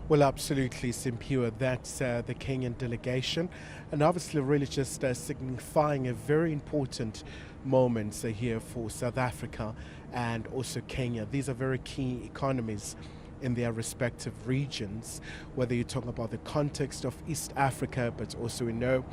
Well, absolutely, Simpiwa. That's the Kenyan delegation, and obviously, really just signifying a very important moment here for South Africa and also Kenya. These are very key economies in their respective regions, whether you're talking about the context of East Africa, but also we know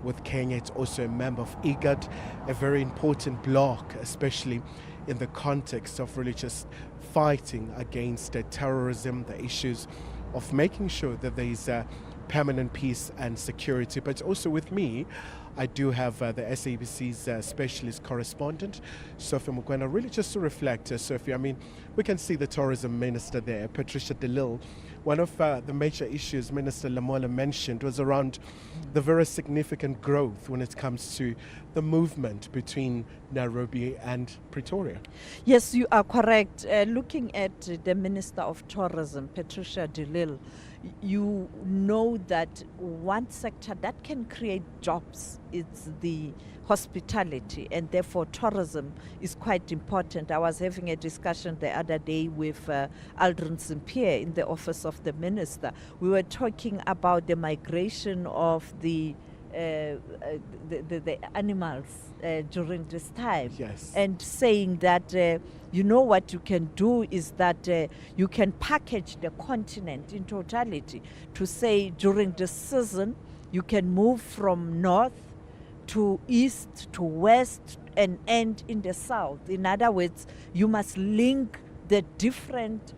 with Kenya, it's also a member of IGAD, a very important bloc, especially in the context of really just fighting against terrorism, the issues of making sure that there is permanent peace and security. But also with me, I do have the SABC's specialist correspondent, Sophie Mukwena, really just to reflect, Sophie, I mean, we can see the tourism minister there, Patricia de Lille. One of the major issues Minister Lamola mentioned was around the very significant growth when it comes to the movement between Nairobi and Pretoria. Yes, you are correct. Looking at the Minister of Tourism, Patricia de Lille, you know that one sector that can create jobs is the hospitality, and therefore tourism is quite important. I was having a discussion the other day with Aldrin Simpier in the office of the minister. We were talking about the migration of the animals during this time. Yes. And saying that you know what you can do is that you can package the continent in totality to say during the season you can move from north to east to west and end in the south. In other words, you must link the different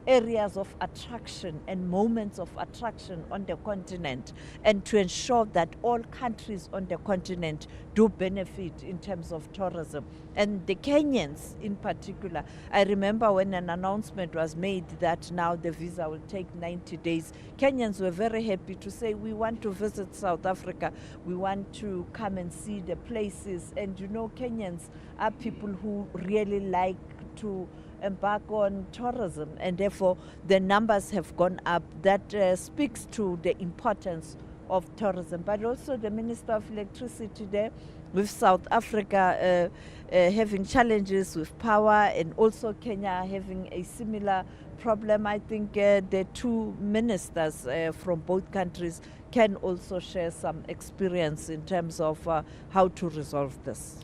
areas of attraction and moments of attraction on the continent, and to ensure that all countries on the continent do benefit in terms of tourism. And the Kenyans in particular, I remember when an announcement was made that now the visa will take 90 days, Kenyans were very happy to say, we want to visit South Africa, we want to come and see the places. And you know, Kenyans are people who really like to embark on tourism, and therefore the numbers have gone up. That speaks to the importance of tourism. But also the Minister of Electricity there, with South Africa having challenges with power, and also Kenya having a similar problem. I think the two ministers from both countries can also share some experience in terms of how to resolve this.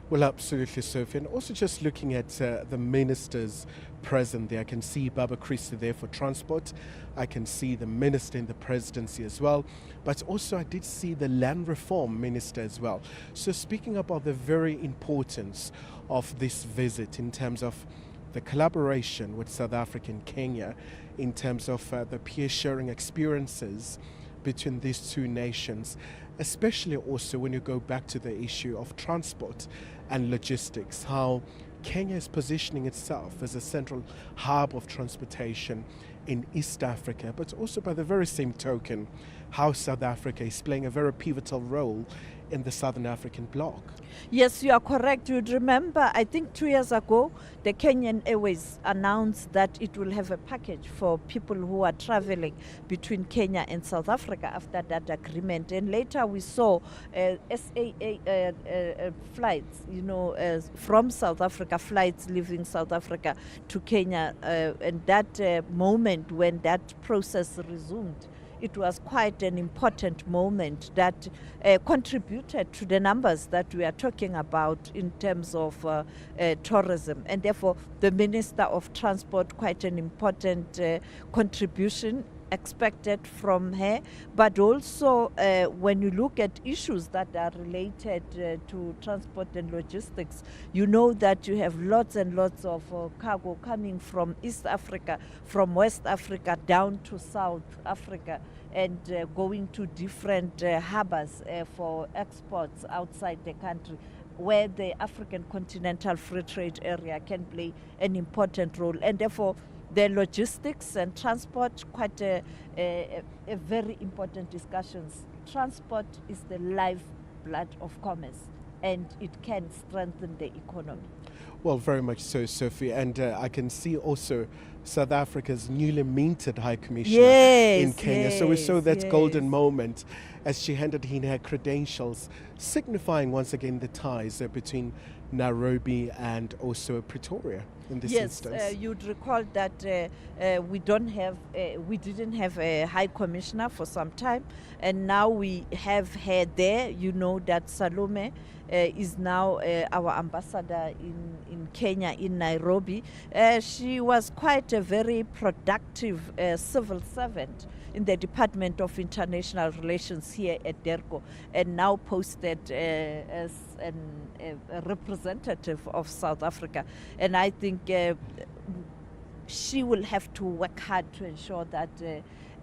Well, absolutely, Sophie. And also just looking at the ministers present there, I can see Baba Christie there for transport. I can see the minister in the presidency as well. But also I did see the land reform minister as well. So speaking about the very importance of this visit in terms of the collaboration with South Africa and Kenya, in terms of the peer sharing experiences between these two nations, especially also when you go back to the issue of transport and logistics, how Kenya is positioning itself as a central hub of transportation in East Africa, but also by the very same token, how South Africa is playing a very pivotal role in the Southern African bloc. Yes, you are correct. You'd remember, I think 2 years ago, the Kenyan Airways announced that it will have a package for people who are traveling between Kenya and South Africa after that agreement. And later we saw SAA flights, you know, from South Africa, flights leaving South Africa to Kenya. And that moment when that process resumed, it was quite an important moment that contributed to the numbers that we are talking about in terms of tourism. And therefore, the Minister of Transport, quite an important contribution expected from her. But also, when you look at issues that are related to transport and logistics, you know that you have lots and lots of cargo coming from East Africa, from West Africa down to South Africa, and going to different harbors for exports outside the country, where the African Continental Free Trade Area can play an important role. And therefore, the logistics and transport, quite a very important discussions. Transport is the lifeblood of commerce, and it can strengthen the economy. Well, very much so, Sophie. And I can see also South Africa's newly minted High Commissioner in Kenya. So we saw that golden moment as she handed in her credentials, signifying once again the ties between Nairobi and also Pretoria in this instance. Yes, you'd recall that we didn't have a High Commissioner for some time, and now we have her there. You know that Salome is now our ambassador in Kenya, in Nairobi. She was quite a very productive civil servant in the Department of International Relations here at DERCO, and now posted as a representative of South Africa. And I think she will have to work hard to ensure that,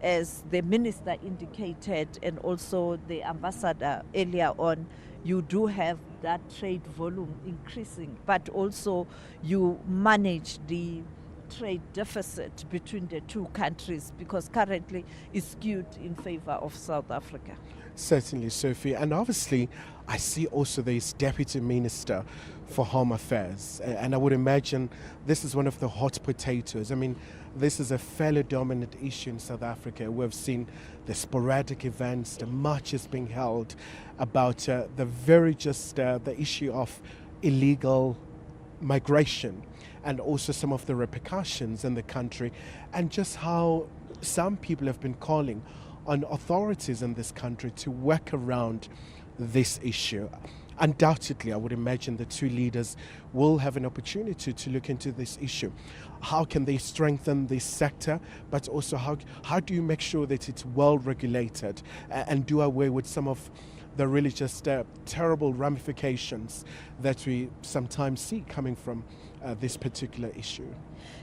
as the minister indicated, and also the ambassador earlier on, you do have that trade volume increasing, but also you manage the trade deficit between the two countries, because currently it's skewed in favor of South Africa. Certainly, Sophie. And obviously, I see also this Deputy Minister for Home Affairs. And I would imagine this is one of the hot potatoes. I mean, this is a fairly dominant issue in South Africa. We've seen the sporadic events, the marches being held about the issue of illegal migration, and also some of the repercussions in the country, and just how some people have been calling on authorities in this country to work around this issue. Undoubtedly, I would imagine the two leaders will have an opportunity to look into this issue. How can they strengthen this sector, but also how do you make sure that it's well regulated and do away with some of the really just terrible ramifications that we sometimes see coming from this particular issue?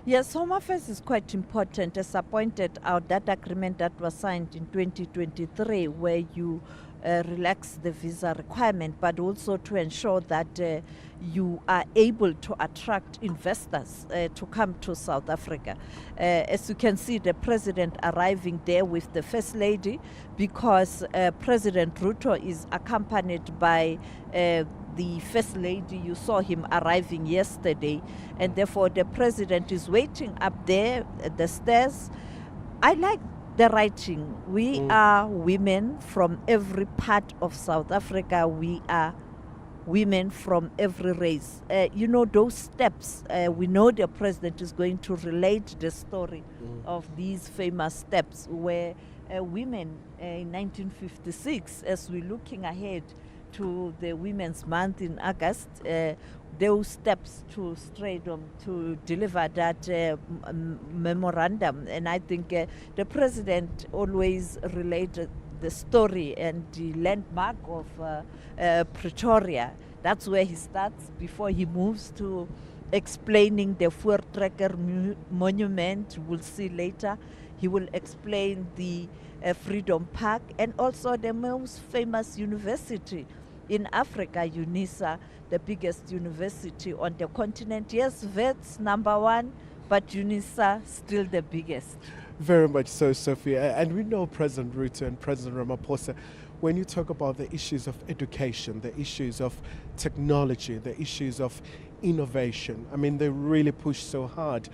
Yes, Home Affairs is quite important. As I pointed out, that agreement that was signed in 2023, where you relax the visa requirement, but also to ensure that you are able to attract investors to come to South Africa. As you can see, the president arriving there with the First Lady, because President Ruto is accompanied by the First Lady. You saw him arriving yesterday, and therefore the president is waiting up there at the stairs. I like the writing. We are women from every part of South Africa. We are women from every race. You know, those steps, we know the president is going to relate the story of these famous steps where women in 1956, as we're looking ahead to the Women's Month in August, those steps to Stratham to deliver that memorandum. And I think the president always related the story and the landmark of Pretoria. That's where he starts before he moves to explaining the Voortrekker monument. We'll see later. He will explain the Freedom Park and also the most famous university in Africa, UNISA, the biggest university on the continent. Yes, Wits #1, but UNISA still the biggest. Very much so, Sophia. And we know President Ruto and President Ramaphosa, when you talk about the issues of education, the issues of technology, the issues of innovation, I mean, they really push so hard,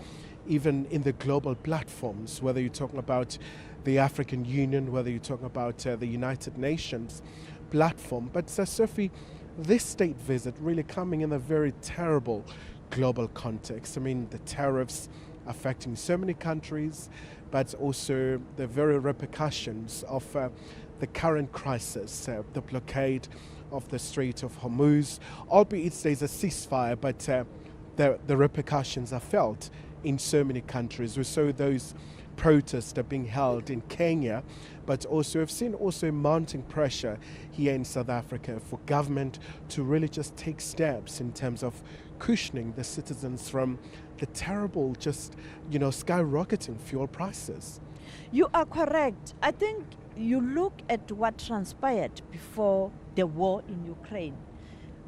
even in the global platforms, whether you're talking about the African Union, whether you're talking about the United Nations platform. But Sophie, this state visit really coming in a very terrible global context. I mean, the tariffs affecting so many countries, but also the very repercussions of the current crisis, the blockade of the Strait of Hormuz, albeit there's a ceasefire, but the repercussions are felt in so many countries. We saw those protests are being held in Kenya, but also we've seen also mounting pressure here in South Africa for government to really just take steps in terms of cushioning the citizens from the terrible, just, skyrocketing fuel prices. You are correct. I think you look at what transpired before the war in Ukraine.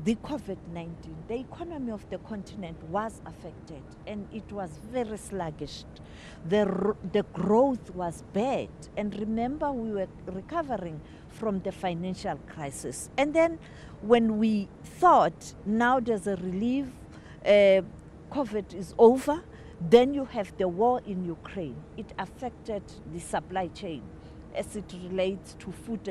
The COVID-19, the economy of the continent was affected and it was very sluggish. The growth was bad. And remember, we were recovering from the financial crisis. And then when we thought now there's a relief, COVID is over, then you have the war in Ukraine. It affected the supply chain as it relates to food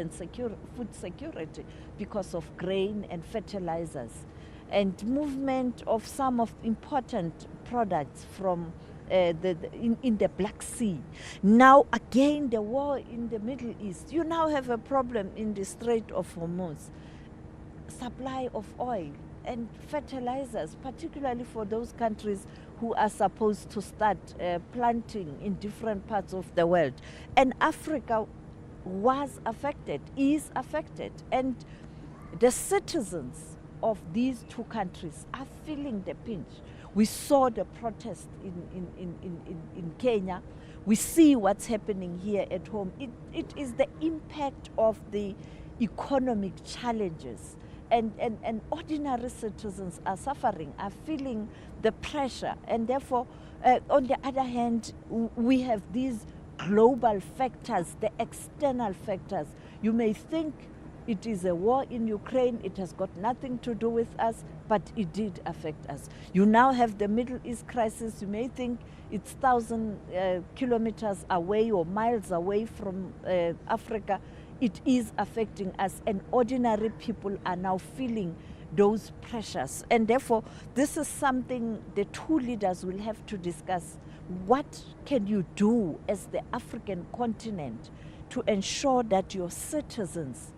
security because of grain and fertilizers, and movement of some of important products from in the Black Sea. Now again the war in the Middle East. You now have a problem in the Strait of Hormuz. Supply of oil and fertilizers, particularly for those countries who are supposed to start planting in different parts of the world. And Africa was affected, is affected. And the citizens of these two countries are feeling the pinch. We saw the protest in Kenya. We see what's happening here at home. It is the impact of the economic challenges. And ordinary citizens are suffering, are feeling the pressure, and therefore On the other hand, we have these global factors, the external factors. You may think it is a war in Ukraine, it has got nothing to do with us, but it did affect us. You now have the Middle East crisis. You may think it's 1,000 kilometers away or miles away from Africa. It is affecting us, and ordinary people are now feeling those pressures. And therefore, this is something the two leaders will have to discuss. What can you do as the African continent to ensure that your citizens,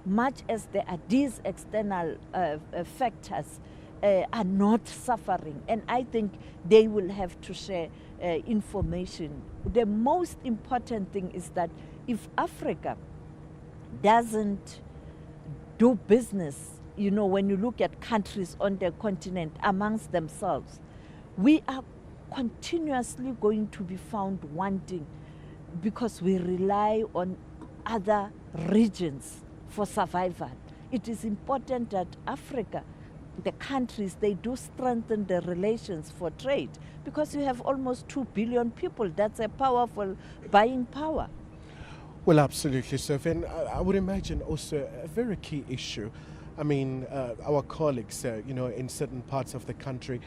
much as there are these external factors, are not suffering? And I think they will have to share information. The most important thing is that if Africa doesn't do business, you know, when you look at countries on the continent amongst themselves, we are continuously going to be found wanting because we rely on other regions for survival. It is important that Africa, the countries, they do strengthen the relations for trade, because you have almost 2 billion people. That's a powerful buying power. Well, absolutely, Sophie. And I would imagine also a very key issue. I mean, our colleagues, in certain parts of the country,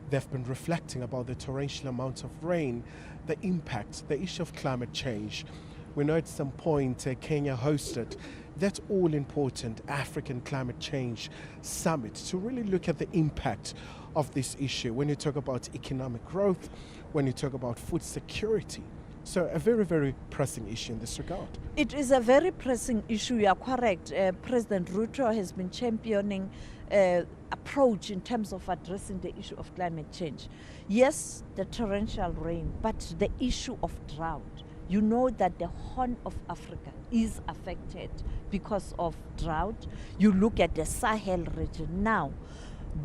they've been reflecting about the torrential amounts of rain, the impact, the issue of climate change. We know at some point Kenya hosted that all-important African climate change summit to really look at the impact of this issue when you talk about economic growth, when you talk about food security. So a very, very pressing issue in this regard. It is a very pressing issue. You are correct. President Ruto has been championing approach in terms of addressing the issue of climate change. Yes, the torrential rain, but the issue of drought. You know that the Horn of Africa is affected because of drought. You look at the Sahel region now.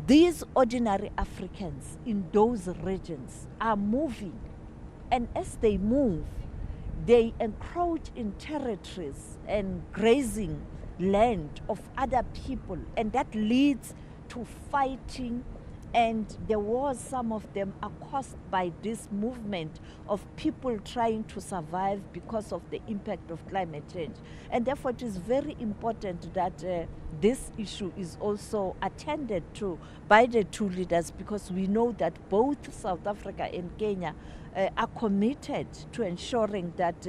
These ordinary Africans in those regions are moving. And as they move, they encroach in territories and grazing land of other people. And that leads to fighting. And there was some of them are caused by this movement of people trying to survive because of the impact of climate change. And therefore, it is very important that this issue is also attended to by the two leaders, because we know that both South Africa and Kenya are committed to ensuring that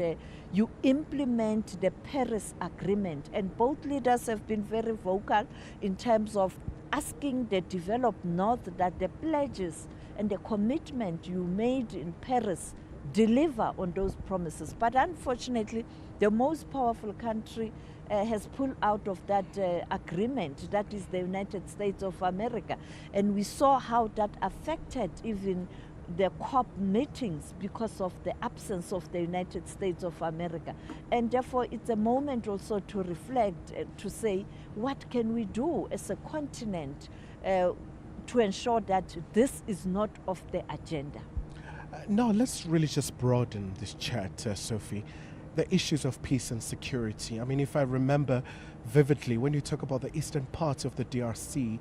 you implement the Paris Agreement. And both leaders have been very vocal in terms of asking the developed North that the pledges and the commitment you made in Paris deliver on those promises. But unfortunately, the most powerful country has pulled out of that agreement, that is the United States of America. And we saw how that affected even the COP meetings because of the absence of the United States of America. And therefore, it's a moment also to reflect, to say, what can we do as a continent to ensure that this is not off the agenda? Now, let's really just broaden this chat, Sophie. The issues of peace and security. I mean, if I remember vividly, when you talk about the eastern part of the DRC,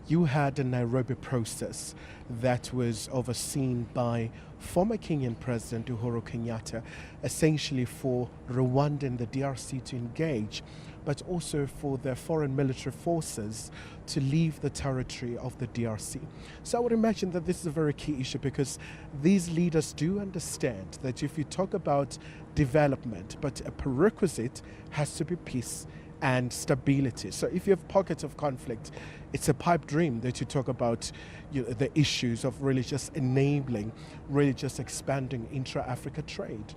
you had a Nairobi process that was overseen by former Kenyan President Uhuru Kenyatta, essentially for Rwanda and the DRC to engage, but also for the foreign military forces to leave the territory of the DRC. So I would imagine that this is a very key issue, because these leaders do understand that if you talk about development, but a prerequisite has to be peace and stability. So if you have pockets of conflict, it's a pipe dream that you talk about the issues of really just enabling, really just expanding intra-Africa trade.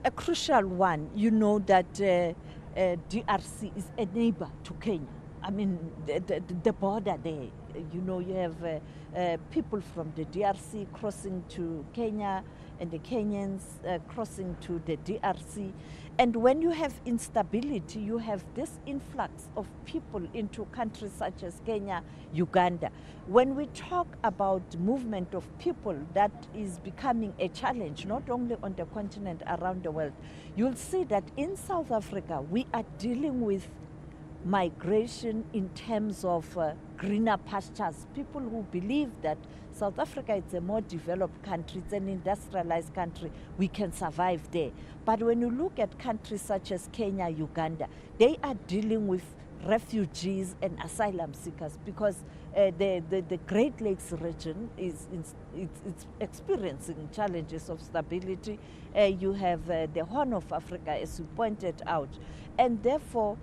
A crucial one, you know that DRC is a neighbor to Kenya. I mean, the border there, you know, you have people from the DRC crossing to Kenya, and the Kenyans crossing to the DRC. And when you have instability, you have this influx of people into countries such as Kenya, Uganda. When we talk about movement of people, that is becoming a challenge, not only on the continent, around the world. You'll see that in South Africa, we are dealing with migration in terms of greener pastures, people who believe that South Africa is a more developed country, it's an industrialized country, we can survive there. But when you look at countries such as Kenya, Uganda, they are dealing with refugees and asylum seekers because the Great Lakes region is it's experiencing challenges of stability. You have the Horn of Africa, as you pointed out, and therefore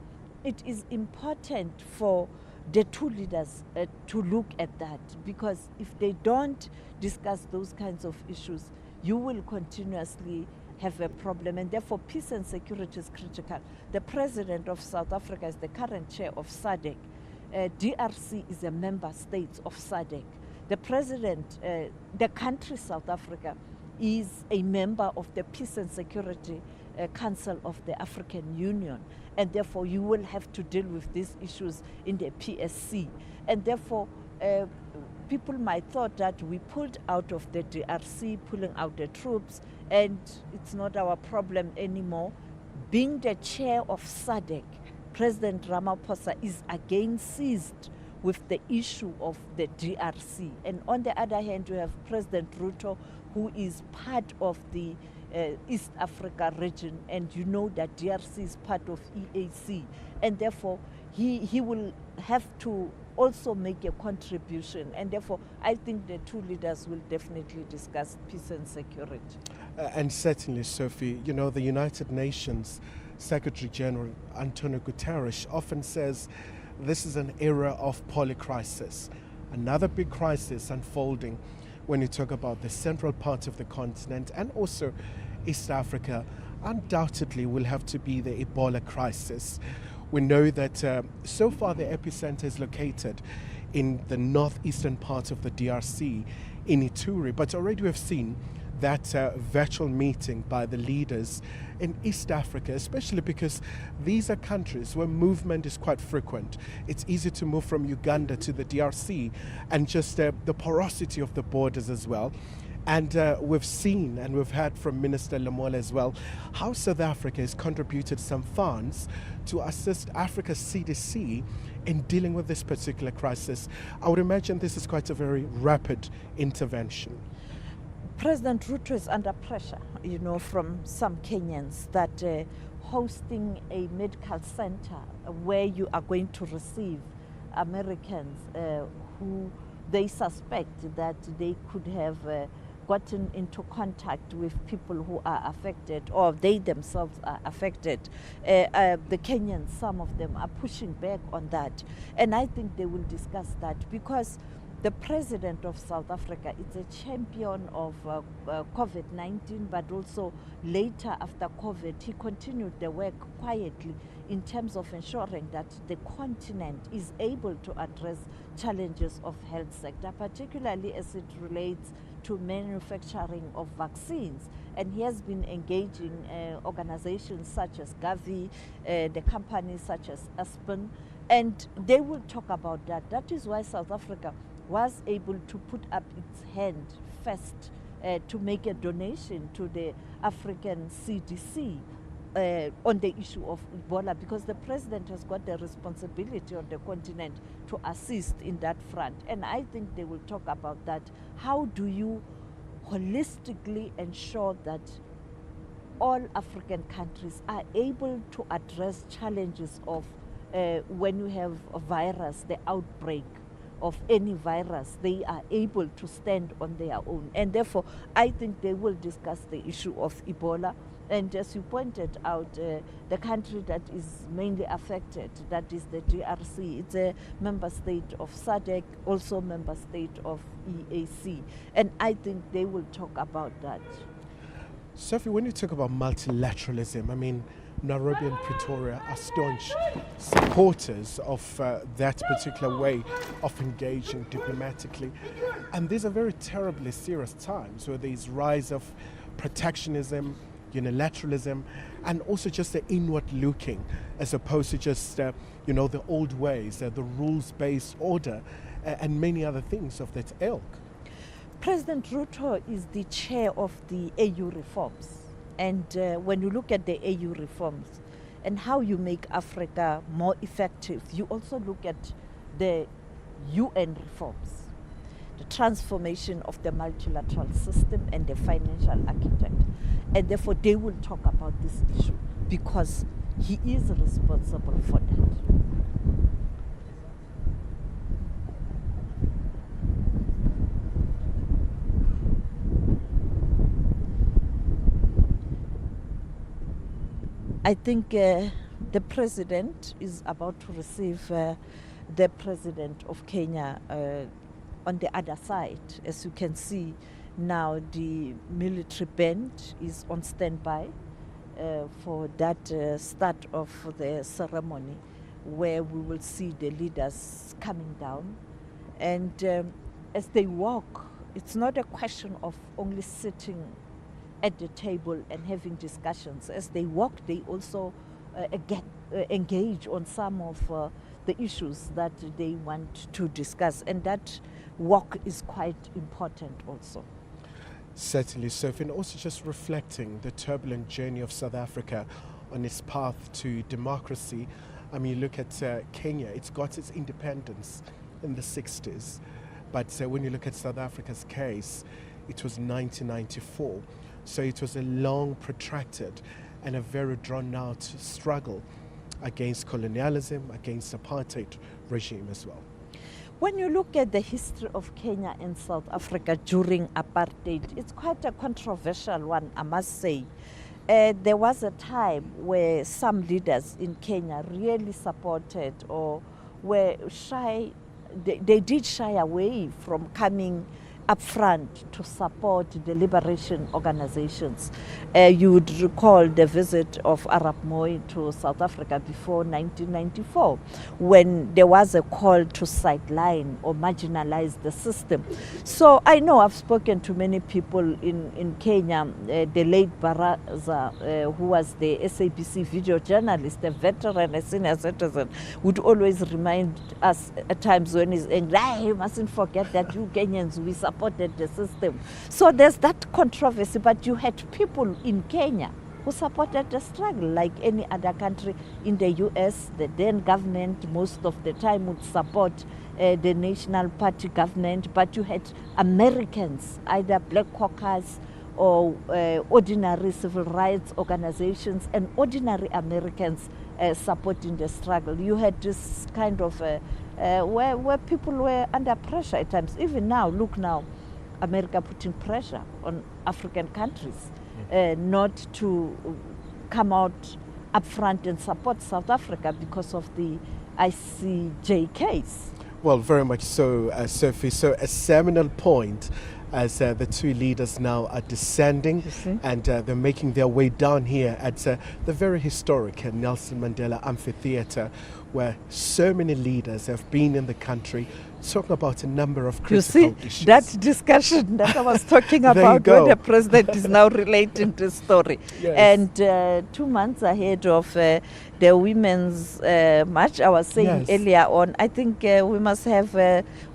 it is important for the two leaders to look at that, because if they don't discuss those kinds of issues, you will continuously have a problem, and therefore peace and security is critical. The president of South Africa is the current chair of SADC. DRC is a member state of SADC. The president, the country South Africa, is a member of the Peace and Security Council of the African Union, and therefore you will have to deal with these issues in the PSC. And therefore people might thought that we pulled out of the DRC, pulling out the troops, and it's not our problem anymore. Being the chair of SADC, President Ramaphosa is again seized with the issue of the DRC. And on the other hand, you have President Ruto, who is part of the East Africa region, and you know that DRC is part of EAC, and therefore he will have to also make a contribution, and therefore I think the two leaders will definitely discuss peace and security. And certainly, Sophie, you know, the United Nations Secretary General Antonio Guterres often says this is an era of polycrisis, another big crisis unfolding when you talk about the central part of the continent and also East Africa. Undoubtedly will have to be the Ebola crisis. We know that so far the epicenter is located in the northeastern part of the DRC in Ituri, but already we've seen that virtual meeting by the leaders in East Africa, especially because these are countries where movement is quite frequent. It's easy to move from Uganda to the DRC, and just the porosity of the borders as well. And we've seen and we've heard from Minister Lamola as well how South Africa has contributed some funds to assist Africa's CDC in dealing with this particular crisis. I would imagine this is quite a very rapid intervention. President Ruto is under pressure, you know, from some Kenyans that hosting a medical center where you are going to receive Americans who they suspect that they could have gotten into contact with people who are affected, or they themselves are affected. The Kenyans, some of them are pushing back on that. And I think they will discuss that, because the president of South Africa is a champion of COVID-19, but also later after COVID, he continued the work quietly in terms of ensuring that the continent is able to address challenges of health sector, particularly as it relates to manufacturing of vaccines. And he has been engaging organizations such as Gavi, the companies such as Aspen, and they will talk about that. That is why South Africa was able to put up its hand first to make a donation to the African CDC on the issue of Ebola, because the president has got the responsibility on the continent to assist in that front. And I think they will talk about that. How do you holistically ensure that all African countries are able to address challenges of when you have a virus, the outbreak of any virus, they are able to stand on their own. And therefore, I think they will discuss the issue of Ebola. And as you pointed out, the country that is mainly affected, that is the DRC, it's a member state of SADC, also member state of EAC. And I think they will talk about that. Sophie, when you talk about multilateralism, I mean, Nairobi and Pretoria are staunch supporters of that particular way of engaging diplomatically. And these are very terribly serious times where there is rise of protectionism, unilateralism, and also just the inward looking, as opposed to just, the old ways, the rules-based order, and many other things of that ilk. President Ruto is the chair of the AU reforms. And when you look at the AU reforms and how you make Africa more effective, you also look at the UN reforms, the transformation of the multilateral system and the financial architect. And therefore they will talk about this issue because he is responsible for that. I think the president is about to receive the president of Kenya on the other side. As you can see now, the military band is on standby for that start of the ceremony, where we will see the leaders coming down. And as they walk, it's not a question of only sitting at the table and having discussions. As they walk, they also engage on some of the issues that they want to discuss, and that walk is quite important also. Certainly, Sophie, and also just reflecting the turbulent journey of South Africa on its path to democracy. I mean, look at Kenya, it's got its independence in the 60s, but when you look at South Africa's case, it was 1994. So it was a long, protracted and a very drawn-out struggle against colonialism, against apartheid regime as well. When you look at the history of Kenya and South Africa during apartheid, it's quite a controversial one, I must say. There was a time where some leaders in Kenya really supported or were shy, they did shy away from coming up front to support the liberation organizations. You would recall the visit of Arap Moi to South Africa before 1994, when there was a call to sideline or marginalize the system. So I know I've spoken to many people in Kenya. The late Baraza, who was the SABC video journalist, a veteran, a senior citizen, would always remind us at times when he's angry, you mustn't forget that you Kenyans, we supported the system. So there's that controversy, but you had people in Kenya who supported the struggle like any other country. In the US, the then government most of the time would support the National Party government, but you had Americans, either Black Caucus or ordinary civil rights organizations and ordinary Americans supporting the struggle. You had this kind of where people were under pressure at times. Even now, look now, America putting pressure on African countries not to come out up front and support South Africa because of the ICJ case. Well, very much so, Sophie. So a seminal point as the two leaders now are descending and they're making their way down here at the very historic Nelson Mandela Amphitheatre, where so many leaders have been in the country talking about a number of critical issues. That discussion that I was talking about when the president is now relating the story. Yes. And 2 months ahead of the women's march, I was saying earlier on, I think we must have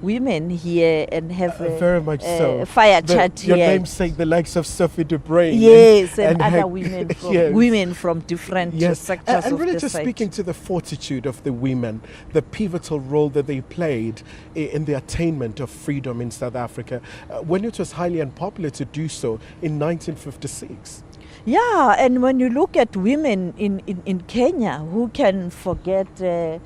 women here and have very much so. Fire chat here. Your namesake, the likes of Sophie Dubrain. Yes, and other women from, women from different sectors and of really the just site. speaking to the fortitude of the women, the pivotal role that they played in the attainment of freedom in South Africa, when it was highly unpopular to do so in 1956. Yeah, and when you look at women in Kenya, who can forget Dr.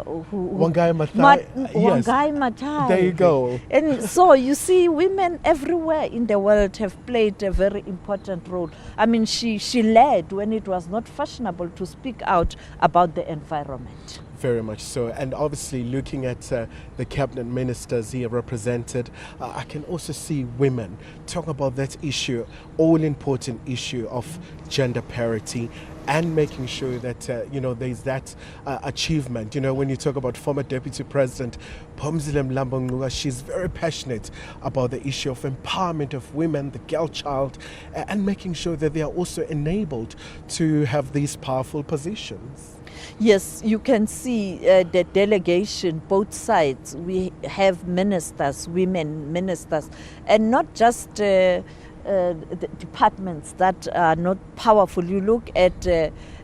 Wangari Maathai. Wangari Maathai. There you go. And so you see, women everywhere in the world have played a very important role. I mean, she led when it was not fashionable to speak out about the environment. Very much so. And obviously looking at the cabinet ministers here represented, I can also see women talk about that issue, all-important issue of gender parity, and making sure that, there's that achievement. When you talk about former Deputy President Phumzile Mlambo-Ngcuka, she's very passionate about the issue of empowerment of women, the girl child, and making sure that they are also enabled to have these powerful positions. Yes, you can see the delegation, both sides. We have ministers, women ministers, and not just the departments that are not powerful. You look at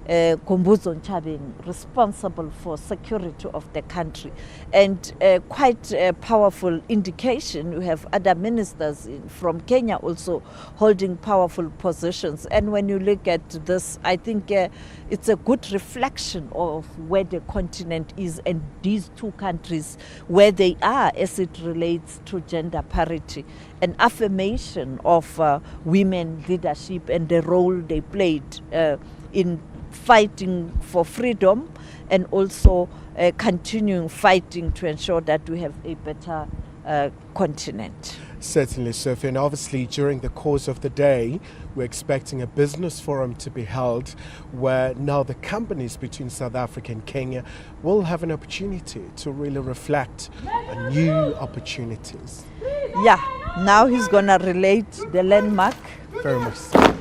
Kombuzo Nchabeng responsible for security of the country. And quite a powerful indication, we have other ministers from Kenya also holding powerful positions. And when you look at this, I think it's a good reflection of where the continent is and these two countries, where they are as it relates to gender parity. An affirmation of women leadership and the role they played in fighting for freedom, and also continuing fighting to ensure that we have a better continent. Certainly, Sophie. And obviously, during the course of the day, we're expecting a business forum to be held where now the companies between South Africa and Kenya will have an opportunity to really reflect on new opportunities. Yeah, now he's going to relate the landmark. Very much so.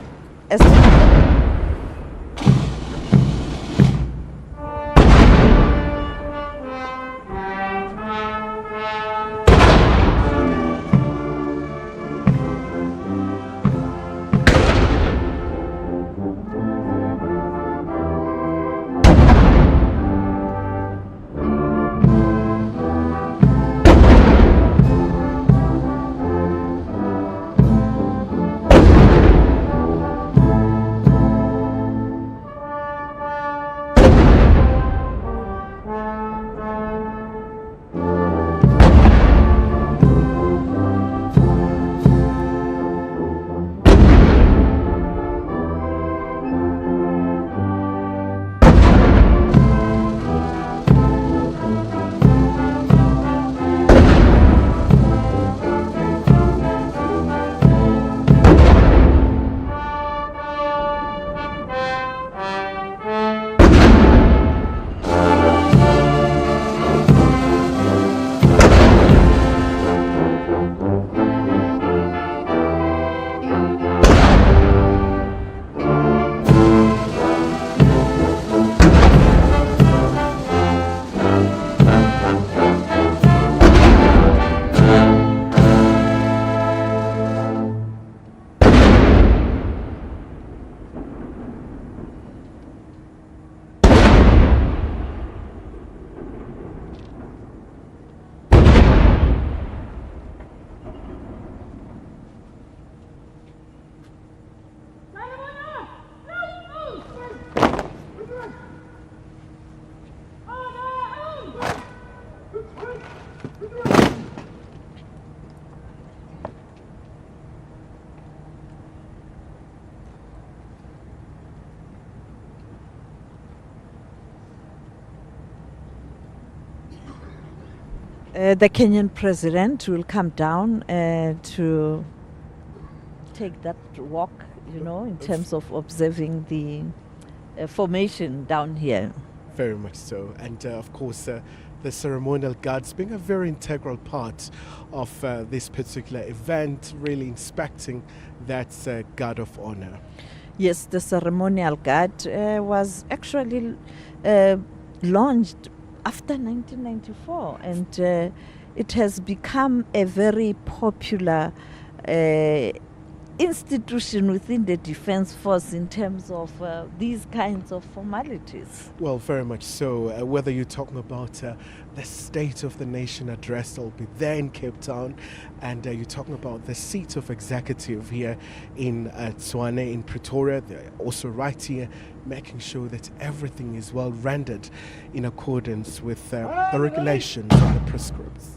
The Kenyan president will come down to take that walk, in terms of observing the formation down here. Very much so. And of course, the ceremonial guards being a very integral part of this particular event, really inspecting that guard of honor. Yes, the ceremonial guard was actually launched after 1994, and it has become a very popular institution within the Defence Force in terms of these kinds of formalities. Well, very much so. Whether you're talking about the State of the Nation address that will be there in Cape Town, and you're talking about the seat of executive here in Tshwane in Pretoria, they're also right here making sure that everything is well rendered in accordance with the regulations and the prescripts.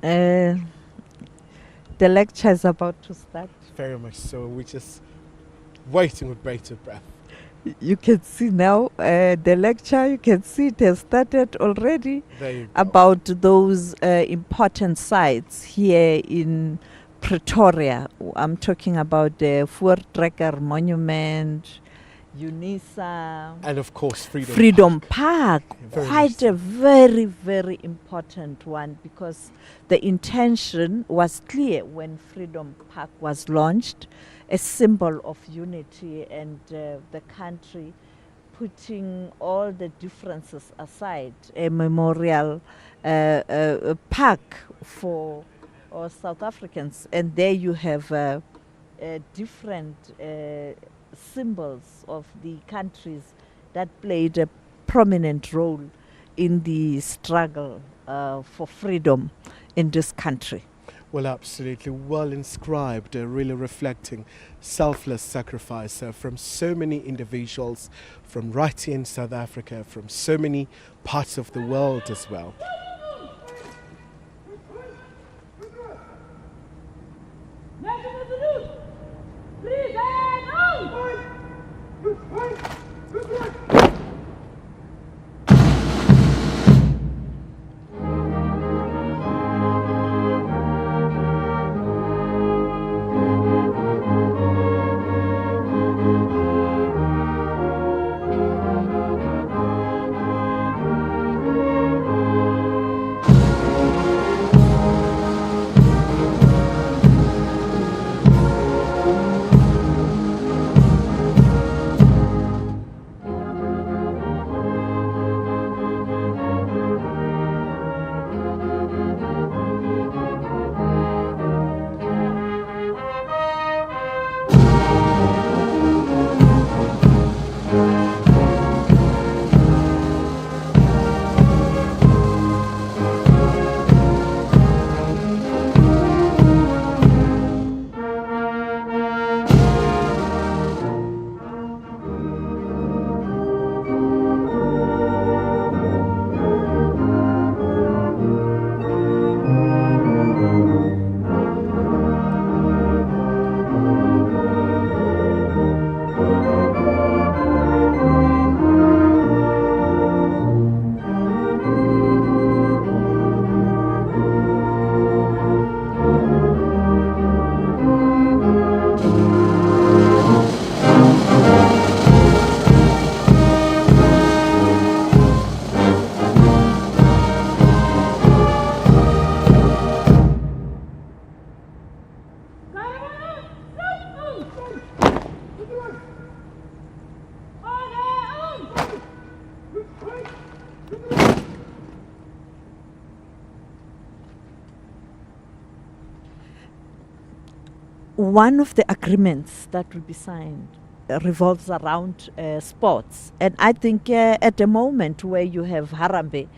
Uh, the lecture is about to start. Very much so. We're just waiting with bated breath. You can see now the lecture, you can see it has started already There you go. about those important sites here in Pretoria. I'm talking about the Voortrekker Monument, UNISA, And of course, Freedom Park. Very Quite nice. a very, very important one, because the intention was clear when Freedom Park was launched, a symbol of unity and the country putting all the differences aside, a memorial park for all South Africans. And there you have different symbols of the countries that played a prominent role in the struggle for freedom in this country. Well, absolutely. Well inscribed, really reflecting selfless sacrifice from so many individuals from right here in South Africa, from so many parts of the world as well. One of the agreements that will be signed revolves around sports. And I think at the moment where you have Harambee,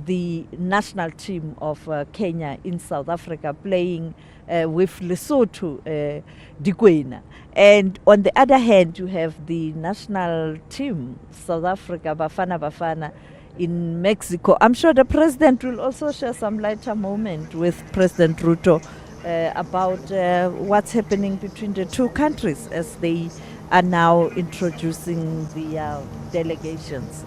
the national team of Kenya in South Africa, playing with Lesotho, Dikwena. And on the other hand, you have the national team, South Africa, Bafana Bafana, in Mexico. I'm sure the president will also share some lighter moment with President Ruto about what's happening between the two countries as they are now introducing the delegations.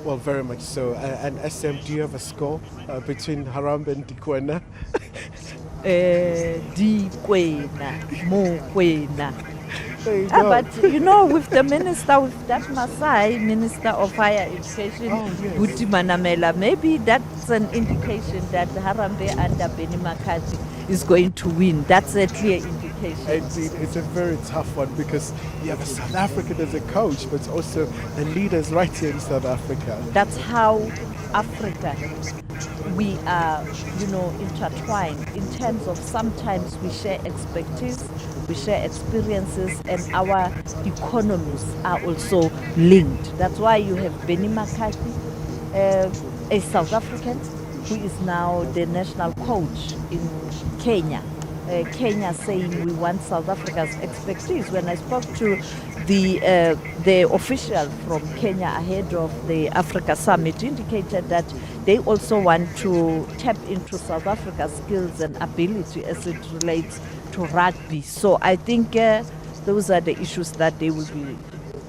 Well, very much so. And SM, do you have a score between Harambee and Dikwena? Dikwena, Mokwena. There you go. But you know, with the minister, with that Masai, Minister of Higher Education, Buti Manamela, maybe that's an indication that Harambee under Benny McCarthy is going to win. That's a clear indication. Indeed, it's a very tough one because you have a South African as a coach, but also the leaders right here in South Africa. That's how Africa, we are, you know, intertwined in terms of sometimes we share expertise, we share experiences, and our economies are also linked. That's why you have Benny McCarthy, a South African, who is now the national coach in Kenya. Kenya saying we want South Africa's expertise. When I spoke to the official from Kenya ahead of the Africa Summit, indicated that they also want to tap into South Africa's skills and ability as it relates to rugby. So I think those are the issues that they will be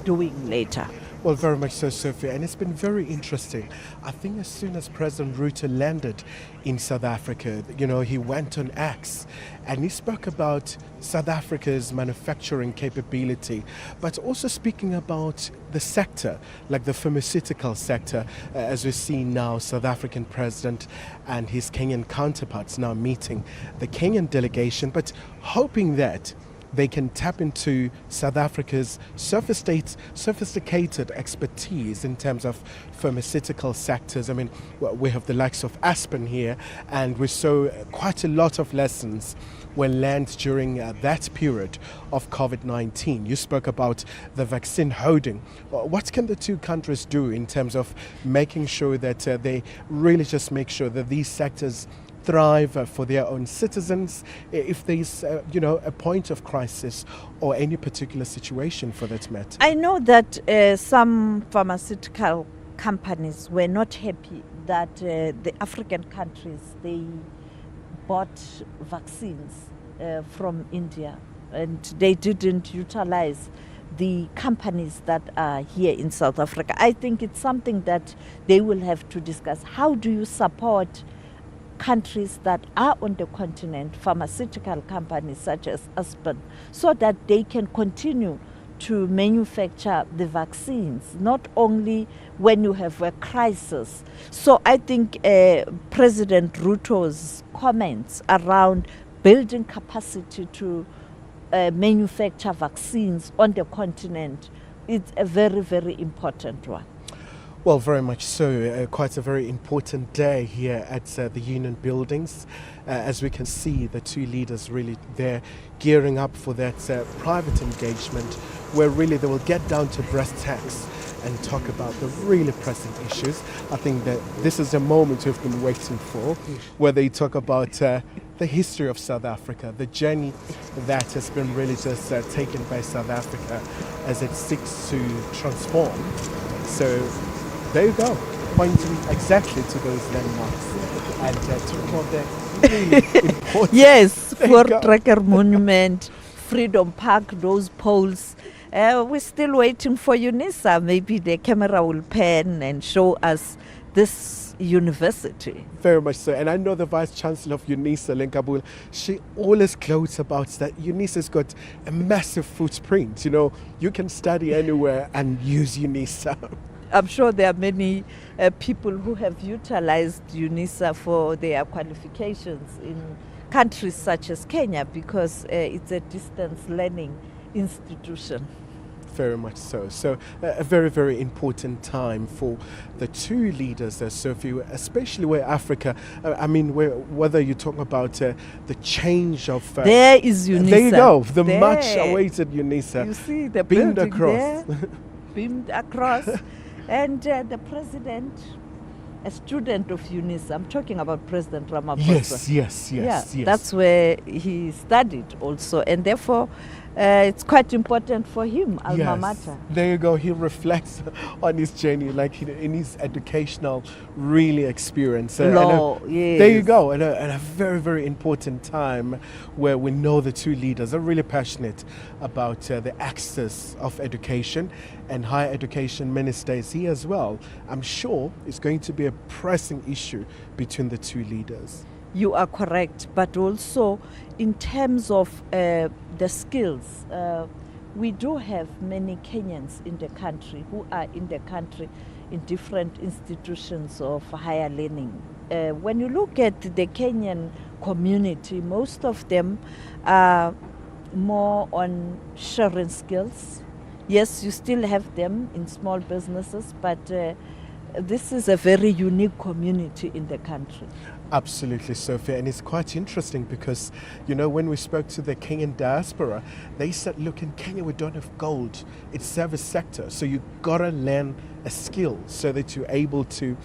doing later. Well, very much so, Sophia, and it's been very interesting. I think as soon as President Ruto landed in South Africa, he went on X and he spoke about South Africa's manufacturing capability, but also speaking about the sector, like the pharmaceutical sector, as we see now, South African president and his Kenyan counterparts now meeting the Kenyan delegation, but hoping that they can tap into South Africa's sophisticated expertise in terms of pharmaceutical sectors. I mean, we have the likes of Aspen here, and we saw quite a lot of lessons were learned during that period of COVID-19. You spoke about the vaccine holding. What can the two countries do in terms of making sure that they really just make sure that these sectors thrive for their own citizens if there's a point of crisis or any particular situation for that matter? I know that some pharmaceutical companies were not happy that the African countries, they bought vaccines from India and they didn't utilize the companies that are here in South Africa. I think it's something that they will have to discuss. How do you support countries that are on the continent, pharmaceutical companies such as Aspen, so that they can continue to manufacture the vaccines, not only when you have a crisis. So I think President Ruto's comments around building capacity to manufacture vaccines on the continent is a very, very important one. Well, very much so. Quite a very important day here at the Union Buildings. As we can see, the two leaders really there gearing up for that private engagement where really they will get down to brass tacks and talk about the really pressing issues. I think that this is a moment we've been waiting for, where they talk about the history of South Africa, the journey that has been really just taken by South Africa as it seeks to transform. So there you go, pointing exactly to those landmarks and talking about the really important. Yes, Fort Tracker Monument, Freedom Park, those poles. We're still waiting for UNISA. Maybe the camera will pan and show us this university. Very much so. And I know the Vice Chancellor of UNISA, Lenkabula, she always gloats about that UNISA's got a massive footprint. You can study anywhere and use UNISA. I'm sure there are many people who have utilized UNISA for their qualifications in countries such as Kenya because it's a distance learning institution. Very much so. So a very, very important time for the two leaders, Sophie, especially where Africa, whether you talk about the change of... there is UNISA. There you go, the much-awaited UNISA. You see the beamed building across. There, beamed across. And the president, a student of UNISA, I'm talking about President Ramaphosa. Yes. That's where he studied also. And therefore, it's quite important for him, alma mater. There you go. He reflects on his journey, like in his educational really experience. Law, yes. There you go. And a very, very important time where we know the two leaders are really passionate about the access of education, and higher education minister is here as well. I'm sure it's going to be a pressing issue between the two leaders. You are correct, but also in terms of the skills, we do have many Kenyans in the country who are in the country in different institutions of higher learning. When you look at the Kenyan community, most of them are more on sharing skills. Yes, you still have them in small businesses, but This is a very unique community in the country. Absolutely, Sophia. And it's quite interesting because, when we spoke to the Kenyan diaspora, they said, look, in Kenya, we don't have gold. It's service sector. So you got to learn a skill so that you're able to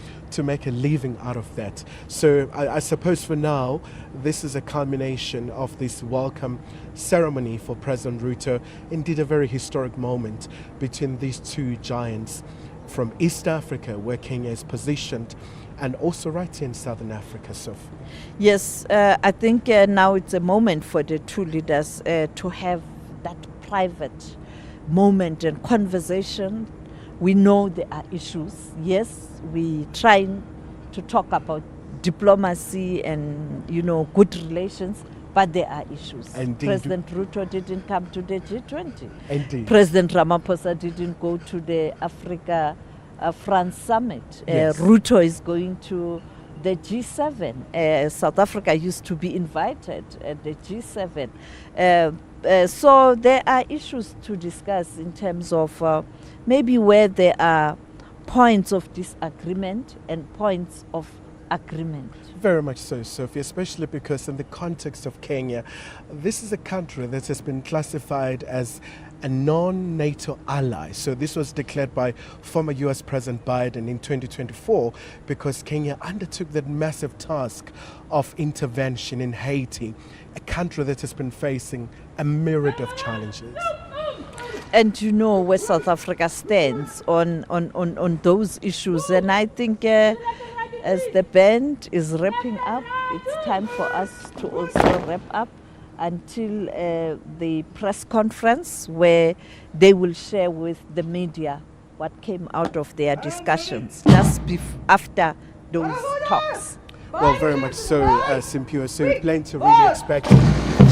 make a living out of that. So I suppose for now, this is a culmination of this welcome ceremony for President Ruto. Indeed, a very historic moment between these two giants from East Africa, where Kenya is positioned, and also right here in Southern Africa, Sophie. Yes, I think now it's a moment for the two leaders to have that private moment and conversation. We know there are issues. Yes, we trying to talk about diplomacy and good relations, but there are issues. Indeed. President Ruto didn't come to the G20. Indeed. President Ramaphosa didn't go to the Africa France summit. Yes. Ruto is going to the G7. South Africa used to be invited at the G7. So there are issues to discuss in terms of maybe where there are points of disagreement and points of agreement. Very much so, Sophie, especially because in the context of Kenya, this is a country that has been classified as a non-NATO ally. So this was declared by former US President Biden in 2024 because Kenya undertook that massive task of intervention in Haiti, a country that has been facing a myriad of challenges. And you know where South Africa stands on those issues. And I think as the band is wrapping up, it's time for us to also wrap up until the press conference where they will share with the media what came out of their discussions just after those talks. Well, very much so, Simpiwe. So we plan to really expect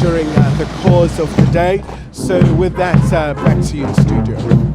during the course of the day. So with that, back to you in studio.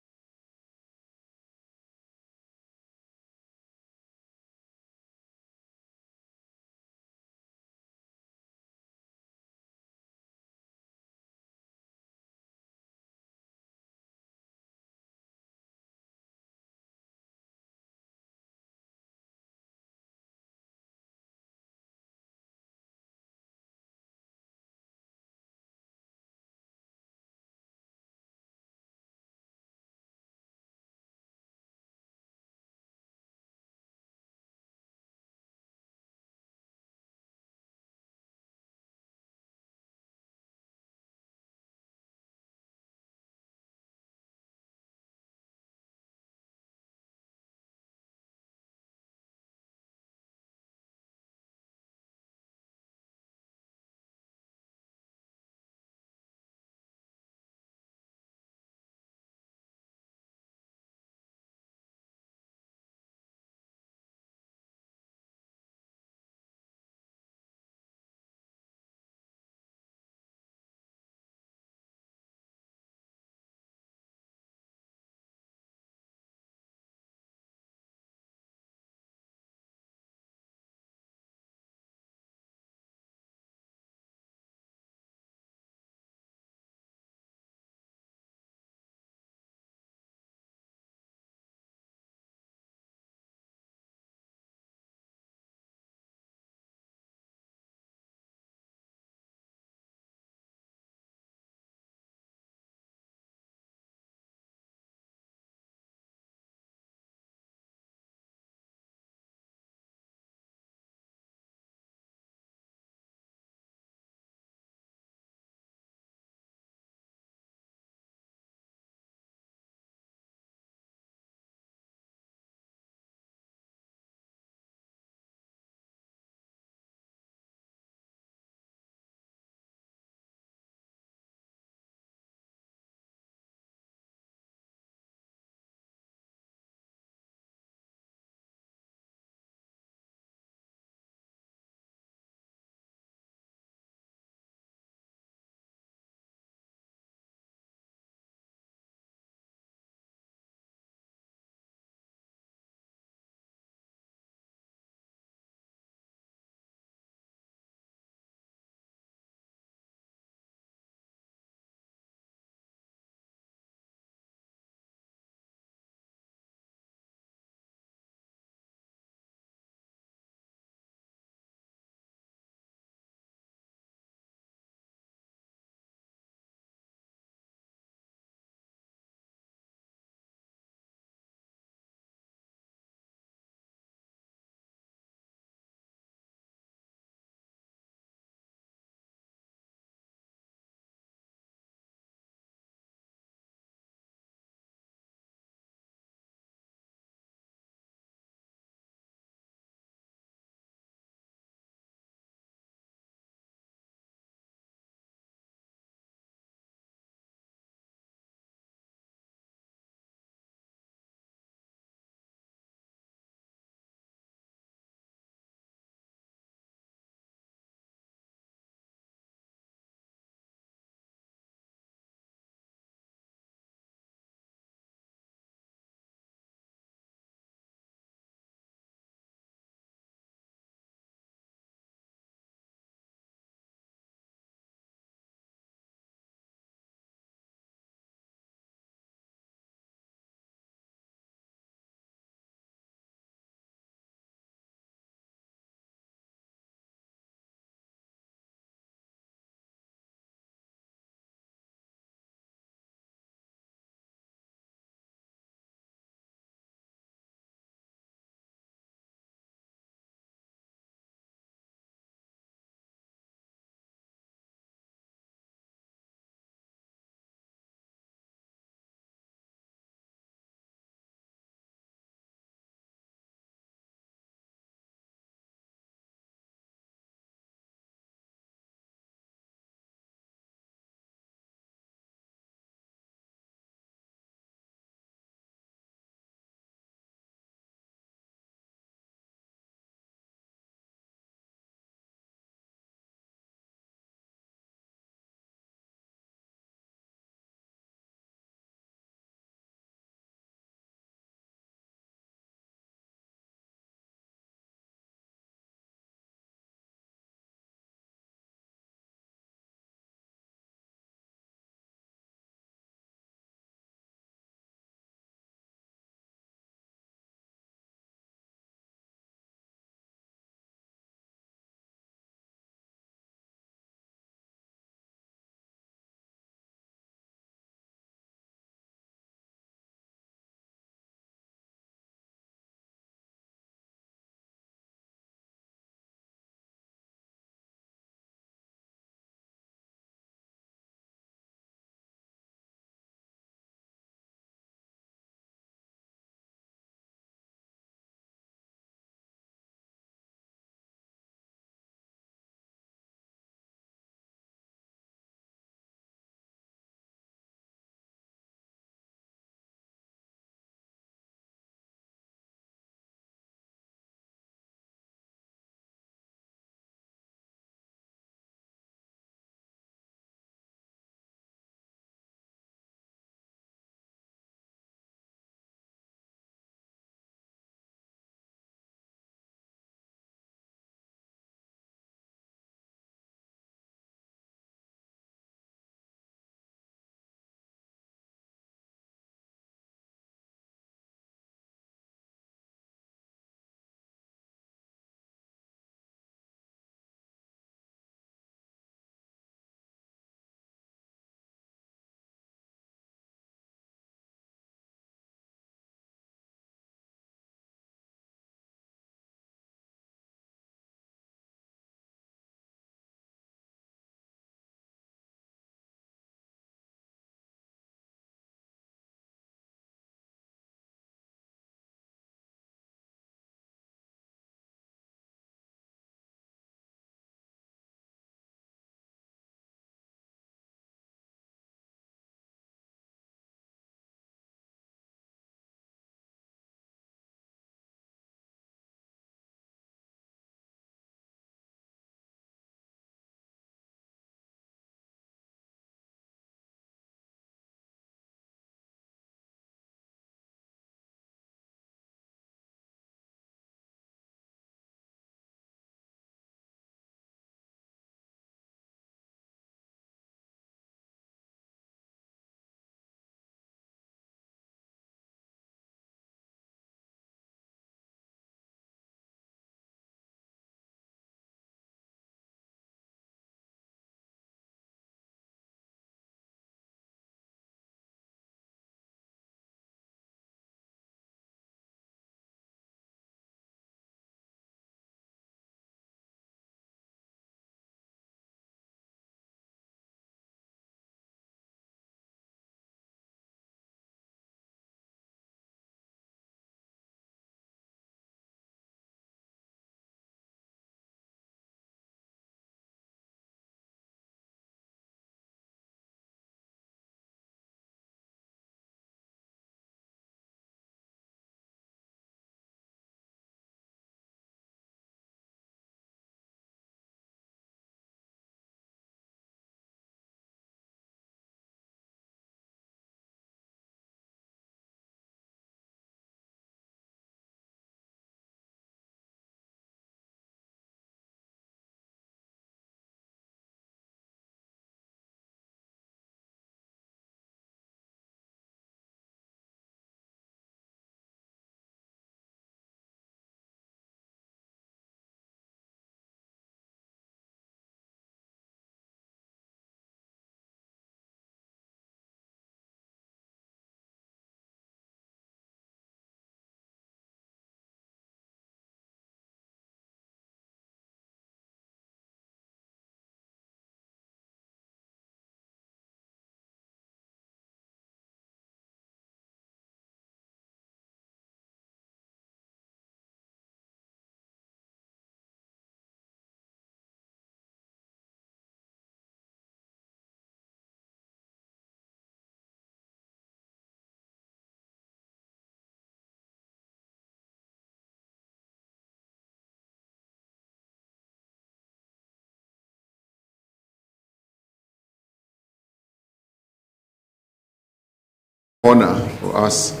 honor for us,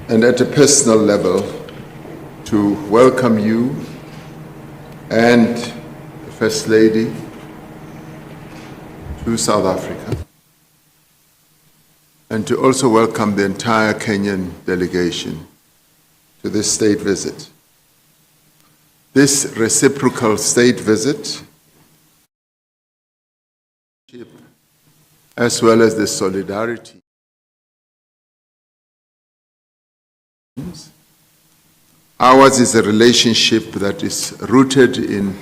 and at a personal level, to welcome you and the First Lady to South Africa, and to also welcome the entire Kenyan delegation to this state visit. This reciprocal state visit, as well as the solidarity, ours is a relationship that is rooted in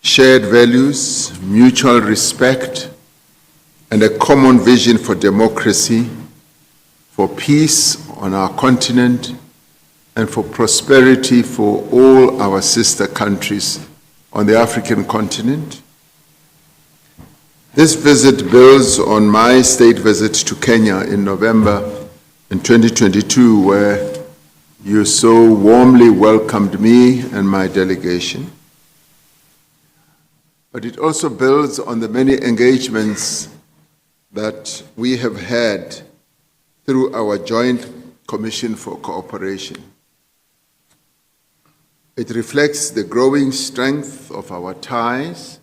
shared values, mutual respect, and a common vision for democracy, for peace on our continent, and for prosperity for all our sister countries on the African continent. This visit builds on my state visit to Kenya in November in 2022, where you so warmly welcomed me and my delegation. But it also builds on the many engagements that we have had through our Joint Commission for Cooperation. It reflects the growing strength of our ties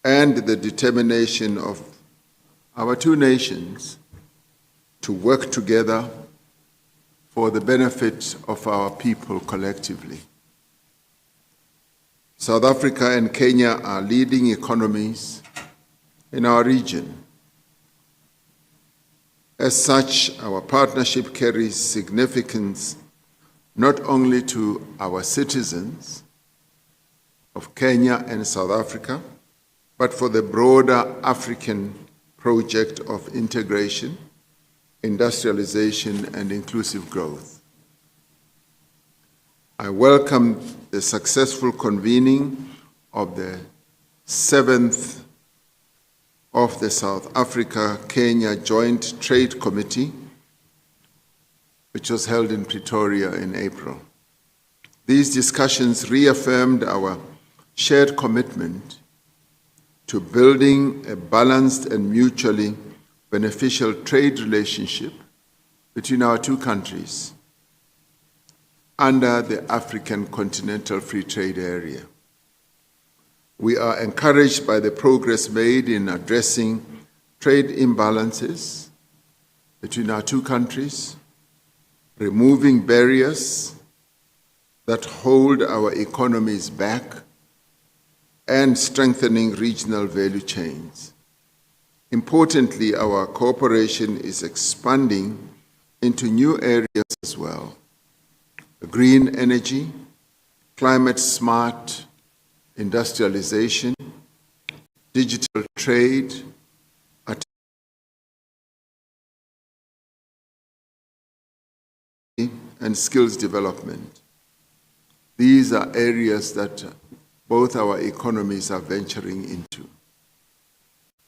and the determination of our two nations to work together for the benefit of our people collectively. South Africa and Kenya are leading economies in our region. As such, our partnership carries significance not only to our citizens of Kenya and South Africa, but for the broader African project of integration, industrialization, and inclusive growth. I welcome the successful convening of the 7th of the South Africa-Kenya Joint Trade Committee, which was held in Pretoria in April. These discussions reaffirmed our shared commitment to building a balanced and mutually beneficial trade relationship between our two countries under the African Continental Free Trade Area. We are encouraged by the progress made in addressing trade imbalances between our two countries, removing barriers that hold our economies back, and strengthening regional value chains. Importantly, our cooperation is expanding into new areas as well: green energy, climate-smart industrialization, digital trade, and skills development. These are areas that both our economies are venturing into.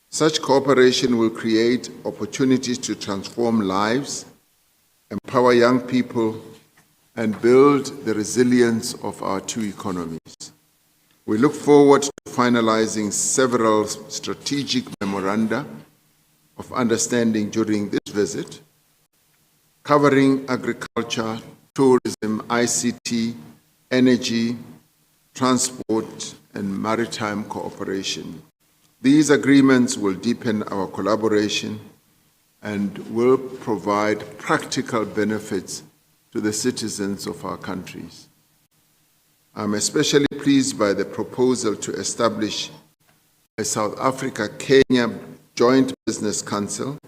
Such cooperation will create opportunities to transform lives, empower young people, and build the resilience of our two economies. We look forward to finalizing several strategic memoranda of understanding during this visit, covering agriculture, tourism, ICT, energy, transport, and maritime cooperation. These agreements will deepen our collaboration and will provide practical benefits to the citizens of our countries. I'm especially pleased by the proposal to establish a South Africa-Kenya Joint Business Council,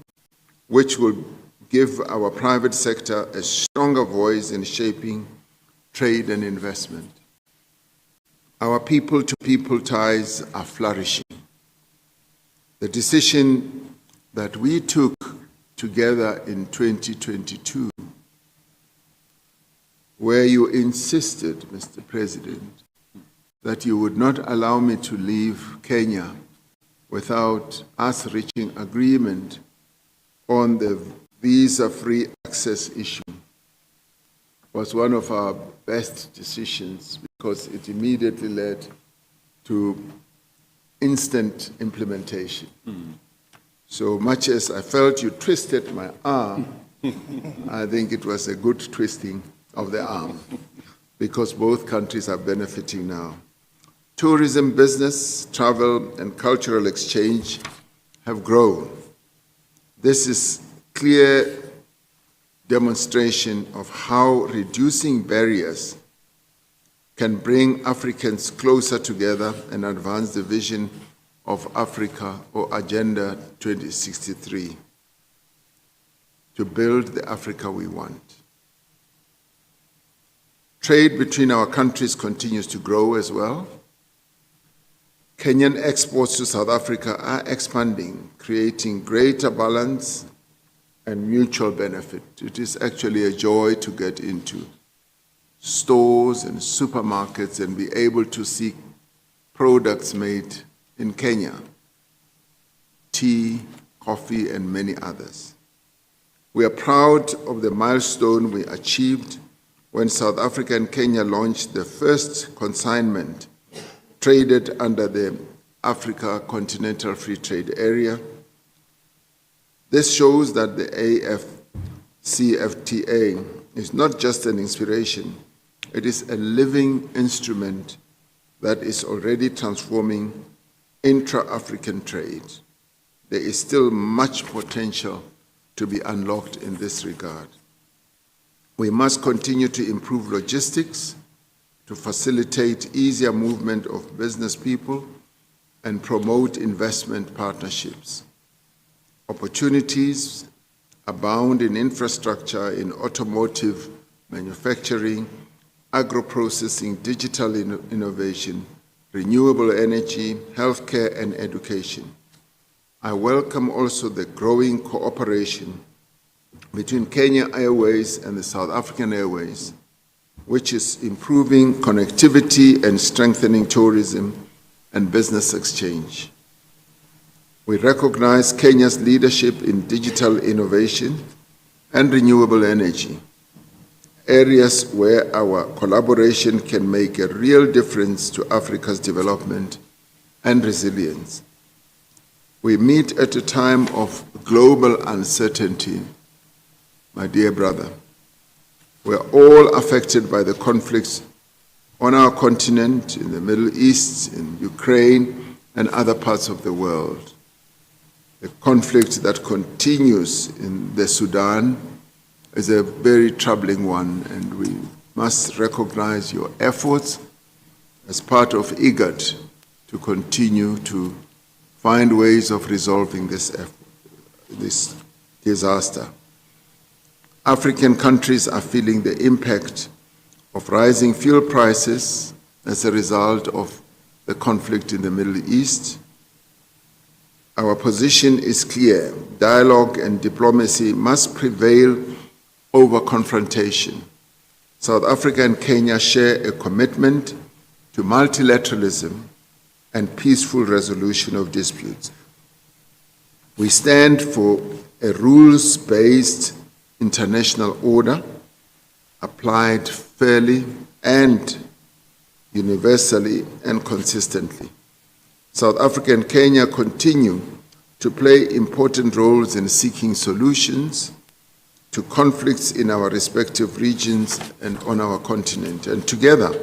which will give our private sector a stronger voice in shaping trade and investment. Our people-to-people ties are flourishing. The decision that we took together in 2022, where you insisted, Mr. President, that you would not allow me to leave Kenya without us reaching agreement on the visa-free access issue, was one of our best decisions because it immediately led to instant implementation. So much as I felt you twisted my arm, I think it was a good twisting of the arm, because both countries are benefiting now. Tourism, business, travel, and cultural exchange have grown. This is clear demonstration of how reducing barriers can bring Africans closer together and advance the vision of Africa, or Agenda 2063, to build the Africa we want. Trade between our countries continues to grow as well. Kenyan exports to South Africa are expanding, creating greater balance and mutual benefit. It is actually a joy to get into stores and supermarkets and be able to see products made in Kenya, tea, coffee, and many others. We are proud of the milestone we achieved when South Africa and Kenya launched the first consignment traded under the Africa Continental Free Trade Area. This shows that the AfCFTA is not just an inspiration, it is a living instrument that is already transforming intra-African trade. There is still much potential to be unlocked in this regard. We must continue to improve logistics, to facilitate easier movement of business people and promote investment partnerships. Opportunities abound in infrastructure, in automotive, manufacturing, agro-processing, digital innovation, renewable energy, healthcare, and education. I welcome also the growing cooperation between Kenya Airways and the South African Airways, which is improving connectivity and strengthening tourism and business exchange. We recognize Kenya's leadership in digital innovation and renewable energy, areas where our collaboration can make a real difference to Africa's development and resilience. We meet at a time of global uncertainty, my dear brother. We're all affected by the conflicts on our continent, in the Middle East, in Ukraine, and other parts of the world. The conflict that continues in the Sudan is a very troubling one, and we must recognize your efforts as part of IGAD to continue to find ways of resolving this disaster. African countries are feeling the impact of rising fuel prices as a result of the conflict in the Middle East. Our position is clear. Dialogue and diplomacy must prevail over confrontation. South Africa and Kenya share a commitment to multilateralism and peaceful resolution of disputes. We stand for a rules-based international order applied fairly and universally and consistently. South Africa and Kenya continue to play important roles in seeking solutions to conflicts in our respective regions and on our continent. And together,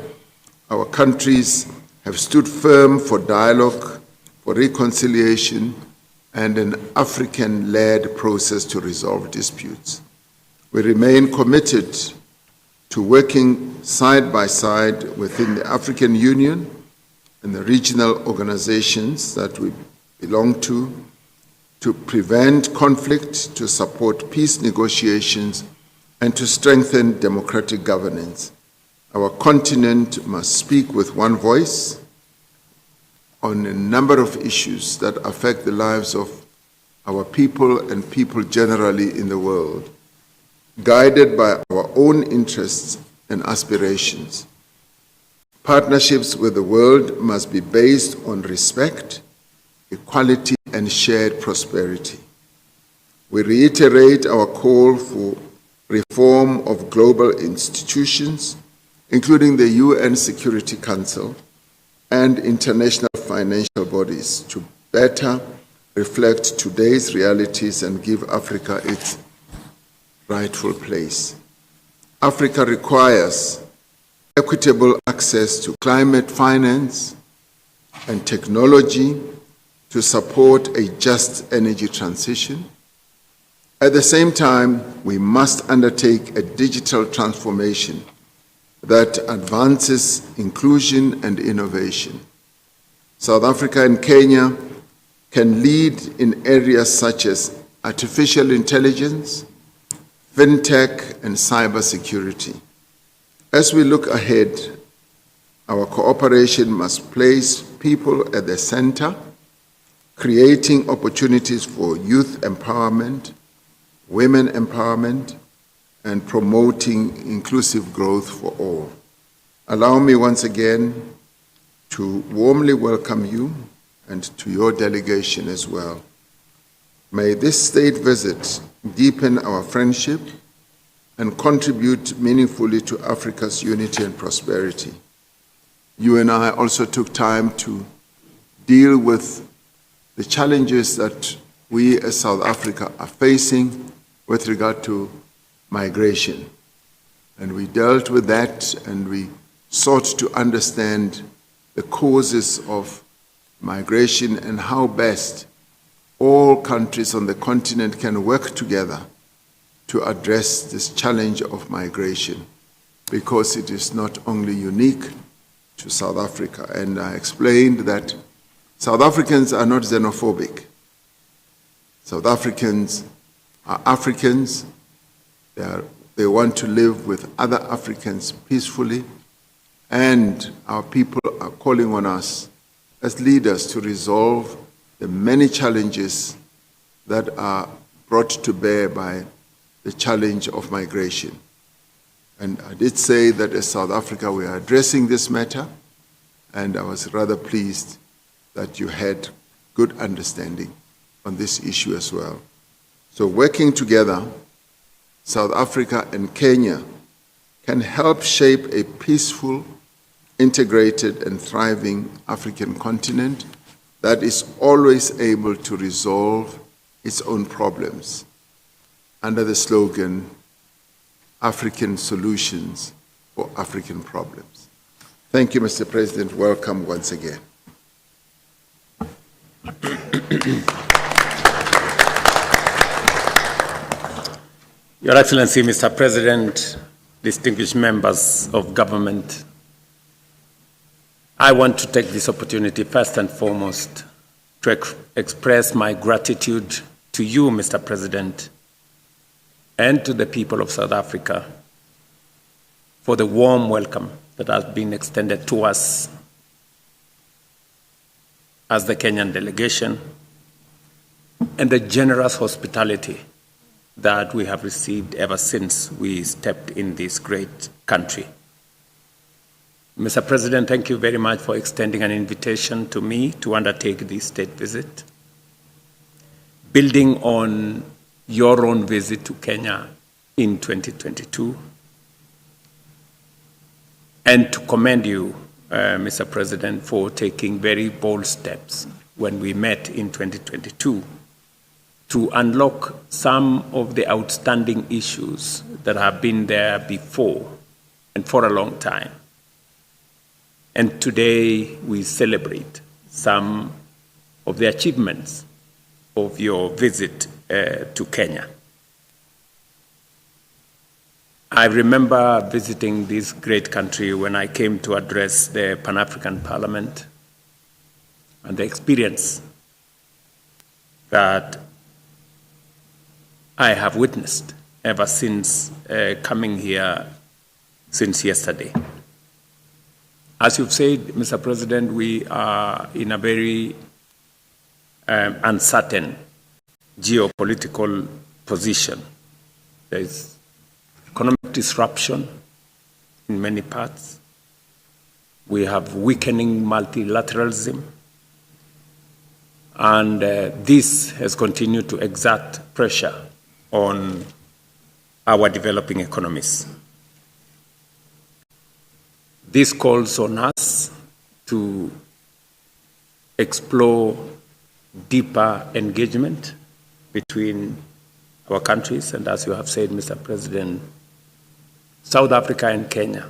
our countries have stood firm for dialogue, for reconciliation, and an African-led process to resolve disputes. We remain committed to working side by side within the African Union and the regional organizations that we belong to prevent conflict, to support peace negotiations, and to strengthen democratic governance. Our continent must speak with one voice on a number of issues that affect the lives of our people and people generally in the world, guided by our own interests and aspirations. Partnerships with the world must be based on respect, equality, and shared prosperity. We reiterate our call for reform of global institutions, including the UN Security Council and international financial bodies, to better reflect today's realities and give Africa its rightful place. Africa requires equitable access to climate finance and technology to support a just energy transition. At the same time, we must undertake a digital transformation that advances inclusion and innovation. South Africa and Kenya can lead in areas such as artificial intelligence, fintech, and cybersecurity. As we look ahead, our cooperation must place people at the center, creating opportunities for youth empowerment, women empowerment, and promoting inclusive growth for all. Allow me once again to warmly welcome you and to your delegation as well. May this state visit deepen our friendship and contribute meaningfully to Africa's unity and prosperity. You and I also took time to deal with the challenges that we as South Africa are facing with regard to migration. And we dealt with that and we sought to understand the causes of migration and how best all countries on the continent can work together to address this challenge of migration, because it is not only unique to South Africa. And I explained that South Africans are not xenophobic. South Africans are Africans. They want to live with other Africans peacefully, and our people are calling on us as leaders to resolve the many challenges that are brought to bear by the challenge of migration. And I did say that as South Africa we are addressing this matter, and I was rather pleased that you had good understanding on this issue as well. So working together, South Africa and Kenya can help shape a peaceful, integrated and thriving African continent that is always able to resolve its own problems under the slogan, African solutions for African problems. Thank you, Mr. President. Welcome once again. Your Excellency, Mr. President, distinguished members of government, I want to take this opportunity first and foremost to express my gratitude to you, Mr. President, and to the people of South Africa for the warm welcome that has been extended to us as the Kenyan delegation, and the generous hospitality that we have received ever since we stepped in this great country. Mr. President, thank you very much for extending an invitation to me to undertake this state visit. Building on your own visit to Kenya in 2022, and to commend you, Mr. President, for taking very bold steps when we met in 2022 to unlock some of the outstanding issues that have been there before and for a long time. And today we celebrate some of the achievements of your visit to Kenya. I remember visiting this great country when I came to address the Pan-African Parliament, and the experience that I have witnessed ever since coming here since yesterday. As you've said, Mr. President, we are in a very uncertain geopolitical position. There is economic disruption in many parts. We have weakening multilateralism, and this has continued to exert pressure on our developing economies. This calls on us to explore deeper engagement between our countries. And as you have said, Mr. President, South Africa and Kenya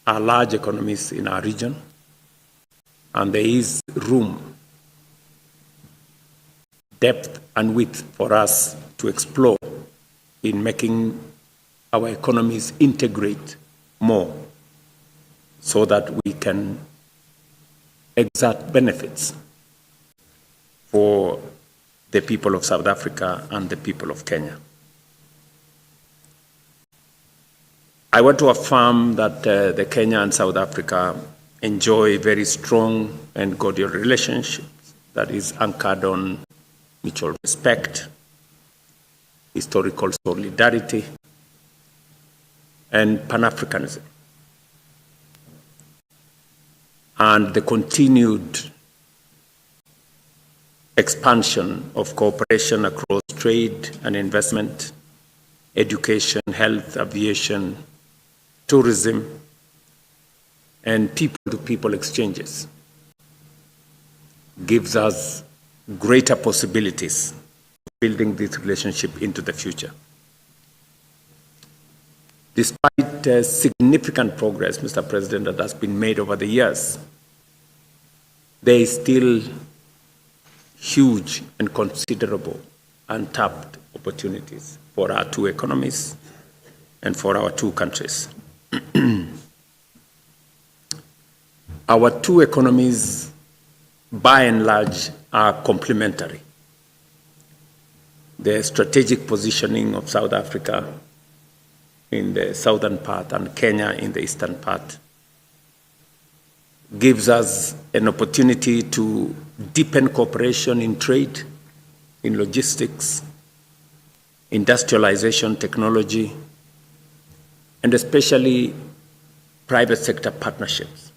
are large economies in our region, and there is room, depth and width for us to explore in making our economies integrate more so that we can exert benefits for the people of South Africa and the people of Kenya. I want to affirm that the Kenya and South Africa enjoy very strong and cordial relationships that is anchored on mutual respect, historical solidarity, and Pan-Africanism, and the continued expansion of cooperation across trade and investment, education, health, aviation, tourism, and people-to-people exchanges gives us greater possibilities of building this relationship into the future. Despite significant progress, Mr. President, that has been made over the years, there is still huge and considerable untapped opportunities for our two economies and for our two countries. Our two economies, by and large, are complementary. The strategic positioning of South Africa in the southern part and Kenya in the eastern part gives us an opportunity to deepen cooperation in trade, in logistics, industrialization, technology, and especially private sector partnerships,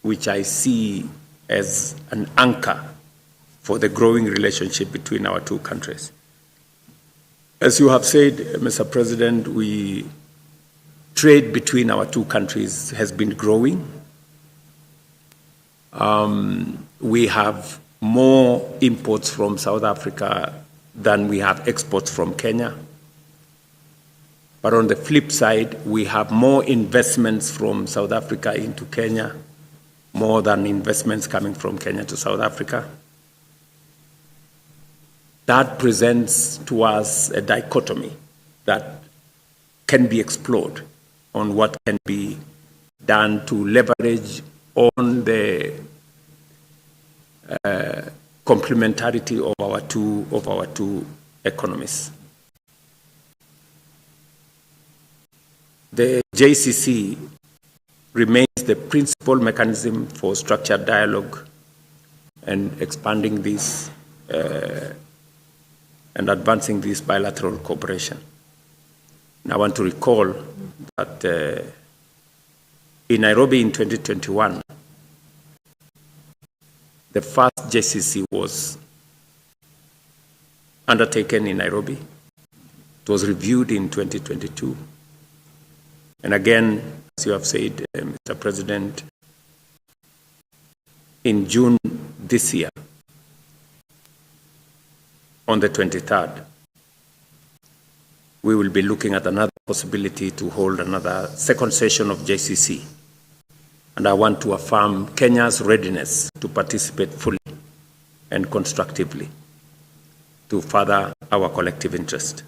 which I see as an anchor for the growing relationship between our two countries. As you have said, Mr. President, trade between our two countries has been growing. We have more imports from South Africa than we have exports from Kenya. But on the flip side, we have more investments from South Africa into Kenya, more than investments coming from Kenya to South Africa. That presents to us a dichotomy that can be explored on what can be done to leverage on the complementarity of our two economies. The JCC remains the principal mechanism for structured dialogue and expanding this and advancing this bilateral cooperation. And I want to recall that in Nairobi in 2021, the first JCC was undertaken in Nairobi. It was reviewed in 2022. And again, as you have said, Mr. President, in June this year, on the 23rd, we will be looking at another possibility to hold another second session of JCC. And I want to affirm Kenya's readiness to participate fully and constructively to further our collective interest.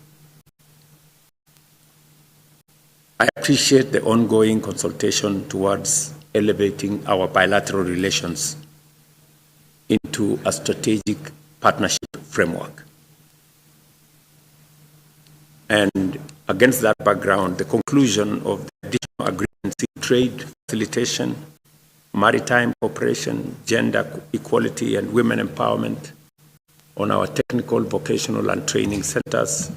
I appreciate the ongoing consultation towards elevating our bilateral relations into a strategic partnership framework. And against that background, the conclusion of the additional agreements in trade facilitation, maritime cooperation, gender equality, and women empowerment on our technical, vocational, and training centers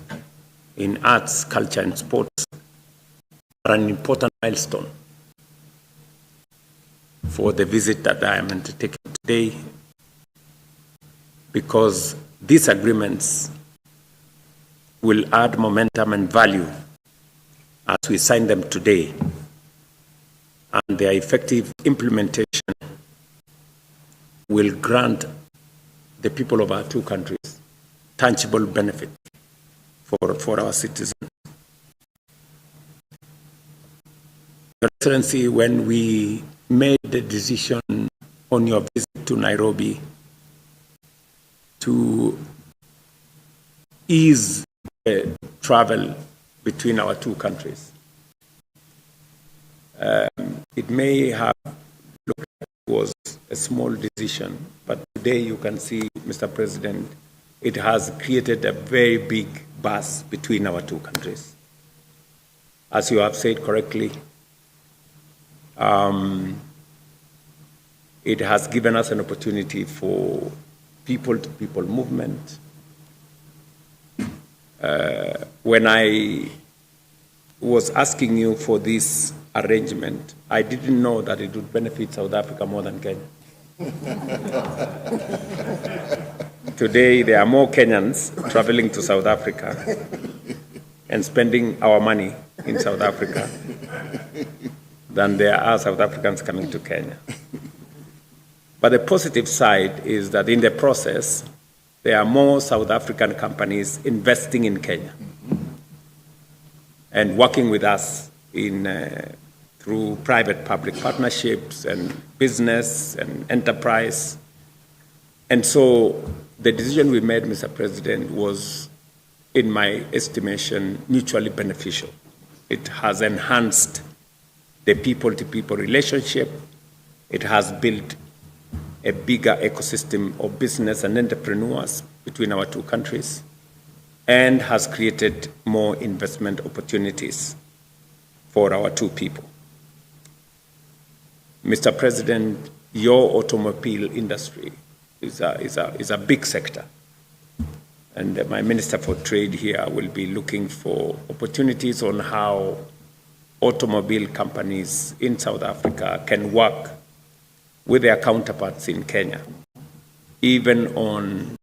in arts, culture, and sports are an important milestone for the visit that I am undertaking today, because these agreements will add momentum and value as we sign them today, and their effective implementation will grant the people of our two countries tangible benefit for our citizens. Your Excellency, when we made the decision on your visit to Nairobi to ease travel between our two countries, it may have looked like it was a small decision, but today you can see, Mr. President, it has created a very big buzz between our two countries. As you have said correctly, it has given us an opportunity for people-to-people movement. When I was asking you for this arrangement, I didn't know that it would benefit South Africa more than Kenya. Today, there are more Kenyans traveling to South Africa and spending our money in South Africa than there are South Africans coming to Kenya. But the positive side is that in the process, there are more South African companies investing in Kenya and working with us through private-public partnerships and business and enterprise. And so the decision we made, Mr. President, was, in my estimation, mutually beneficial. It has enhanced the people-to-people relationship. It has built a bigger ecosystem of business and entrepreneurs between our two countries, and has created more investment opportunities for our two people. Mr. President, your automobile industry is a big sector, and my Minister for Trade here will be looking for opportunities on how automobile companies in South Africa can work with their counterparts in Kenya, even on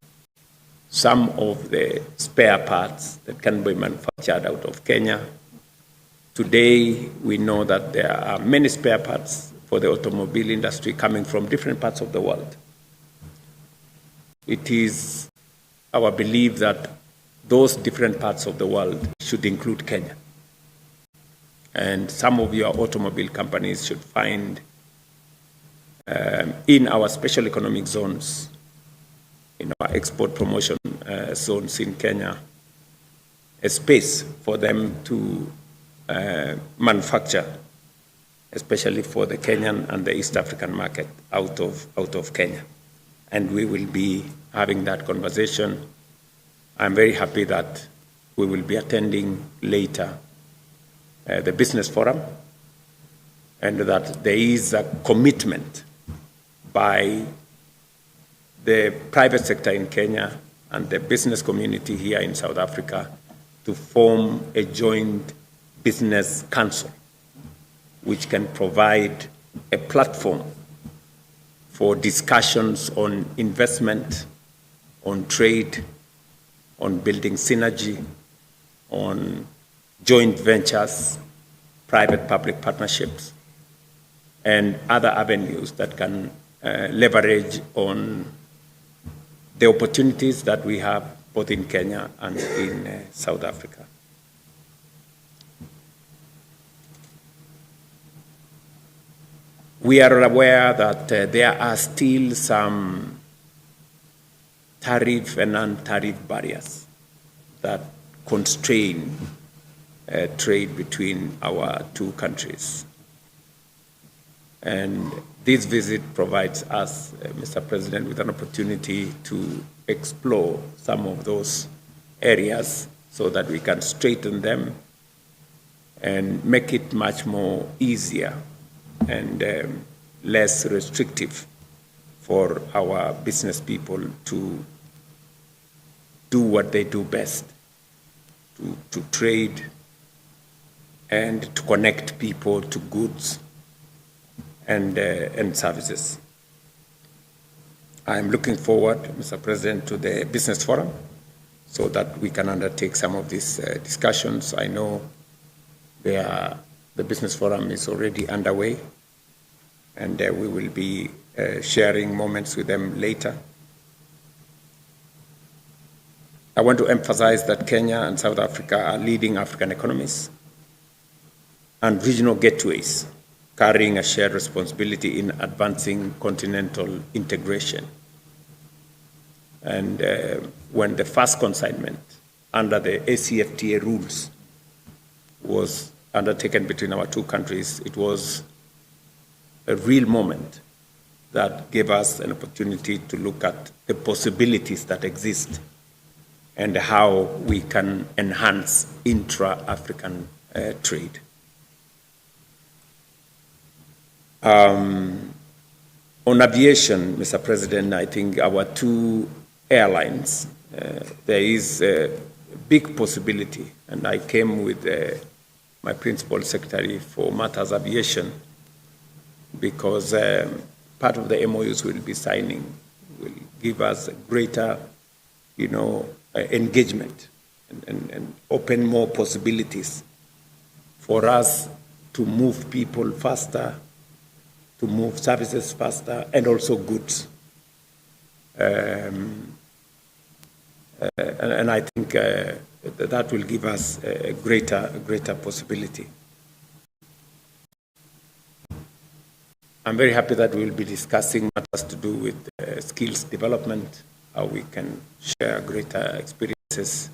some of the spare parts that can be manufactured out of Kenya. Today, we know that there are many spare parts for the automobile industry coming from different parts of the world. It is our belief that those different parts of the world should include Kenya. And some of your automobile companies should find in our special economic zones, in our export promotion zones in Kenya, a space for them to manufacture, especially for the Kenyan and the East African market out of Kenya. And we will be having that conversation. I'm very happy that we will be attending later the business forum, and that there is a commitment by the private sector in Kenya and the business community here in South Africa to form a joint business council, which can provide a platform for discussions on investment, on trade, on building synergy, on joint ventures, private-public partnerships, and other avenues that can leverage on the opportunities that we have both in Kenya and in South Africa. We are aware that there are still some tariff and non-tariff barriers that constrain trade between our two countries. And this visit provides us, Mr. President, with an opportunity to explore some of those areas so that we can straighten them and make it much more easier and less restrictive for our business people to do what they do best, to trade and to connect people to goods and services. I'm looking forward, Mr. President, to the business forum so that we can undertake some of these discussions. I know the business forum is already underway, and we will be sharing moments with them later. I want to emphasize that Kenya and South Africa are leading African economies and regional gateways, carrying a shared responsibility in advancing continental integration. And when the first consignment under the ACFTA rules was undertaken between our two countries, it was a real moment that gave us an opportunity to look at the possibilities that exist and how we can enhance intra-African trade. On aviation, Mr. President, I think our two airlines, there is a big possibility, and I came with my principal secretary for matters aviation because part of the MOUs we'll be signing will give us greater, engagement and open more possibilities for us to move people faster, to move services faster, and also goods. And I think that will give us a greater possibility. I'm very happy that we'll be discussing matters to do with skills development, how we can share greater experiences.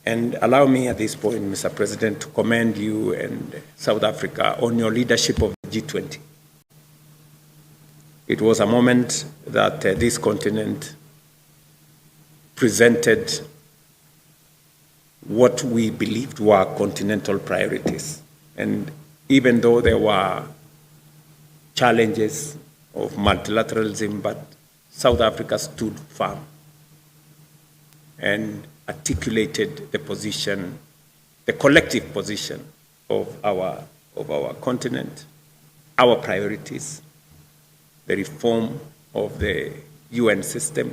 And allow me at this point, Mr. President, to commend you and South Africa on your leadership of the G20. It was a moment that this continent presented what we believed were continental priorities. And even though there were challenges of multilateralism, but South Africa stood firm and articulated the position, the collective position of our continent, our priorities, the reform of the UN system,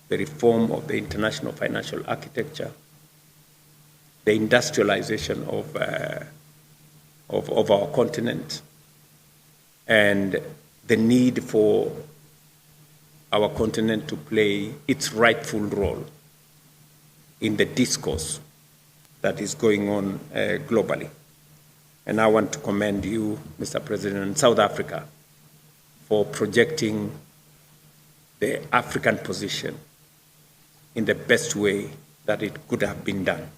the reform of the international financial architecture, the industrialization of our continent, and the need for our continent to play its rightful role in the discourse that is going on globally. And I want to commend you, Mr. President, and South Africa for projecting the African position in the best way that it could have been done.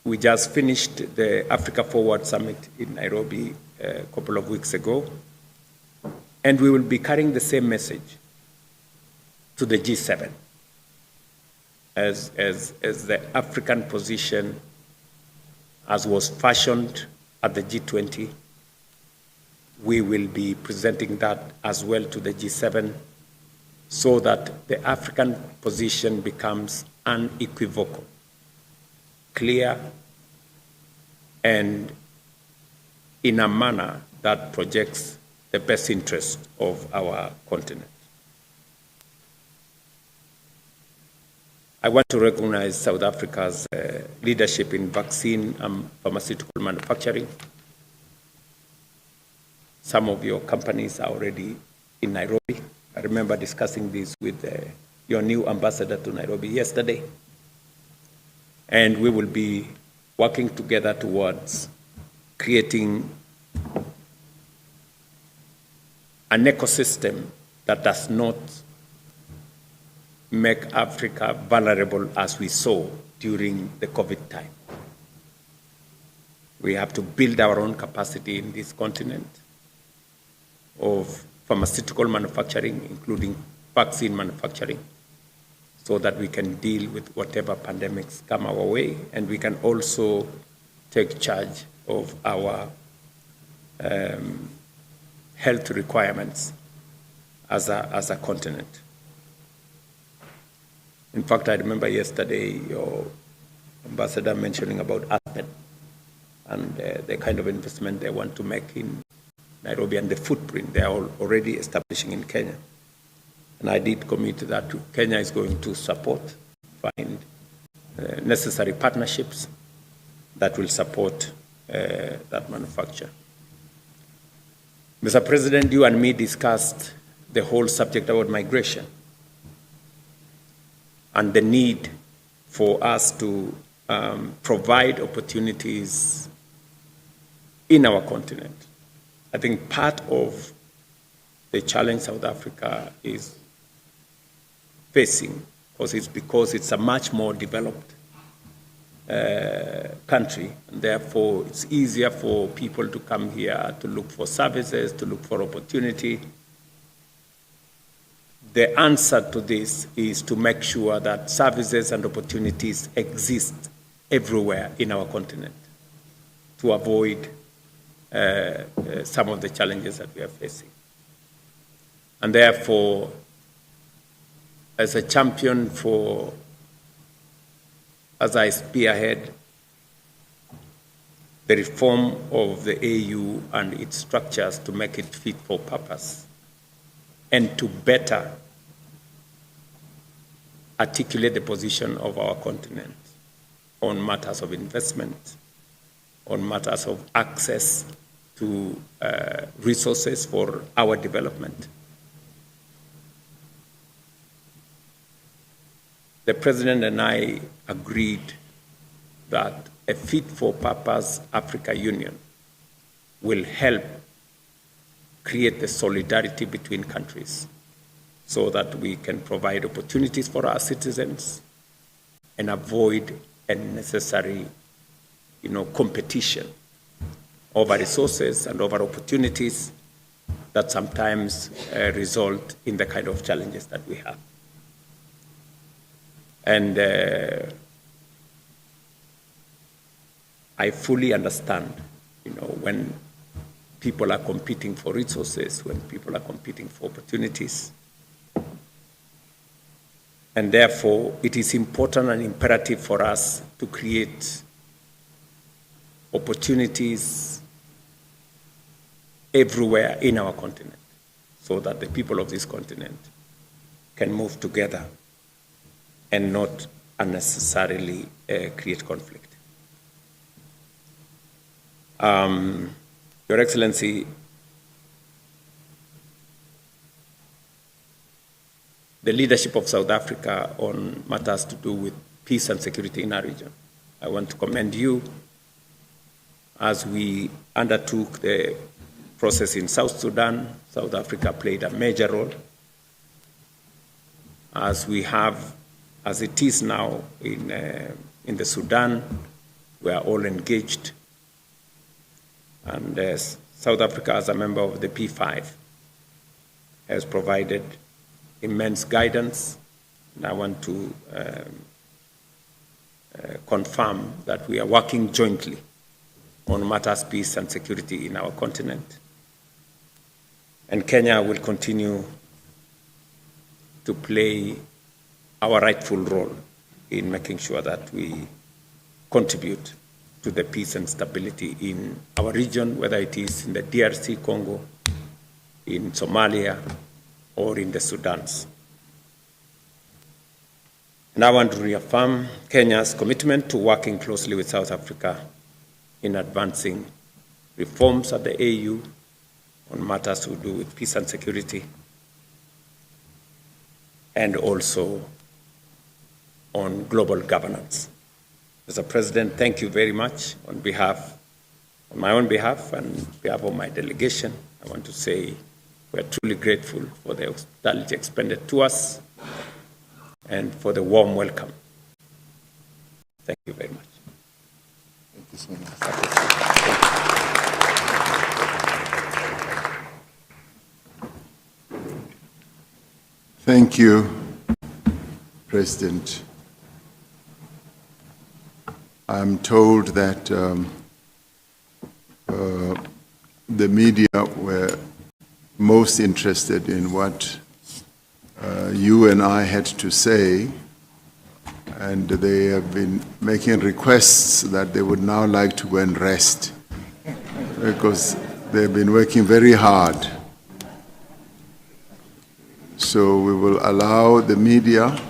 We just finished the Africa Forward Summit in Nairobi a couple of weeks ago, and we will be carrying the same message to the G7 as the African position as was fashioned at the G20. We will be presenting that as well to the G7 so that the African position becomes unequivocal, clear, and in a manner that projects the best interest of our continent. I want to recognize South Africa's leadership in vaccine and pharmaceutical manufacturing. Some of your companies are already in Nairobi. I remember discussing this with your new ambassador to Nairobi yesterday. And we will be working together towards creating an ecosystem that does not make Africa vulnerable as we saw during the COVID time. We have to build our own capacity in this continent of pharmaceutical manufacturing, including vaccine manufacturing, so that we can deal with whatever pandemics come our way, and we can also take charge of our health requirements as a continent. In fact, I remember yesterday your ambassador mentioning about Aspen and the kind of investment they want to make in Nairobi and the footprint they are already establishing in Kenya. And I did commit that Kenya is going to support, find necessary partnerships that will support that manufacture. Mr. President, you and me discussed the whole subject about migration and the need for us to provide opportunities in our continent. I think part of the challenge South Africa is facing because it's a much more developed country, and therefore it's easier for people to come here to look for services, to look for opportunity. The answer to this is to make sure that services and opportunities exist everywhere in our continent to avoid some of the challenges that we are facing. And therefore, as a champion as I spearhead the reform of the AU and its structures to make it fit for purpose and to better articulate the position of our continent on matters of investment, on matters of access to resources for our development. The President and I agreed that a fit-for-purpose Africa Union will help create the solidarity between countries so that we can provide opportunities for our citizens and avoid unnecessary, competition over resources and over opportunities that sometimes result in the kind of challenges that we have. And I fully understand, when people are competing for resources, when people are competing for opportunities. And therefore, it is important and imperative for us to create opportunities everywhere in our continent so that the people of this continent can move together and not unnecessarily create conflict. Your Excellency, the leadership of South Africa on matters to do with peace and security in our region. I want to commend you as we undertook the process in South Sudan. South Africa played a major role. As it is now in the Sudan, we are all engaged. And South Africa, as a member of the P5, has provided immense guidance. And I want to confirm that we are working jointly on matters peace and security in our continent. And Kenya will continue to play our rightful role in making sure that we contribute to the peace and stability in our region, whether it is in the DRC, Congo, in Somalia, or in the Sudans. And I want to reaffirm Kenya's commitment to working closely with South Africa in advancing reforms at the AU on matters to do with peace and security, and also on global governance. Mr. President, thank you very much on my own behalf and on behalf of my delegation. I want to say we are truly grateful for the hospitality expended to us and for the warm welcome. Thank you very much. Thank you so much. Thank you, President. I'm told that the media were most interested in what you and I had to say, and they have been making requests that they would now like to go and rest because they've been working very hard. So we will allow the media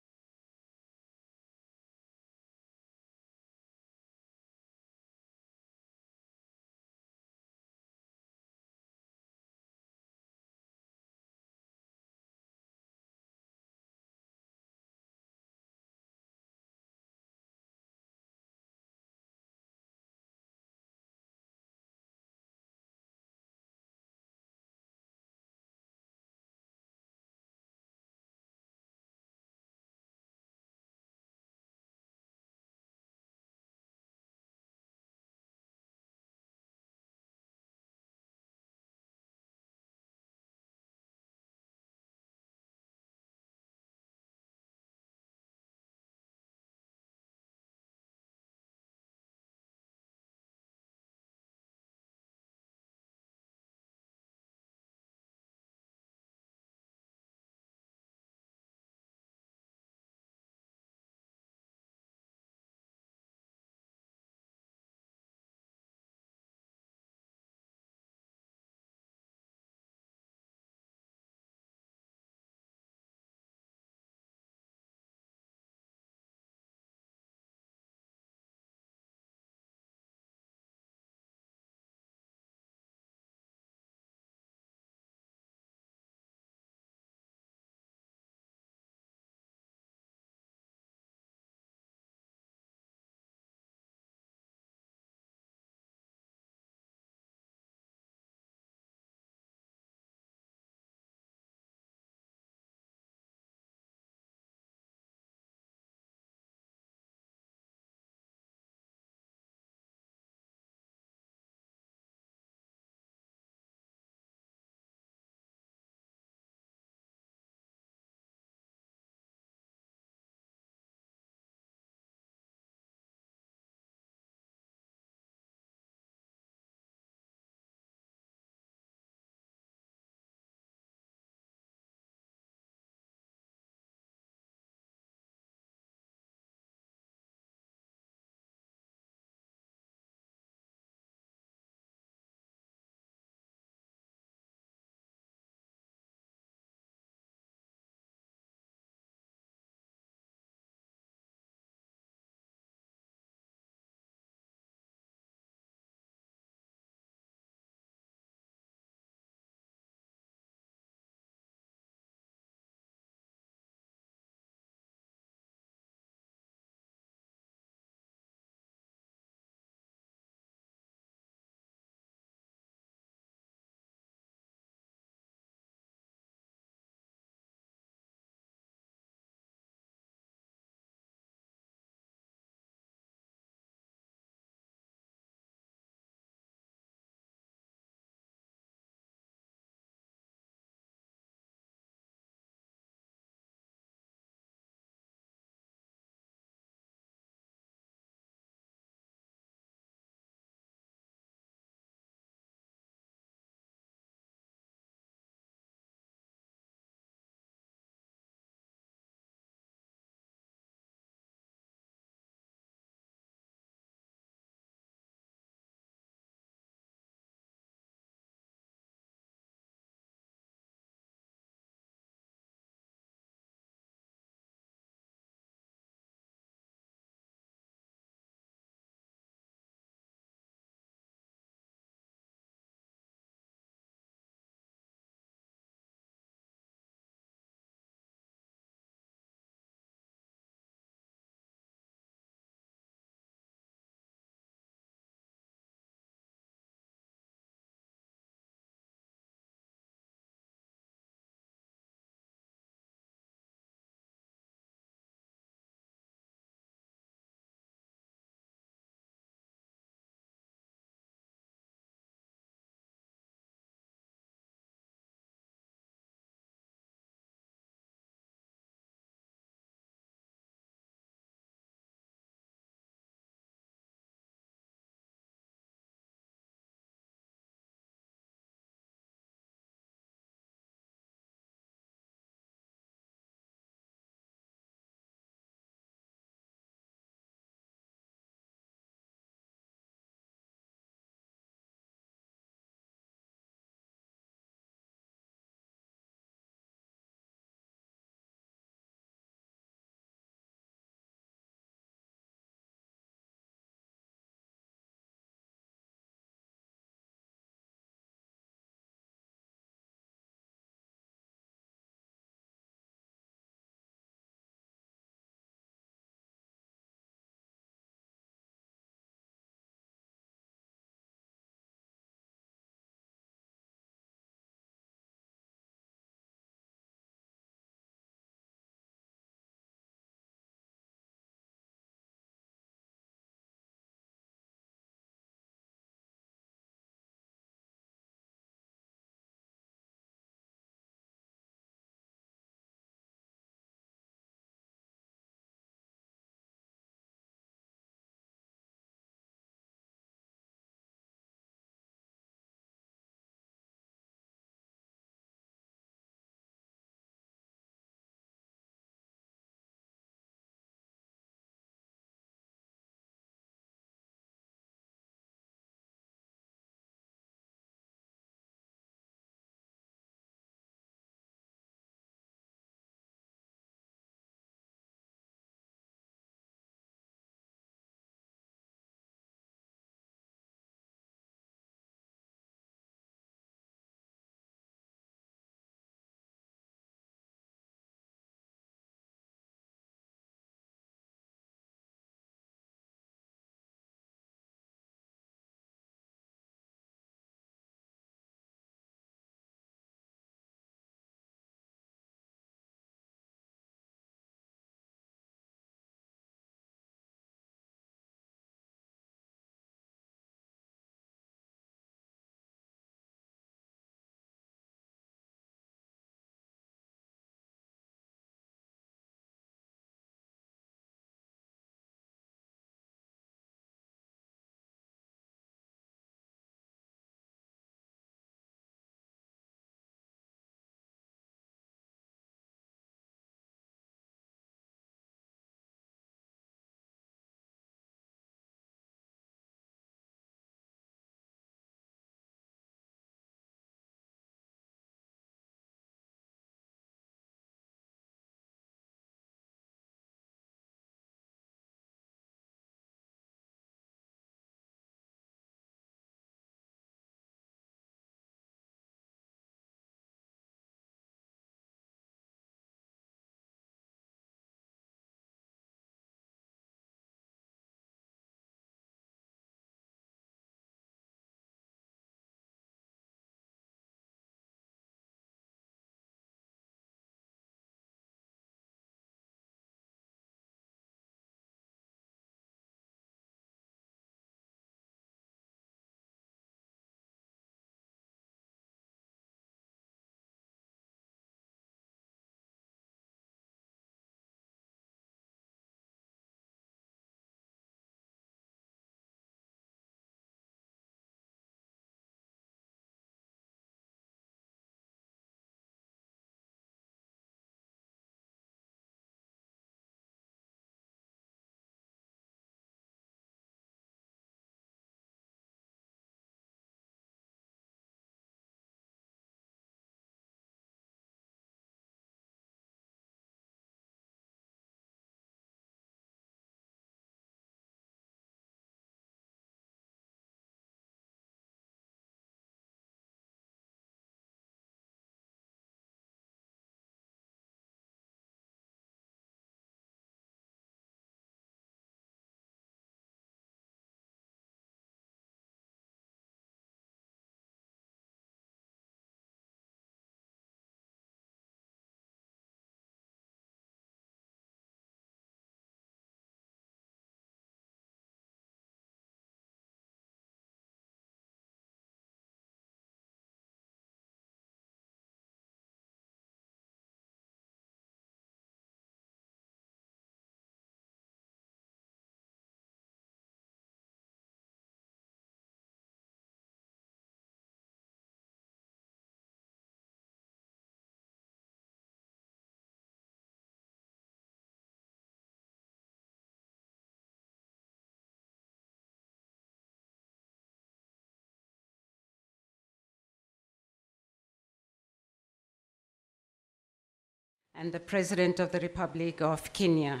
and the President of the Republic of Kenya.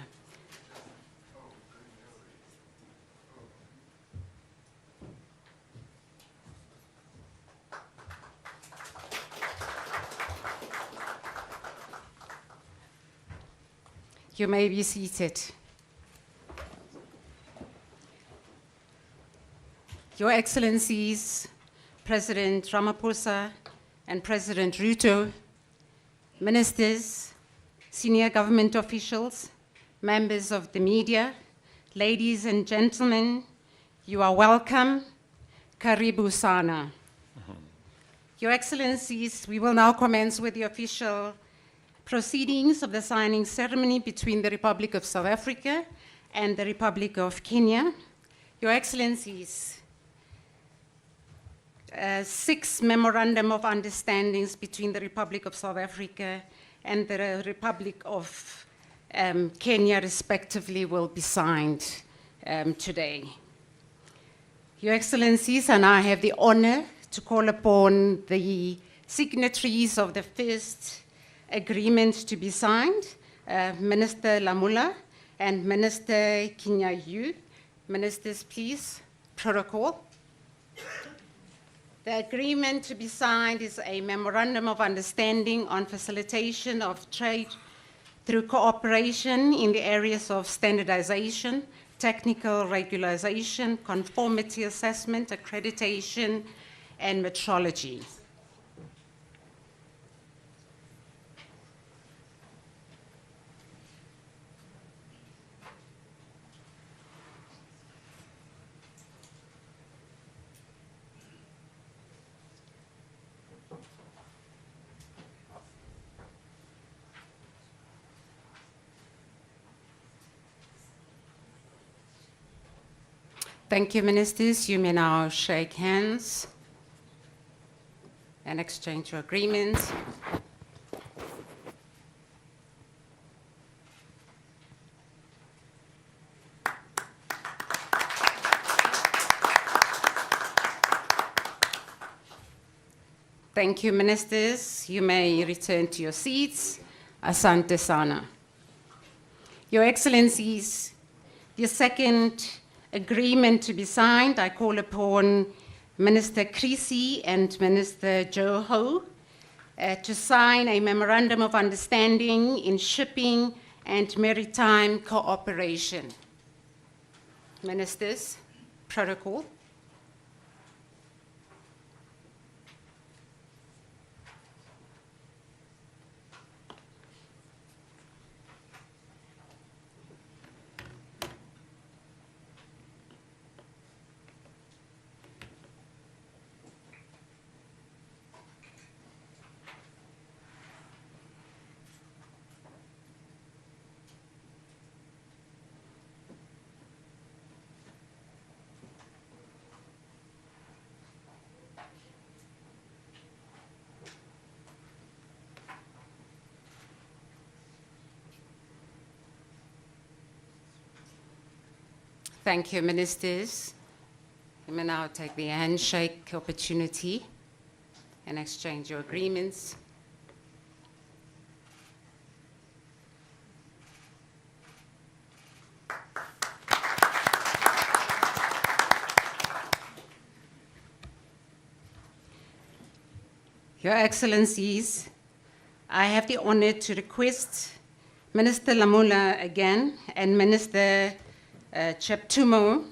You may be seated. Your Excellencies, President Ramaphosa and President Ruto, ministers, senior government officials, members of the media, ladies and gentlemen, you are welcome. Karibu sana. Your Excellencies, we will now commence with the official proceedings of the signing ceremony between the Republic of South Africa and the Republic of Kenya. Your Excellencies, 6 memorandum of understandings between the Republic of South Africa and the Republic of Kenya, respectively, will be signed today. Your Excellencies, and I have the honor to call upon the signatories of the first agreement to be signed, Minister Lamula and Minister Kinyayu. Ministers, please, protocol. The agreement to be signed is a memorandum of understanding on facilitation of trade through cooperation in the areas of standardization, technical regularization, conformity assessment, accreditation, and metrology. Thank you, ministers. You may now shake hands and exchange your agreements. Thank you, ministers. You may return to your seats. Asante sana. Your Excellencies, the second agreement to be signed, I call upon Minister Creasy and Minister Joho to sign a memorandum of understanding in shipping and maritime cooperation. Ministers, protocol. Thank you, ministers. You may now take the handshake opportunity and exchange your agreements. Your Excellencies, I have the honor to request Minister Lamula again and Minister Cheptumo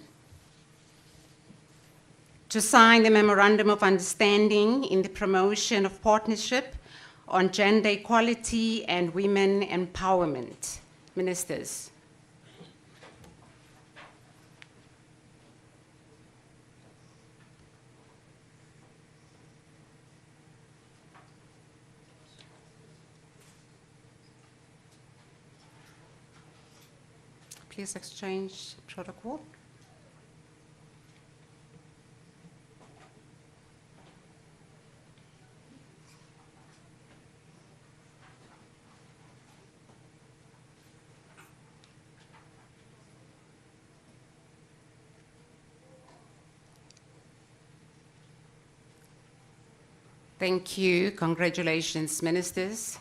to sign the Memorandum of Understanding in the promotion of partnership on gender equality and women empowerment. Ministers. Please exchange protocol. Thank you. Congratulations, ministers.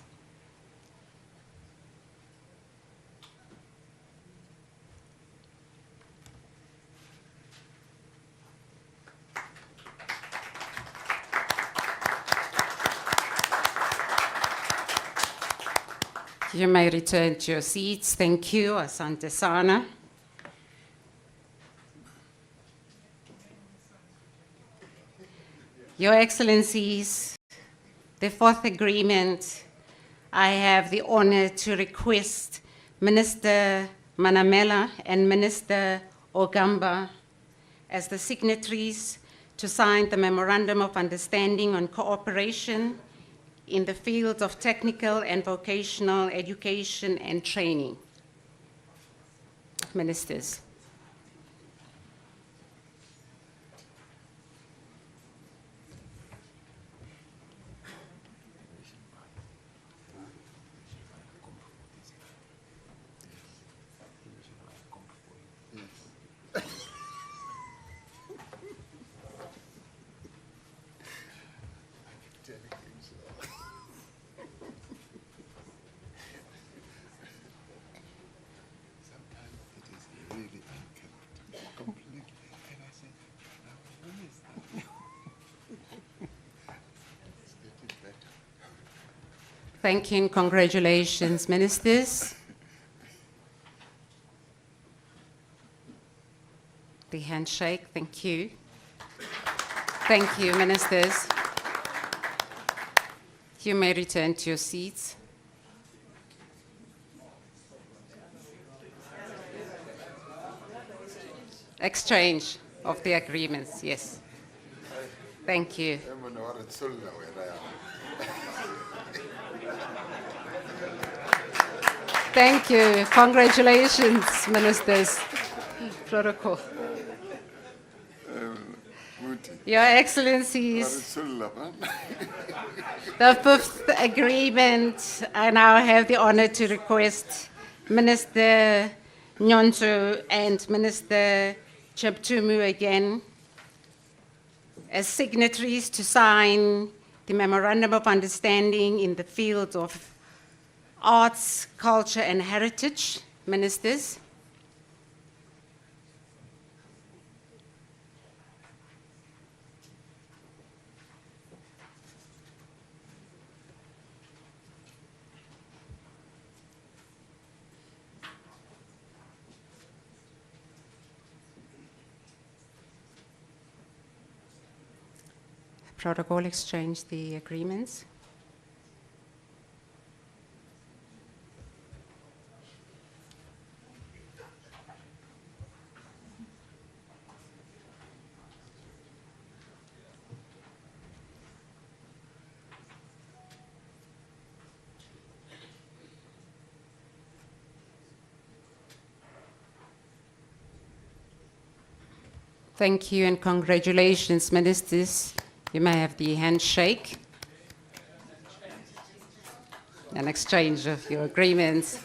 You may return to your seats. Thank you, Asante Sana. Your Excellencies, the fourth agreement, I have the honor to request Minister Manamela and Minister Ogamba as the signatories to sign the Memorandum of Understanding on Cooperation in the fields of technical and vocational education and training. Ministers. Thank you and congratulations, Ministers. The handshake, thank you. Thank you, Ministers. You may return to your seats. Exchange of the agreements, yes. Thank you. Thank you. Congratulations, Ministers. Protocol. Your Excellencies, the fifth agreement, I now have the honor to request Minister Nyonso and Minister Cheptumu again as signatories to sign the Memorandum of Understanding in the field of arts, culture, and heritage. Ministers. Protocol exchange the agreements. Thank you and congratulations, Ministers. You may have the handshake. An exchange of your agreements.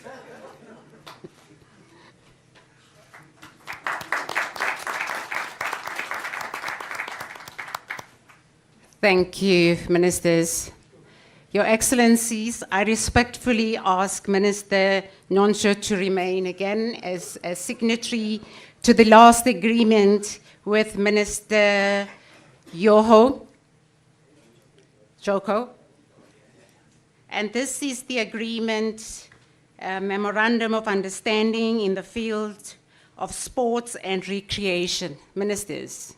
Thank you, Ministers. Your Excellencies, I respectfully ask Minister Nyonso to remain again as a signatory to the last agreement with Minister Joko. And this is the agreement, Memorandum of Understanding in the field of sports and recreation. Ministers.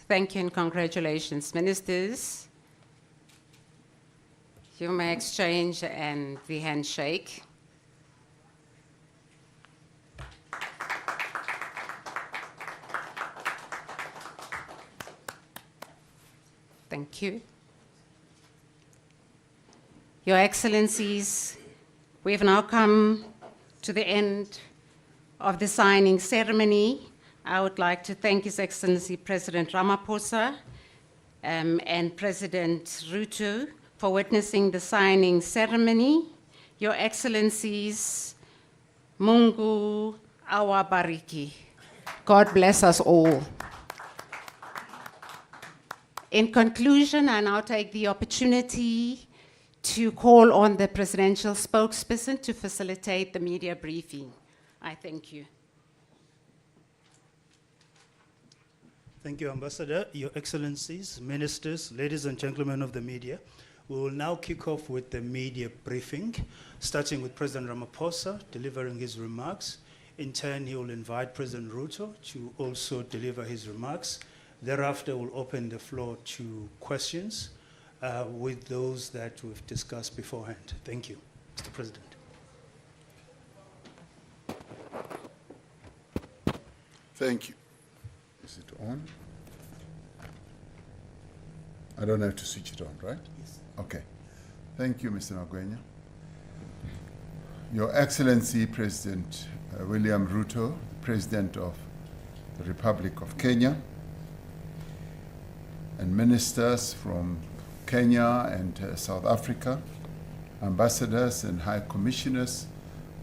Thank you and congratulations, Ministers. You may exchange and the handshake. Thank you. Your Excellencies, we have now come to the end of the signing ceremony. I would like to thank His Excellency President Ramaphosa and President Ruto for witnessing the signing ceremony. Your Excellencies, Mungu awabariki. God bless us all. In conclusion, I now take the opportunity to call on the presidential spokesperson to facilitate the media briefing. I thank you. Thank you, Ambassador, Your Excellencies, Ministers, ladies and gentlemen of the media. We will now kick off with the media briefing, starting with President Ramaphosa delivering his remarks. In turn, he will invite President Ruto to also deliver his remarks. Thereafter, we'll open the floor to questions with those that we've discussed beforehand. Thank you, Mr. President. Thank you. Is it on? I don't have to switch it on, right? Yes. Okay. Thank you, Mr. Magwenya. Your Excellency, President William Ruto, President of the Republic of Kenya, and ministers from Kenya and South Africa, ambassadors and high commissioners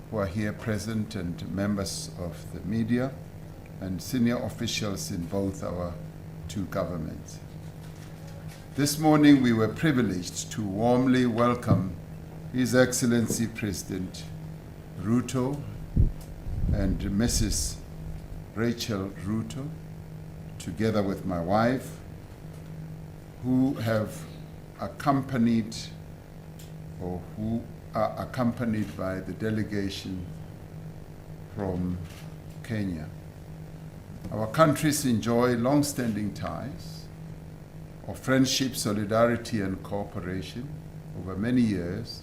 who are here present, and members of the media, and senior officials in both our two governments. This morning we were privileged to warmly welcome His Excellency President Ruto and Mrs. Rachel Ruto, together with my wife, who have accompanied or who are accompanied by the delegation from Kenya. Our countries enjoy long-standing ties of friendship, solidarity, and cooperation over many years.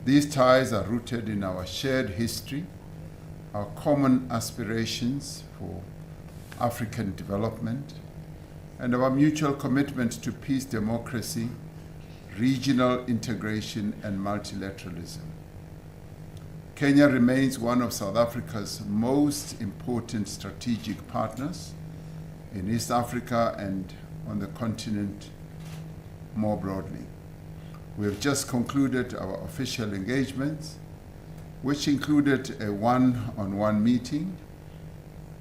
These ties are rooted in our shared history, our common aspirations for African development, and our mutual commitment to peace, democracy, regional integration, and multilateralism. Kenya remains one of South Africa's most important strategic partners in East Africa and on the continent more broadly. We have just concluded our official engagements, which included a one-on-one meeting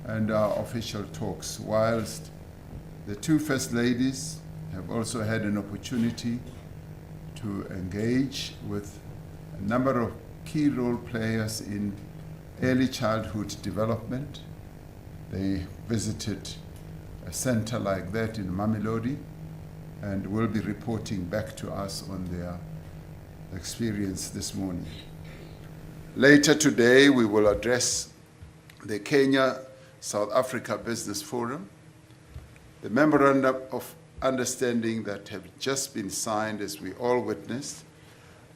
and our official talks, whilst the two First Ladies have also had an opportunity to engage with a number of key role players in early childhood development. They visited a center like that in Mamelodi and will be reporting back to us on their experience this morning. Later today, we will address the Kenya-South Africa Business Forum. The memorandum of understanding that have just been signed, as we all witnessed,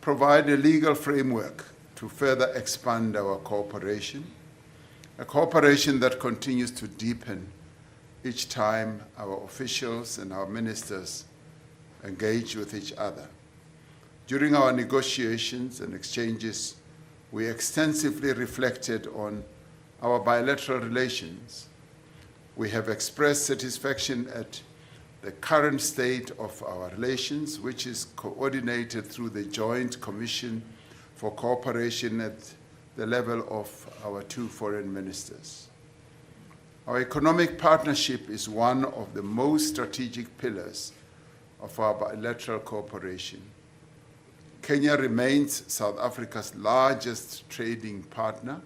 provide a legal framework to further expand our cooperation, a cooperation that continues to deepen each time our officials and our ministers engage with each other. During our negotiations and exchanges, we extensively reflected on our bilateral relations. We have expressed satisfaction at the current state of our relations, which is coordinated through the Joint Commission for Cooperation at the level of our two foreign ministers. Our economic partnership is one of the most strategic pillars of our bilateral cooperation. Kenya remains South Africa's largest trading partner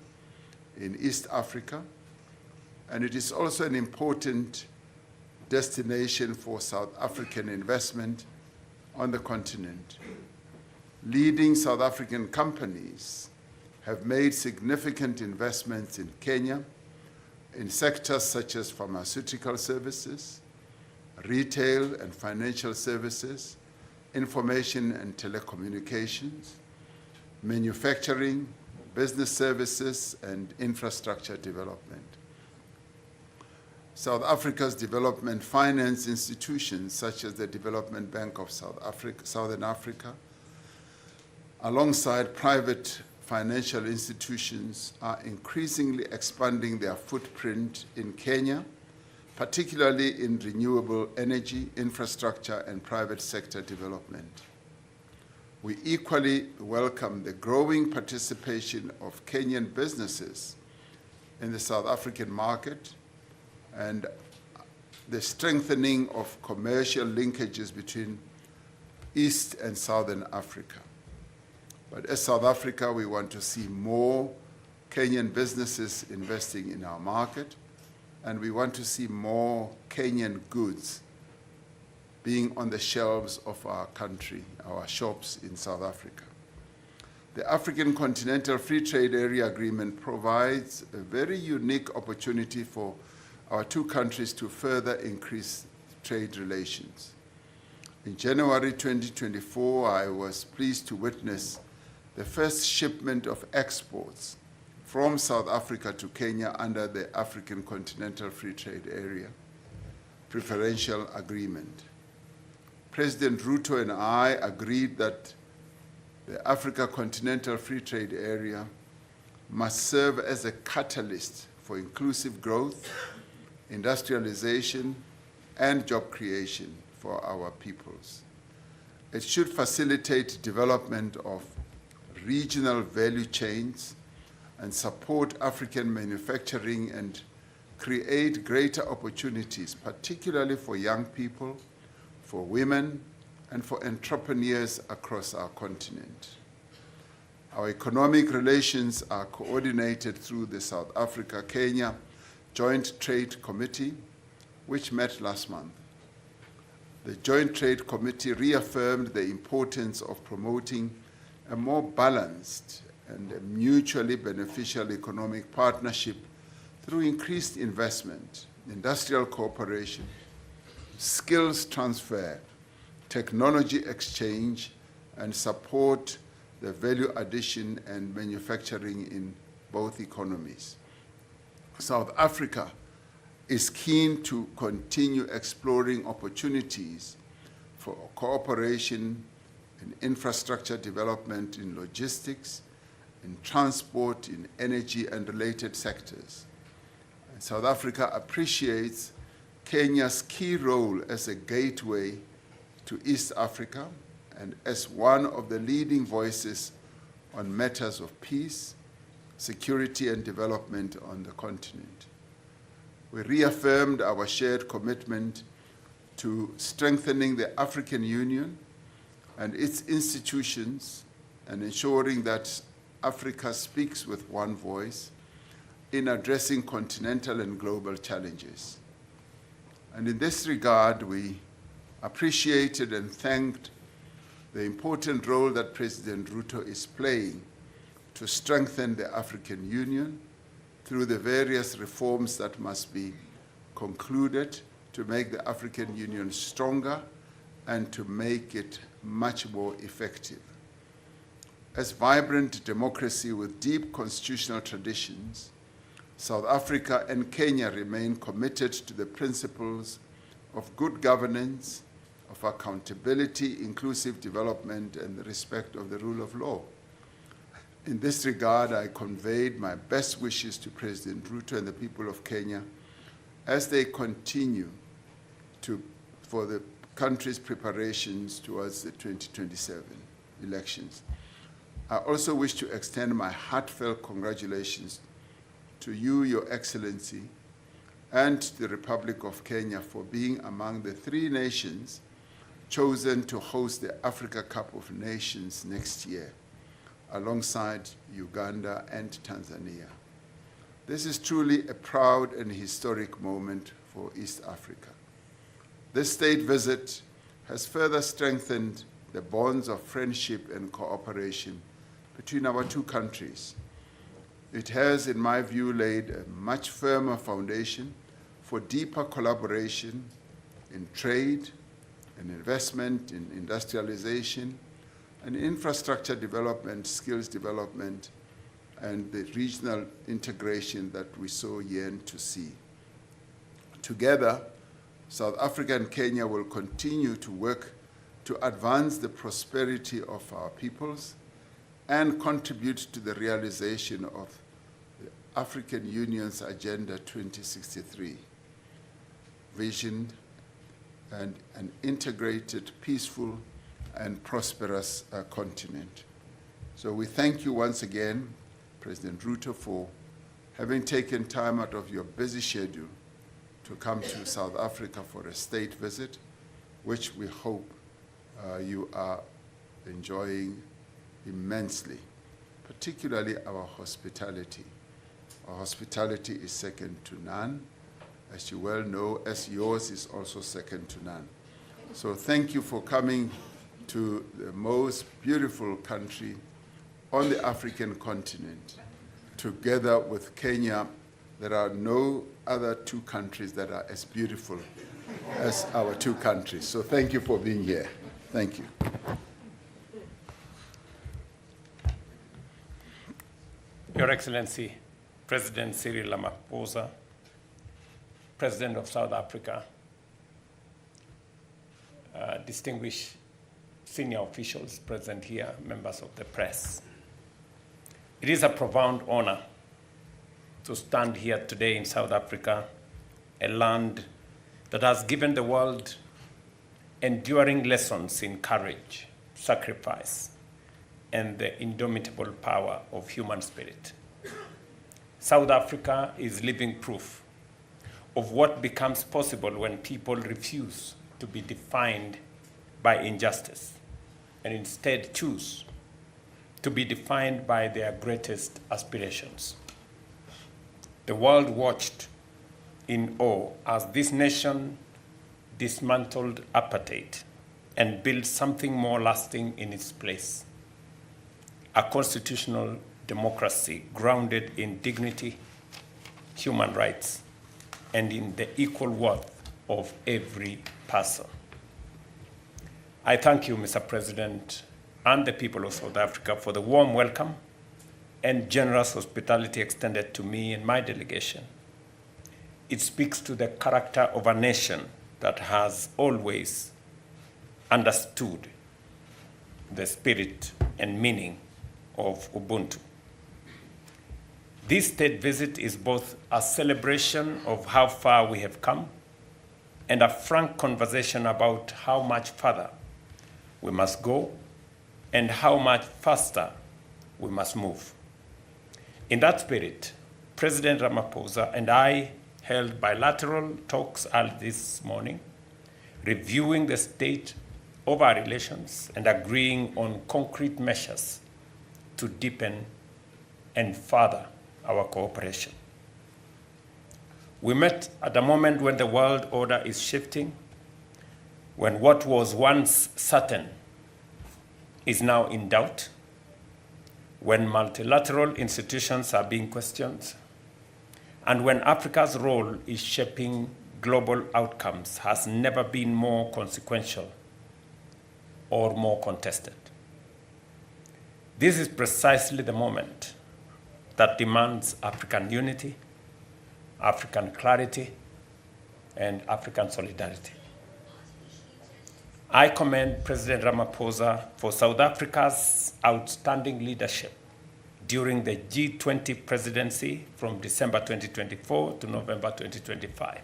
in East Africa, and it is also an important destination for South African investment on the continent. Leading South African companies have made significant investments in Kenya in sectors such as pharmaceutical services, retail and financial services, information and telecommunications, manufacturing, business services, and infrastructure development. South Africa's development finance institutions, such as the Development Bank of Southern Africa, alongside private financial institutions, are increasingly expanding their footprint in Kenya, particularly in renewable energy, infrastructure, and private sector development. We equally welcome the growing participation of Kenyan businesses in the South African market, and the strengthening of commercial linkages between East and Southern Africa. But as South Africa, we want to see more Kenyan businesses investing in our market, and we want to see more Kenyan goods being on the shelves of our country, our shops in South Africa. The African Continental Free Trade Area Agreement provides a very unique opportunity for our two countries to further increase trade relations. In January 2024, I was pleased to witness the first shipment of exports from South Africa to Kenya under the African Continental Free Trade Area Preferential Agreement. President Ruto and I agreed that the Africa Continental Free Trade Area must serve as a catalyst for inclusive growth, industrialization, and job creation for our peoples. It should facilitate development of regional value chains and support African manufacturing and create greater opportunities, particularly for young people, for women, and for entrepreneurs across our continent. Our economic relations are coordinated through the South Africa-Kenya Joint Trade Committee, which met last month. The Joint Trade Committee reaffirmed the importance of promoting a more balanced and a mutually beneficial economic partnership through increased investment, industrial cooperation, skills transfer, technology exchange, and support the value addition and manufacturing in both economies. South Africa is keen to continue exploring opportunities for cooperation in infrastructure development, in logistics, in transport, in energy and related sectors. And South Africa appreciates Kenya's key role as a gateway to East Africa and as one of the leading voices on matters of peace, security, and development on the continent. We reaffirmed our shared commitment to strengthening the African Union and its institutions and ensuring that Africa speaks with one voice in addressing continental and global challenges. And in this regard, we appreciated and thanked the important role that President Ruto is playing to strengthen the African Union through the various reforms that must be concluded to make the African Union stronger and to make it much more effective. As vibrant democracy with deep constitutional traditions, South Africa and Kenya remain committed to the principles of good governance, of accountability, inclusive development, and the respect of the rule of law. In this regard, I conveyed my best wishes to President Ruto and the people of Kenya as they continue for the country's preparations towards the 2027 elections. I also wish to extend my heartfelt congratulations to you, Your Excellency, and the Republic of Kenya for being among the 3 nations chosen to host the Africa Cup of Nations next year, alongside Uganda and Tanzania. This is truly a proud and historic moment for East Africa. This state visit has further strengthened the bonds of friendship and cooperation between our two countries. It has, in my view, laid a much firmer foundation for deeper collaboration in trade, in investment, in industrialization, and infrastructure development, skills development, and the regional integration that we so yearn to see. Together, South Africa and Kenya will continue to work to advance the prosperity of our peoples and contribute to the realization of the African Union's Agenda 2063 vision and an integrated, peaceful, and prosperous continent. So we thank you once again, President Ruto, for having taken time out of your busy schedule to come to South Africa for a state visit, which we hope you are enjoying immensely, particularly our hospitality. Our hospitality is second to none, as you well know, as yours is also second to none. So thank you for coming to the most beautiful country on the African continent. Together with Kenya, there are no other two countries that are as beautiful as our two countries. So thank you for being here. Thank you. Your Excellency, President Cyril Ramaphosa, President of South Africa, distinguished senior officials present here, members of the press. It is a profound honor to stand here today in South Africa, a land that has given the world enduring lessons in courage, sacrifice, and the indomitable power of human spirit. South Africa is living proof of what becomes possible when people refuse to be defined by injustice and instead choose to be defined by their greatest aspirations. The world watched in awe as this nation dismantled apartheid and built something more lasting in its place. A constitutional democracy grounded in dignity, human rights, and in the equal worth of every person. I thank you, Mr. President, and the people of South Africa for the warm welcome and generous hospitality extended to me and my delegation. It speaks to the character of a nation that has always understood the spirit and meaning of Ubuntu. This state visit is both a celebration of how far we have come and a frank conversation about how much further we must go and how much faster we must move. In that spirit, President Ramaphosa and I held bilateral talks early this morning, reviewing the state of our relations and agreeing on concrete measures to deepen and further our cooperation. We met at a moment when the world order is shifting, when what was once certain is now in doubt, when multilateral institutions are being questioned, and when Africa's role is shaping global outcomes has never been more consequential or more contested. This is precisely the moment that demands African unity, African clarity, and African solidarity. I commend President Ramaphosa for South Africa's outstanding leadership during the G20 presidency from December 2024 to November 2025.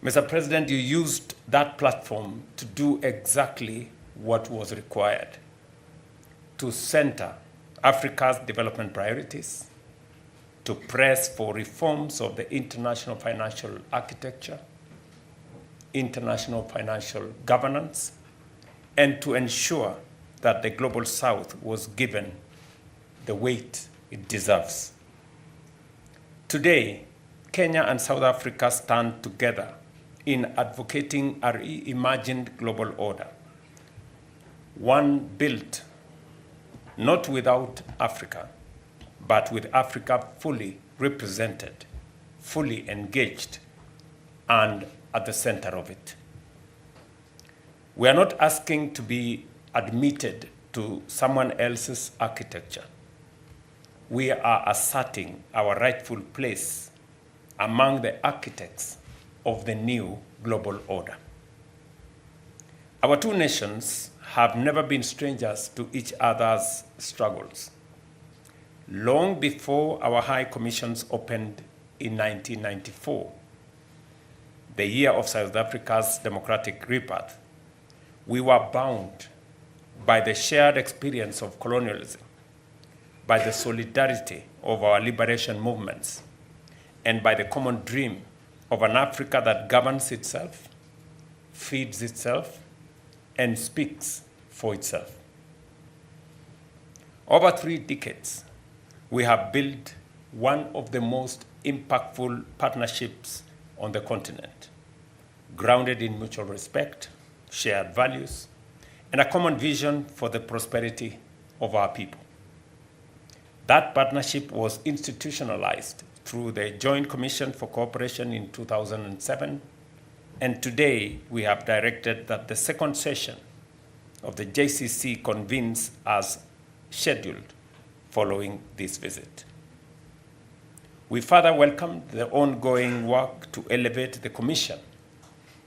Mr. President, you used that platform to do exactly what was required, to center Africa's development priorities, to press for reforms of the international financial architecture, international financial governance, and to ensure that the Global South was given the weight it deserves. Today, Kenya and South Africa stand together in advocating a reimagined global order, one built not without Africa, but with Africa fully represented, fully engaged, and at the center of it. We are not asking to be admitted to someone else's architecture. We are asserting our rightful place among the architects of the new global order. Our two nations have never been strangers to each other's struggles. Long before our high commissions opened in 1994, the year of South Africa's democratic rebirth, we were bound by the shared experience of colonialism, by the solidarity of our liberation movements, and by the common dream of an Africa that governs itself, feeds itself, and speaks for itself. Over 3 decades, we have built one of the most impactful partnerships on the continent, grounded in mutual respect, shared values, and a common vision for the prosperity of our people. That partnership was institutionalized through the Joint Commission for Cooperation in 2007, and today we have directed that the second session of the JCC convenes as scheduled following this visit. We further welcomed the ongoing work to elevate the Commission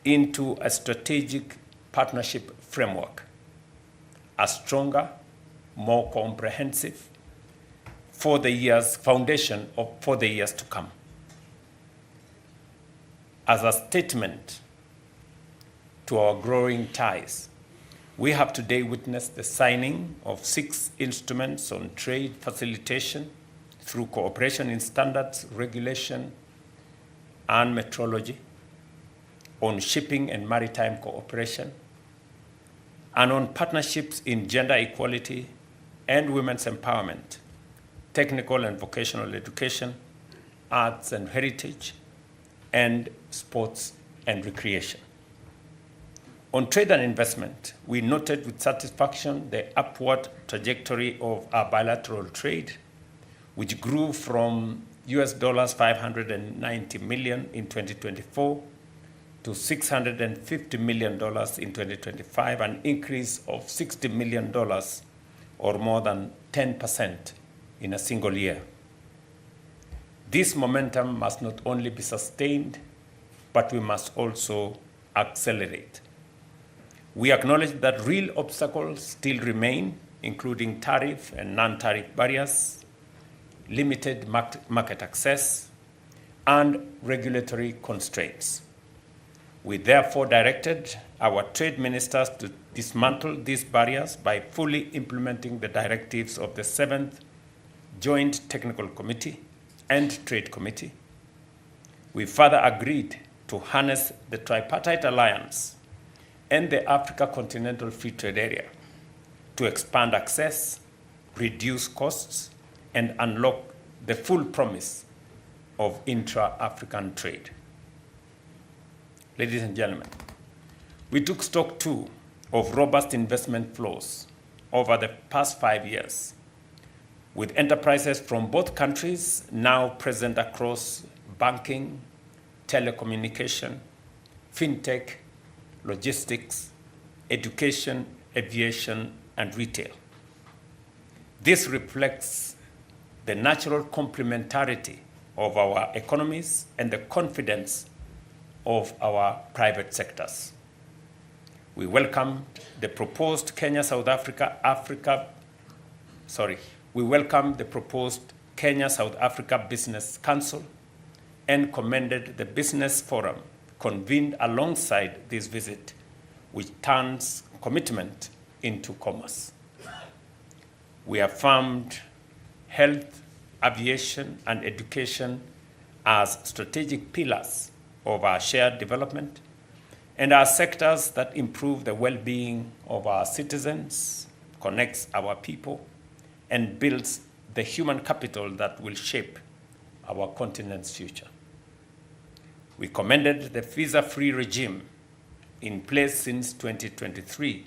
into a strategic partnership framework, a stronger, more comprehensive for the years to come. As a statement to our growing ties, we have today witnessed the signing of 6 instruments on trade facilitation through cooperation in standards, regulation, and metrology, on shipping and maritime cooperation, and on partnerships in gender equality and women's empowerment, technical and vocational education, arts and heritage, and sports and recreation. On trade and investment, we noted with satisfaction the upward trajectory of our bilateral trade, which grew from US $590 million in 2024 to $650 million in 2025, an increase of $60 million or more than 10% in a single year. This momentum must not only be sustained, but we must also accelerate. We acknowledge that real obstacles still remain, including tariff and non-tariff barriers, limited market access, and regulatory constraints. We therefore directed our trade ministers to dismantle these barriers by fully implementing the directives of the 7th Joint Technical Committee and Trade Committee. We further agreed to harness the Tripartite Alliance and the Africa Continental Free Trade Area to expand access, reduce costs, and unlock the full promise of intra-African trade. Ladies and gentlemen, we took stock too of robust investment flows over the past 5 years, with enterprises from both countries now present across banking, telecommunication, fintech, logistics, education, aviation, and retail. This reflects the natural complementarity of our economies and the confidence of our private sectors. We welcome the proposed Kenya-South Africa Business Council and commended the business forum convened alongside this visit, which turns commitment into commerce. We affirmed health, aviation, and education as strategic pillars of our shared development and are sectors that improve the well-being of our citizens, connects our people, and builds the human capital that will shape our continent's future. We commended the visa-free regime in place since 2023,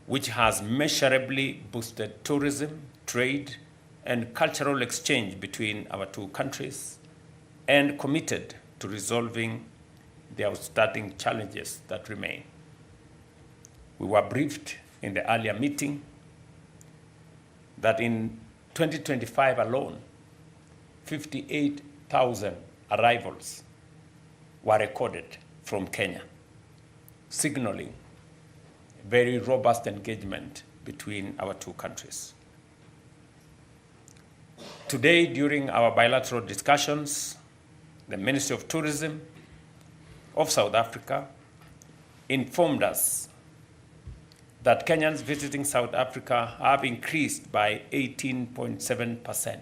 which has measurably boosted tourism, trade, and cultural exchange between our 2 countries, and committed to resolving the outstanding challenges that remain. We were briefed in the earlier meeting that in 2025 alone, 58,000 arrivals were recorded from Kenya, signaling very robust engagement between our 2 countries. Today, during our bilateral discussions, the Ministry of Tourism of South Africa informed us that Kenyans visiting South Africa have increased by 18.7%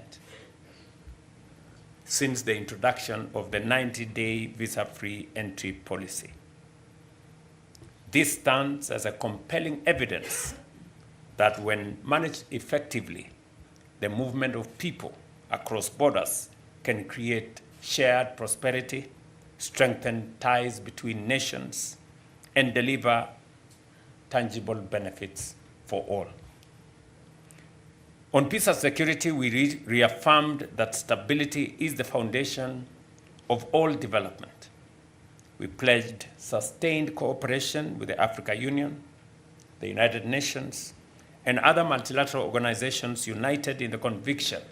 since the introduction of the 90-day visa-free entry policy. This stands as a compelling evidence that when managed effectively, the movement of people across borders can create shared prosperity, strengthen ties between nations, and deliver tangible benefits for all. On peace and security, we reaffirmed that stability is the foundation of all development. We pledged sustained cooperation with the African Union, the United Nations, and other multilateral organizations united in the conviction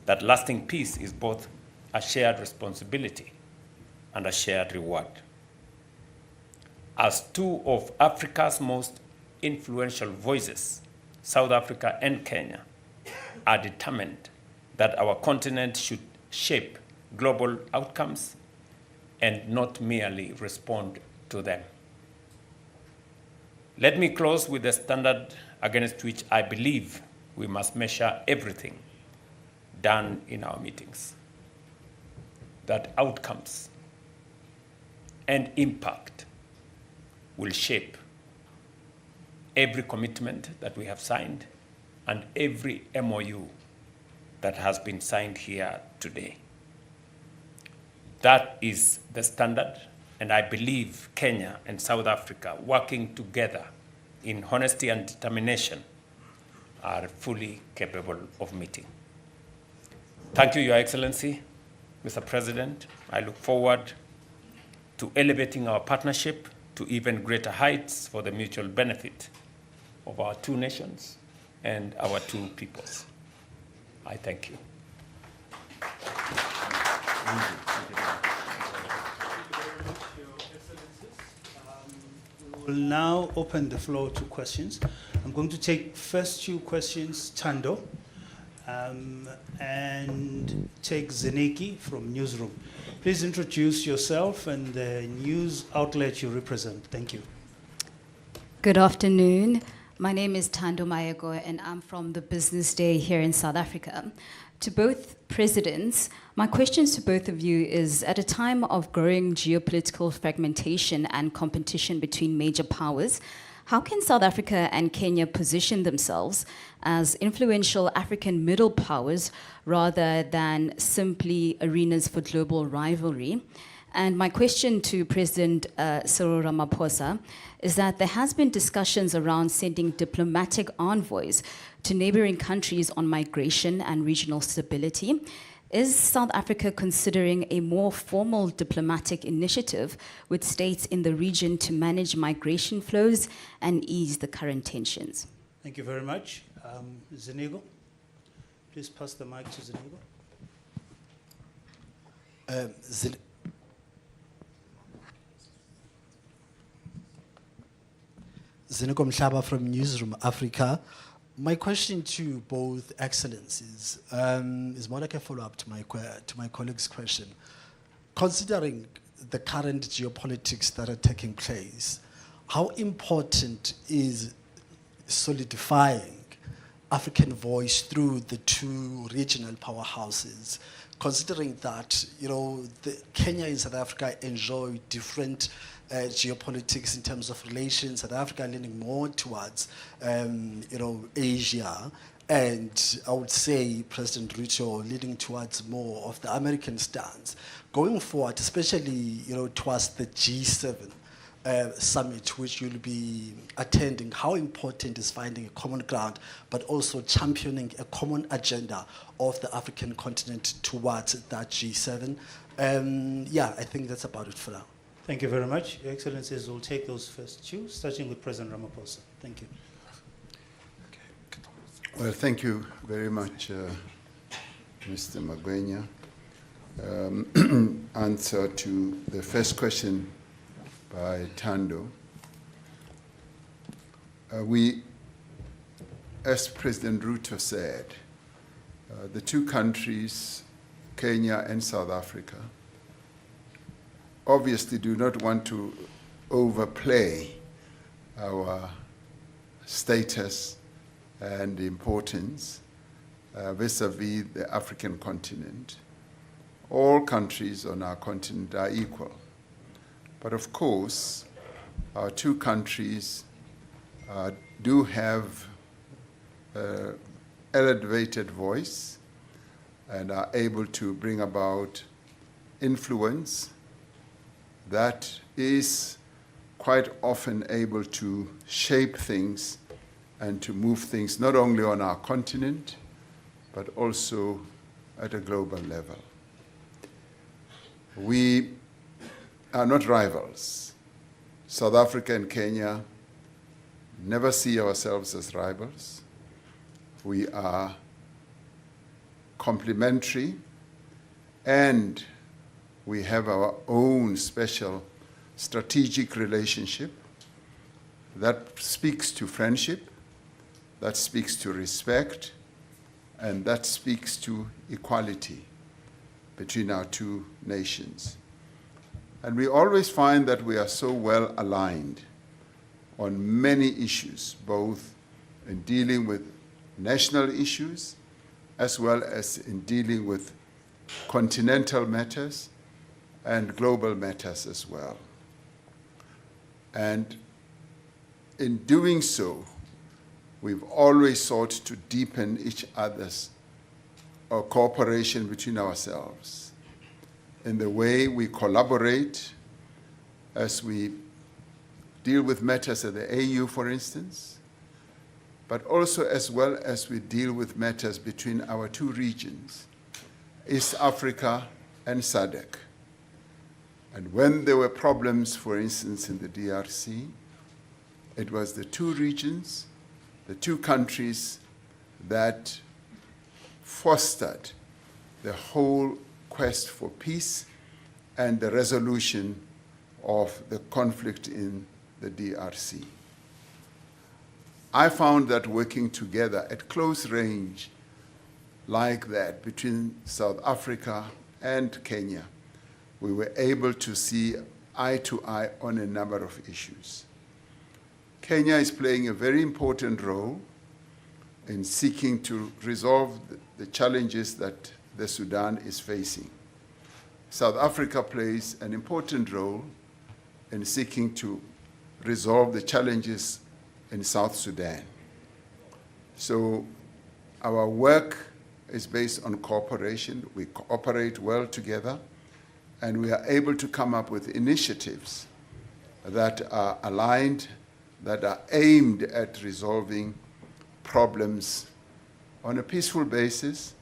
that lasting peace is both a shared responsibility and a shared reward. As two of Africa's most influential voices, South Africa and Kenya are determined that our continent should shape global outcomes and not merely respond to them. Let me close with the standard against which I believe we must measure everything done in our meetings. That outcomes and impact will shape every commitment that we have signed and every MOU that has been signed here today. That is the standard, and I believe Kenya and South Africa, working together in honesty and determination, are fully capable of meeting. Thank you, Your Excellency, Mr. President. I look forward to elevating our partnership to even greater heights for the mutual benefit of our two nations and our two peoples. I thank you. We will now open the floor to questions. I'm going to take first two questions, Tando, and take Zeneki from Newsroom. Please introduce yourself and the news outlet you represent. Thank you. Good afternoon. My name is Tando Mayego, and I'm from the Business Day here in South Africa. To both presidents, my questions to both of you is, at a time of growing geopolitical fragmentation and competition between major powers, how can South Africa and Kenya position themselves as influential African middle powers rather than simply arenas for global rivalry? And my question to President Cyril Ramaphosa is that there has been discussions around sending diplomatic envoys to neighboring countries on migration and regional stability. Is South Africa considering a more formal diplomatic initiative with states in the region to manage migration flows and ease the current tensions? Thank you very much. Zenego, please pass the mic to Zenego. Zeneko Mhlaba from Newsroom Africa. My question to both excellencies is more like a follow-up to my colleague's question. Considering the current geopolitics that are taking place, how important is solidifying African voice through the two regional powerhouses? Considering that, Kenya and South Africa enjoy different geopolitics in terms of relations. South Africa leaning more towards, Asia, and I would say President Ruto leading towards more of the American stance. Going forward, especially, towards the G7 summit, which you'll be attending, how important is finding a common ground, but also championing a common agenda of the African continent towards that G7? I think that's about it for now. Thank you very much. Your Excellencies, we'll take those first two, starting with President Ramaphosa. Thank you. Well, thank you very much, Mr. Magwenya. Answer to the first question by Tando. As President Ruto said, the two countries, Kenya and South Africa, obviously do not want to overplay our status and importance vis-a-vis the African continent. all countries on our continent are equal. But of course, our two countries do have an elevated voice and are able to bring about influence that is quite often able to shape things and to move things not only on our continent, but also at a global level. We are not rivals. South Africa and Kenya never see ourselves as rivals. We are complementary, and we have our own special strategic relationship that speaks to friendship, that speaks to respect, and that speaks to equality between our two nations. And we always find that we are so well aligned on many issues, both in dealing with national issues as well as in dealing with continental matters and global matters as well. And in doing so, we've always sought to deepen each other's cooperation between ourselves in the way we collaborate as we deal with matters at the AU, for instance, but also as well as we deal with matters between our two regions, East Africa and SADC. And when there were problems, for instance, in the DRC, it was the two regions, the two countries that fostered the whole quest for peace and the resolution of the conflict in the DRC. I found that working together at close range like that between South Africa and Kenya, we were able to see eye to eye on a number of issues. Kenya is playing a very important role in seeking to resolve the challenges that the Sudan is facing. South Africa plays an important role in seeking to resolve the challenges in South Sudan. So our work is based on cooperation. We cooperate well together, and we are able to come up with initiatives that are aligned, that are aimed at resolving problems on a peaceful basis,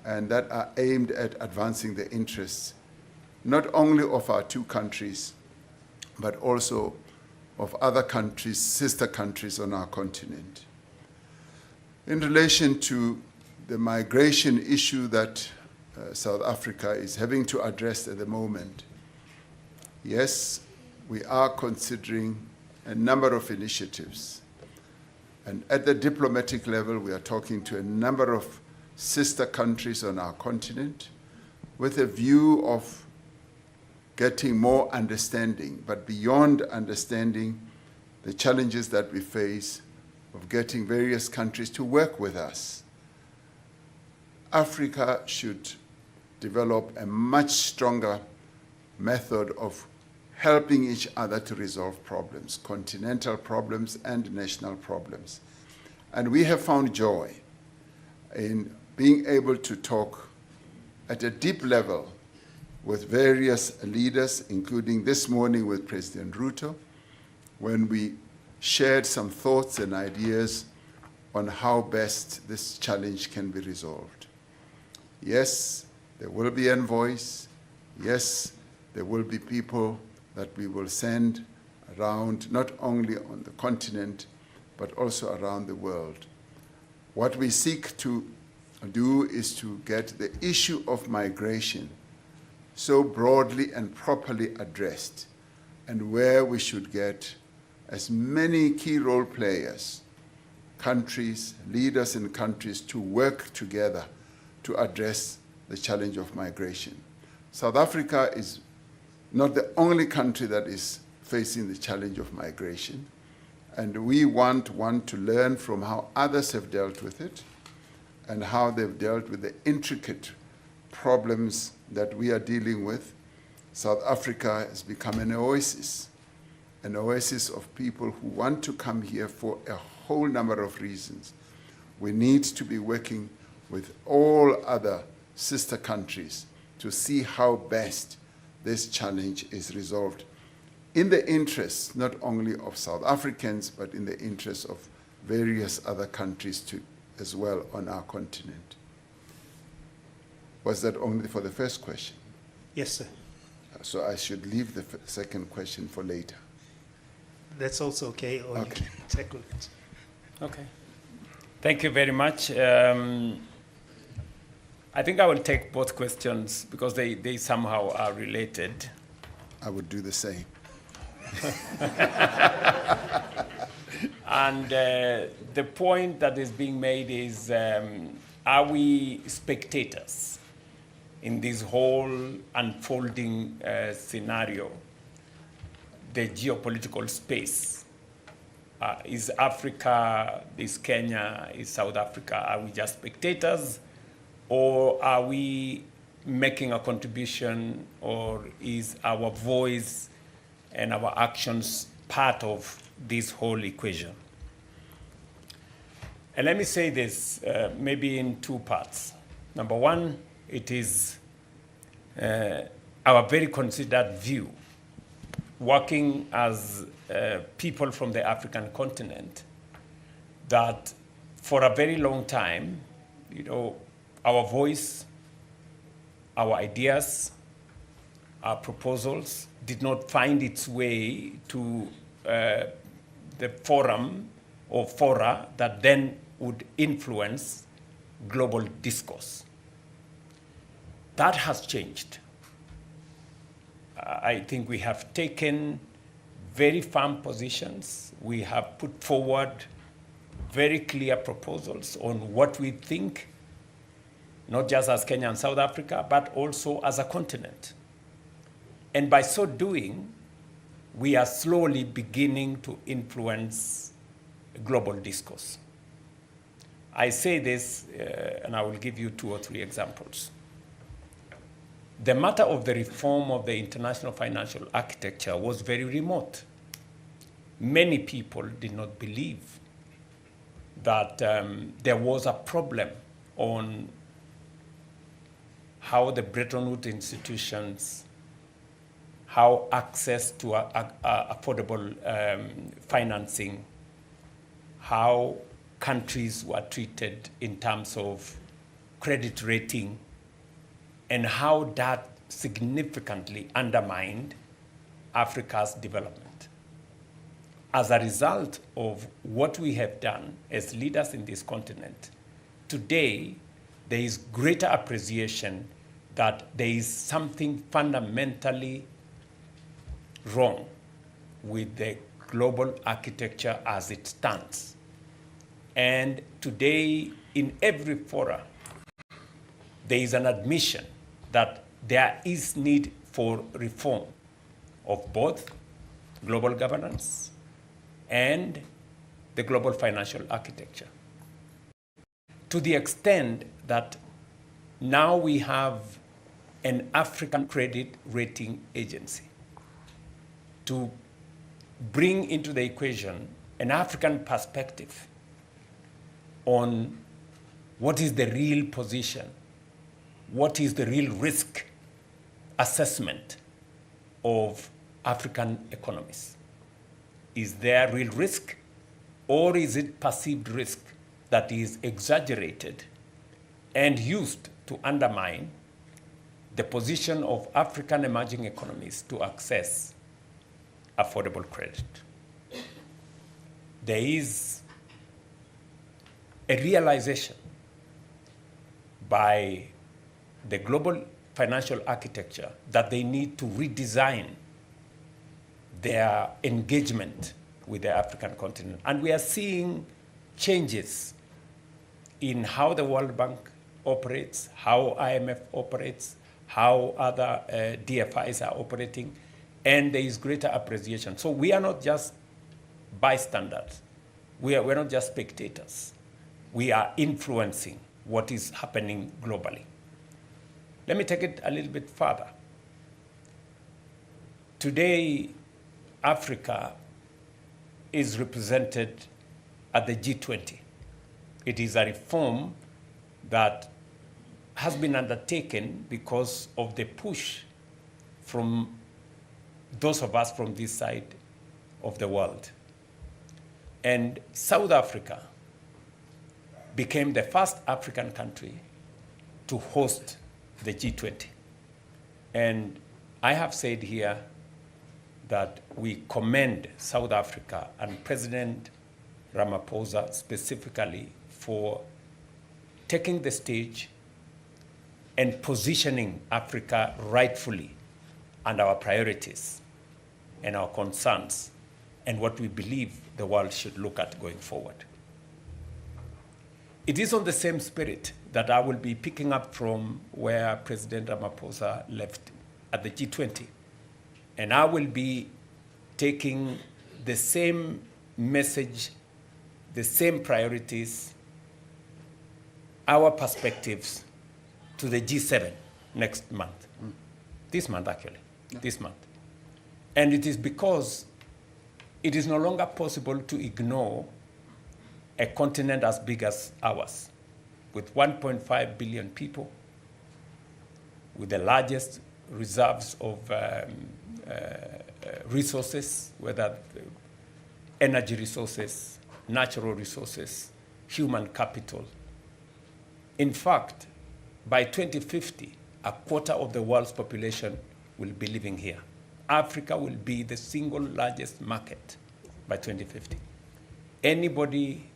and that are aimed at advancing the interests not only of our two countries, but also of other countries, sister countries on our continent. In relation to the migration issue that South Africa is having to address at the moment, yes, we are considering a number of initiatives. And at the diplomatic level, we are talking to a number of sister countries on our continent with a view of getting more understanding, but beyond understanding the challenges that we face of getting various countries to work with us. Africa should develop a much stronger method of helping each other to resolve problems, continental problems and national problems. And we have found joy in being able to talk at a deep level with various leaders, including this morning with President Ruto, when we shared some thoughts and ideas on how best this challenge can be resolved. Yes, there will be envoys. Yes, there will be people that we will send around, not only on the continent, but also around the world. What we seek to do is to get the issue of migration so broadly and properly addressed, and where we should get as many key role players, countries, leaders in countries to work together to address the challenge of migration. South Africa is not the only country that is facing the challenge of migration, and we want to learn from how others have dealt with it and how they've dealt with the intricate problems that we are dealing with, South Africa has become an oasis of people who want to come here for a whole number of reasons. We need to be working with all other sister countries to see how best this challenge is resolved in the interests not only of South Africans, but in the interests of various other countries too, as well on our continent. Was that only for the first question? Yes, sir. So I should leave the second question for later. That's also okay, or you can tackle it. Okay. Thank you very much. I think I will take both questions because they somehow are related. I would do the same. And the point that is being made is, are we spectators in this whole unfolding scenario, the geopolitical space? Is Africa, is Kenya, is South Africa, are we just spectators? Or are we making a contribution, or is our voice and our actions part of this whole equation? And let me say this maybe in two parts. Number one, it is our very considered view, working as people from the African continent, that for a very long time, our voice, our ideas, our proposals did not find its way to the forum or fora that then would influence global discourse. That has changed. I think we have taken very firm positions. We have put forward very clear proposals on what we think, not just as Kenya and South Africa, but also as a continent. And by so doing, we are slowly beginning to influence global discourse. I say this, and I will give you 2 or 3 examples. The matter of the reform of the international financial architecture was very remote. Many people did not believe that there was a problem on how the Bretton Woods institutions, how access to affordable financing, how countries were treated in terms of credit rating, and how that significantly undermined Africa's development. As a result of what we have done as leaders in this continent, today there is greater appreciation that there is something fundamentally wrong with the global architecture as it stands. And today, in every forum, there is an admission that there is need for reform of both global governance and the global financial architecture. To the extent that now we have an African credit rating agency to bring into the equation an African perspective on what is the real position, what is the real risk assessment of African economies. Is there real risk, or is it perceived risk that is exaggerated and used to undermine the position of African emerging economies to access affordable credit? There is a realization by the global financial architecture that they need to redesign their engagement with the African continent. And we are seeing changes in how the World Bank operates, how IMF operates, how other DFIs are operating, and there is greater appreciation. So we are not just bystanders. We're not just spectators. We are influencing what is happening globally. Let me take it a little bit further. Today, Africa is represented at the G20. It is a reform that has been undertaken because of the push from those of us from this side of the world. And South Africa became the first African country to host the G20. And I have said here that we commend South Africa and President Ramaphosa specifically for taking the stage and positioning Africa rightfully and our priorities and our concerns and what we believe the world should look at going forward. It is on the same spirit that I will be picking up from where President Ramaphosa left at the G20. And I will be taking the same message, the same priorities, our perspectives to the G7 next month. This month, actually. Yeah. This month. And it is because it is no longer possible to ignore a continent as big as ours, with 1.5 billion people, with the largest reserves of resources, whether energy resources, natural resources, human capital. In fact, by 2050, a quarter of the world's population will be living here. Africa will be the single largest market by 2050. Anybody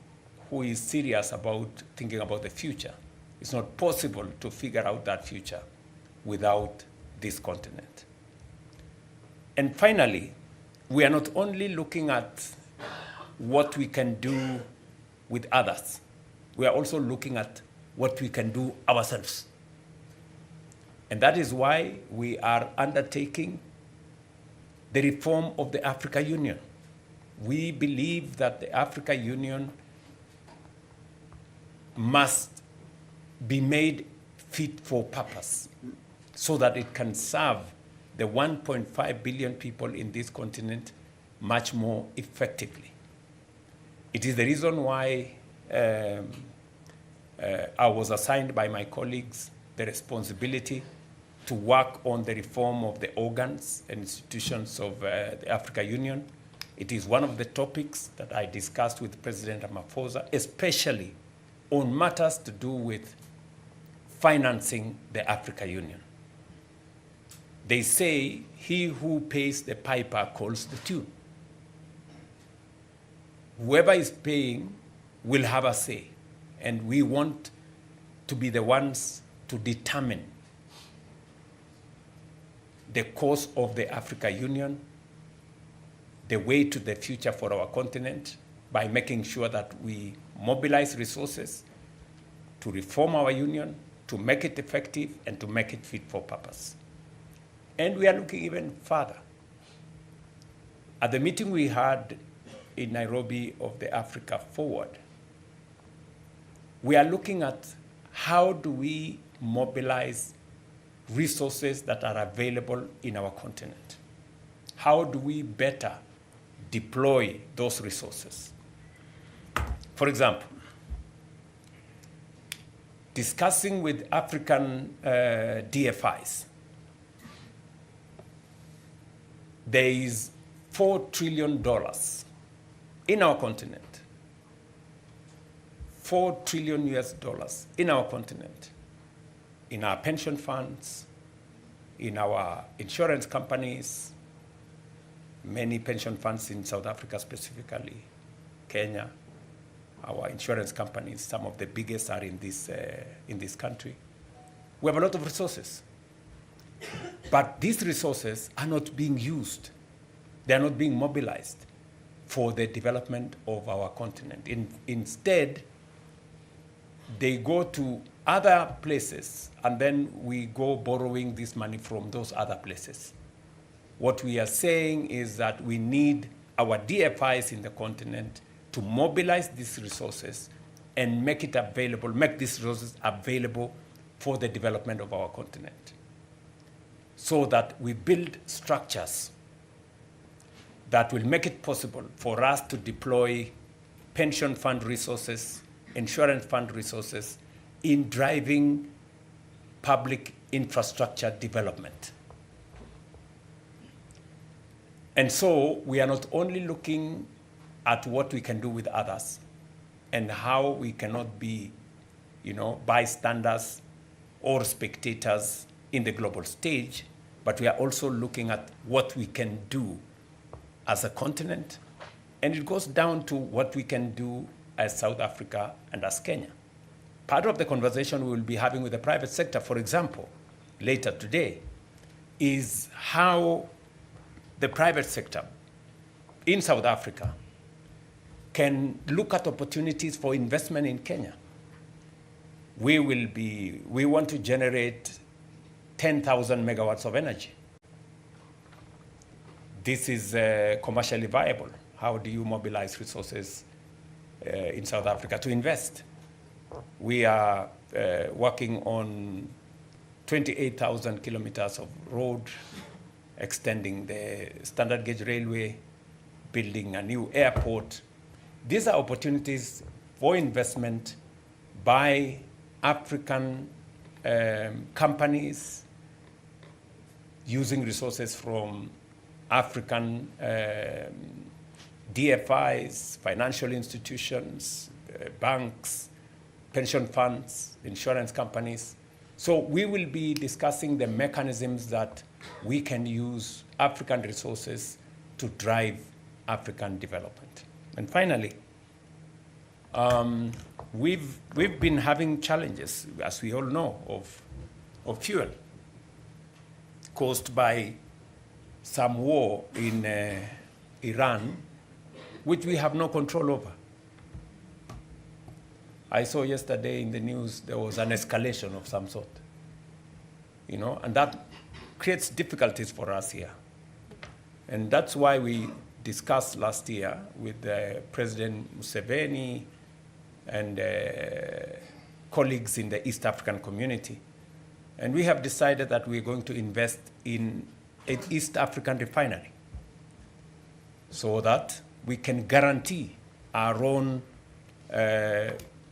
who is serious about thinking about the future, it's not possible to figure out that future without this continent. And finally, we are not only looking at what we can do with others, we are also looking at what we can do ourselves. And that is why we are undertaking the reform of the Africa Union. We believe that the Africa Union must be made fit for purpose so that it can serve the 1.5 billion people in this continent much more effectively. It is the reason why I was assigned by my colleagues the responsibility to work on the reform of the organs and institutions of the Africa Union. It is one of the topics that I discussed with President Ramaphosa, especially on matters to do with financing the Africa Union. They say, he who pays the piper calls the tune. Whoever is paying will have a say, and we want to be the ones to determine the course of the Africa Union, the way to the future for our continent, by making sure that we mobilize resources to reform our union, to make it effective, and to make it fit for purpose. And we are looking even further. At the meeting we had in Nairobi of the Africa Forward, we are looking at how do we mobilize resources that are available in our continent. How do we better deploy those resources? For example, discussing with African DFIs, there is $4 trillion in our continent. $4 trillion US in our continent, in our pension funds, in our insurance companies, many pension funds in South Africa specifically, Kenya, our insurance companies, some of the biggest are in this country. We have a lot of resources. But these resources are not being used. They are not being mobilized for the development of our continent. Instead, they go to other places, and then we go borrowing this money from those other places. What we are saying is that we need our DFIs in the continent to mobilize these resources and make it available, make these resources available for the development of our continent, so that we build structures that will make it possible for us to deploy pension fund resources, insurance fund resources in driving public infrastructure development. And so we are not only looking at what we can do with others and how we cannot be, bystanders or spectators in the global stage, but we are also looking at what we can do as a continent. And it goes down to what we can do as South Africa and as Kenya. Part of the conversation we will be having with the private sector, for example, later today, is how the private sector in South Africa can look at opportunities for investment in Kenya. We want to generate 10,000 megawatts of energy. This is commercially viable. How do you mobilize resources in South Africa to invest? We are working on 28,000 kilometers of road, extending the standard gauge railway, building a new airport. These are opportunities for investment by African companies using resources from African DFIs, financial institutions, banks, pension funds, insurance companies. So we will be discussing the mechanisms that we can use African resources to drive African development. And finally, we've been having challenges, as we all know, of fuel caused by some war in Iran, which we have no control over. I saw yesterday in the news there was an escalation of some sort, and that creates difficulties for us here. And that's why we discussed last year with President Museveni and colleagues in the East African community. And we have decided that we're going to invest in an East African refinery so that we can guarantee our own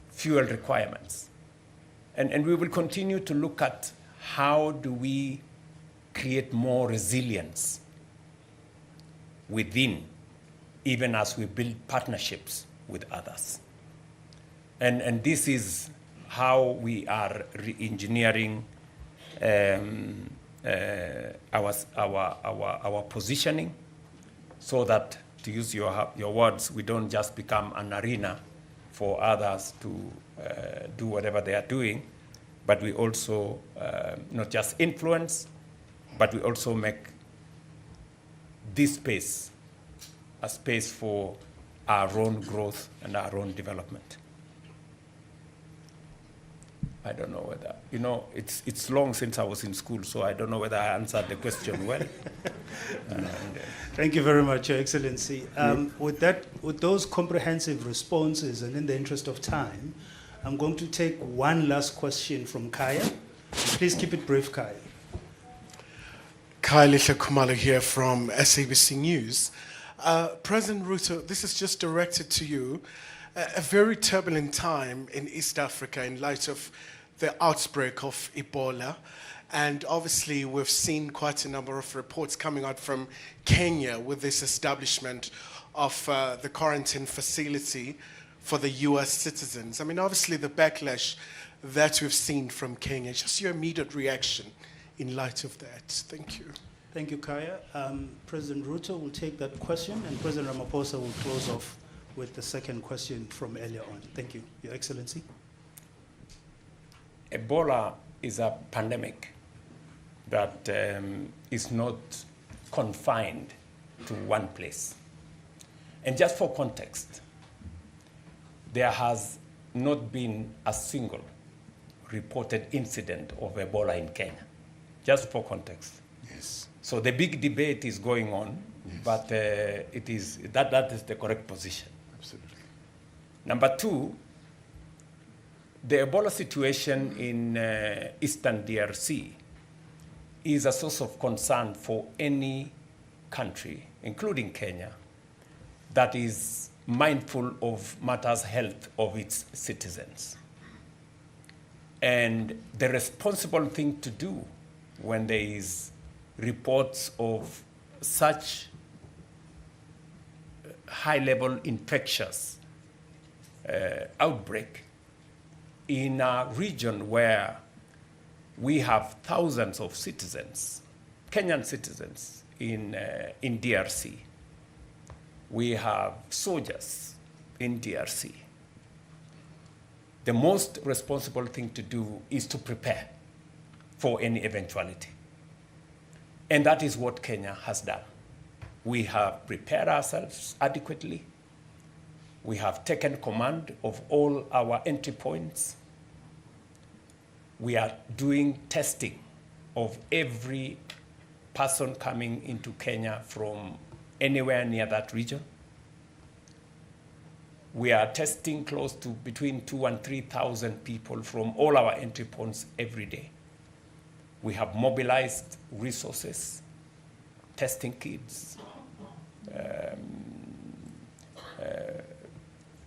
fuel requirements. And we will continue to look at how do we create more resilience within, even as we build partnerships with others. And this is how we are re-engineering our positioning, so that, to use your words, we don't just become an arena for others to do whatever they are doing, but we also not just influence, but we also make this space a space for our own growth and our own development. I don't know whether, it's long since I was in school, so I don't know whether I answered the question well. Thank you very much, Your Excellency. With those comprehensive responses, and in the interest of time, I'm going to take one last question from Kaya. Please keep it brief, Kaya. Kaya Kumalo here from SABC News. President Ruto, this is just directed to you. A very turbulent time in East Africa in light of the outbreak of Ebola. And obviously, we've seen quite a number of reports coming out from Kenya with this establishment of the quarantine facility for the US citizens. I mean, obviously, the backlash that we've seen from Kenya, just your immediate reaction in light of that. Thank you. Thank you, Kaya. President Ruto will take that question, and President Ramaphosa will close off with the second question from earlier on. Thank you, Your Excellency. Ebola is a pandemic that is not confined to one place. And just for context, there has not been a single reported incident of Ebola in Kenya. Just for context. Yes. So the big debate is going on, yes, but that is the correct position. Absolutely. Number two, The Ebola situation in Eastern DRC is a source of concern for any country, including Kenya, that is mindful of matters health of its citizens. And the responsible thing to do when there is reports of such high-level infectious outbreak in a region where we have thousands of citizens, Kenyan citizens in DRC. We have soldiers in DRC. The most responsible thing to do is to prepare for any eventuality. And that is what Kenya has done. We have prepared ourselves adequately. We have taken command of all our entry points. We are doing testing of every person coming into Kenya from anywhere near that region. We are testing close to between 2,000 and 3,000 people from all our entry points every day. We have mobilized resources, testing kits,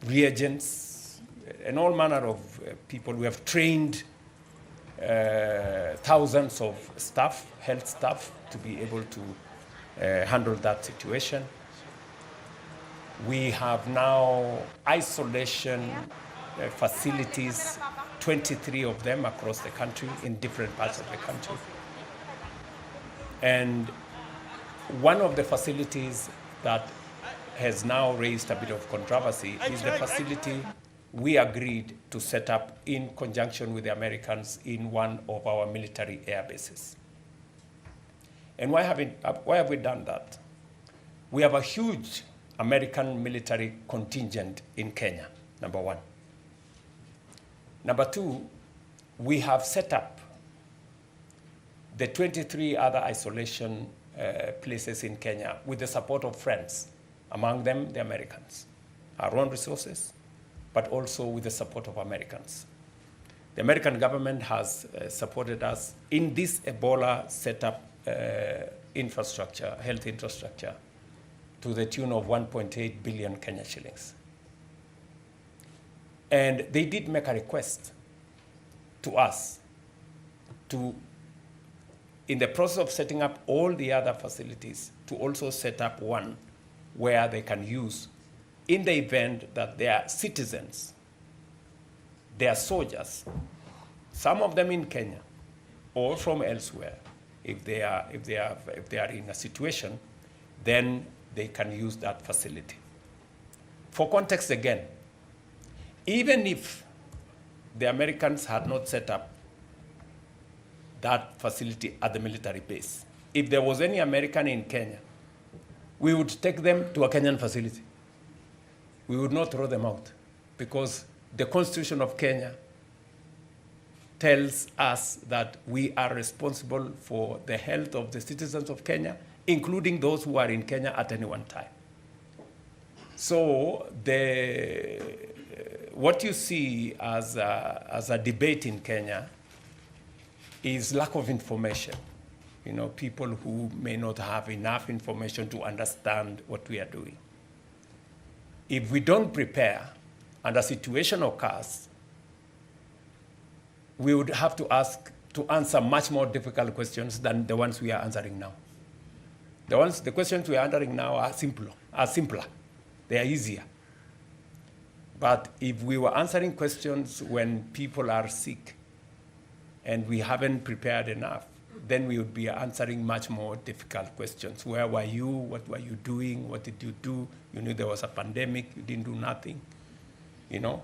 reagents, and all manner of people. We have trained thousands of staff, health staff, to be able to handle that situation. We have now isolation facilities, 23 of them across the country, in different parts of the country. And one of the facilities that has now raised a bit of controversy is the facility we agreed to set up in conjunction with the Americans in one of our military air bases. And why have we done that? We have a huge American military contingent in Kenya, number one. Number two, we have set up the 23 other isolation places in Kenya with the support of friends, among them the Americans, our own resources, but also with the support of Americans. The American government has supported us in this Ebola setup infrastructure, health infrastructure, to the tune of 1.8 billion Kenya shillings. And they did make a request to us to, in the process of setting up all the other facilities, to also set up one where they can use in the event that their citizens, their soldiers, some of them in Kenya or from elsewhere, if they are in a situation, then they can use that facility. For context again, even if the Americans had not set up that facility at the military base, if there was any American in Kenya, we would take them to a Kenyan facility. We would not throw them out, because the Constitution of Kenya tells us that we are responsible for the health of the citizens of Kenya, including those who are in Kenya at any one time. So what you see as a debate in Kenya is lack of information. You know, people who may not have enough information to understand what we are doing. If we don't prepare and a situation occurs, we would have to answer much more difficult questions than the ones we are answering now. The questions we are answering now are simpler. They are easier. But if we were answering questions when people are sick and we haven't prepared enough, then we would be answering much more difficult questions. Where were you? What were you doing? What did you do? You knew there was a pandemic. You didn't do nothing. You know?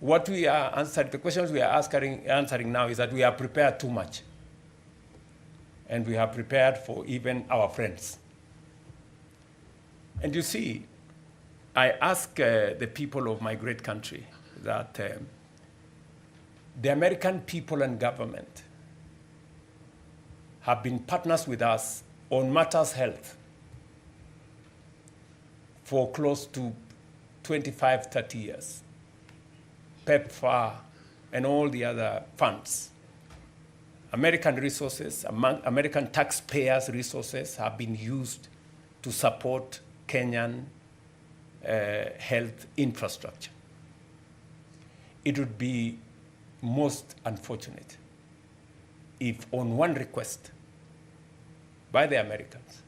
What we are answering, the questions we are answering now is that we are prepared too much. And we are prepared for even our friends. And you see, I ask the people of my great country that the American people and government have been partners with us on matters health for close to 25, 30 years. PEPFAR, and all the other funds. American resources, American taxpayers' resources have been used to support Kenyan health infrastructure. It would be most unfortunate if on one request by the Americans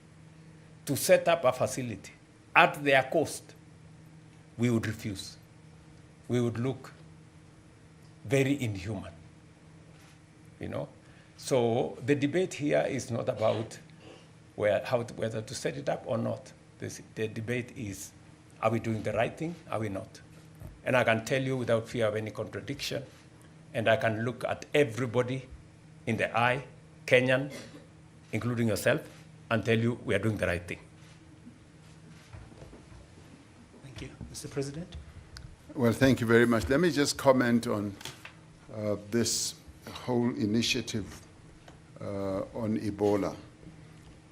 to set up a facility at their cost, we would refuse. We would look very inhuman, you know? So the debate here is not about whether to set it up or not. The debate is, are we doing the right thing? Are we not? And I can tell you without fear of any contradiction, and I can look at everybody in the eye, Kenyan, including yourself, and tell you we are doing the right thing. Thank you. Mr. President? Well, thank you very much. Let me just comment on this whole initiative on Ebola.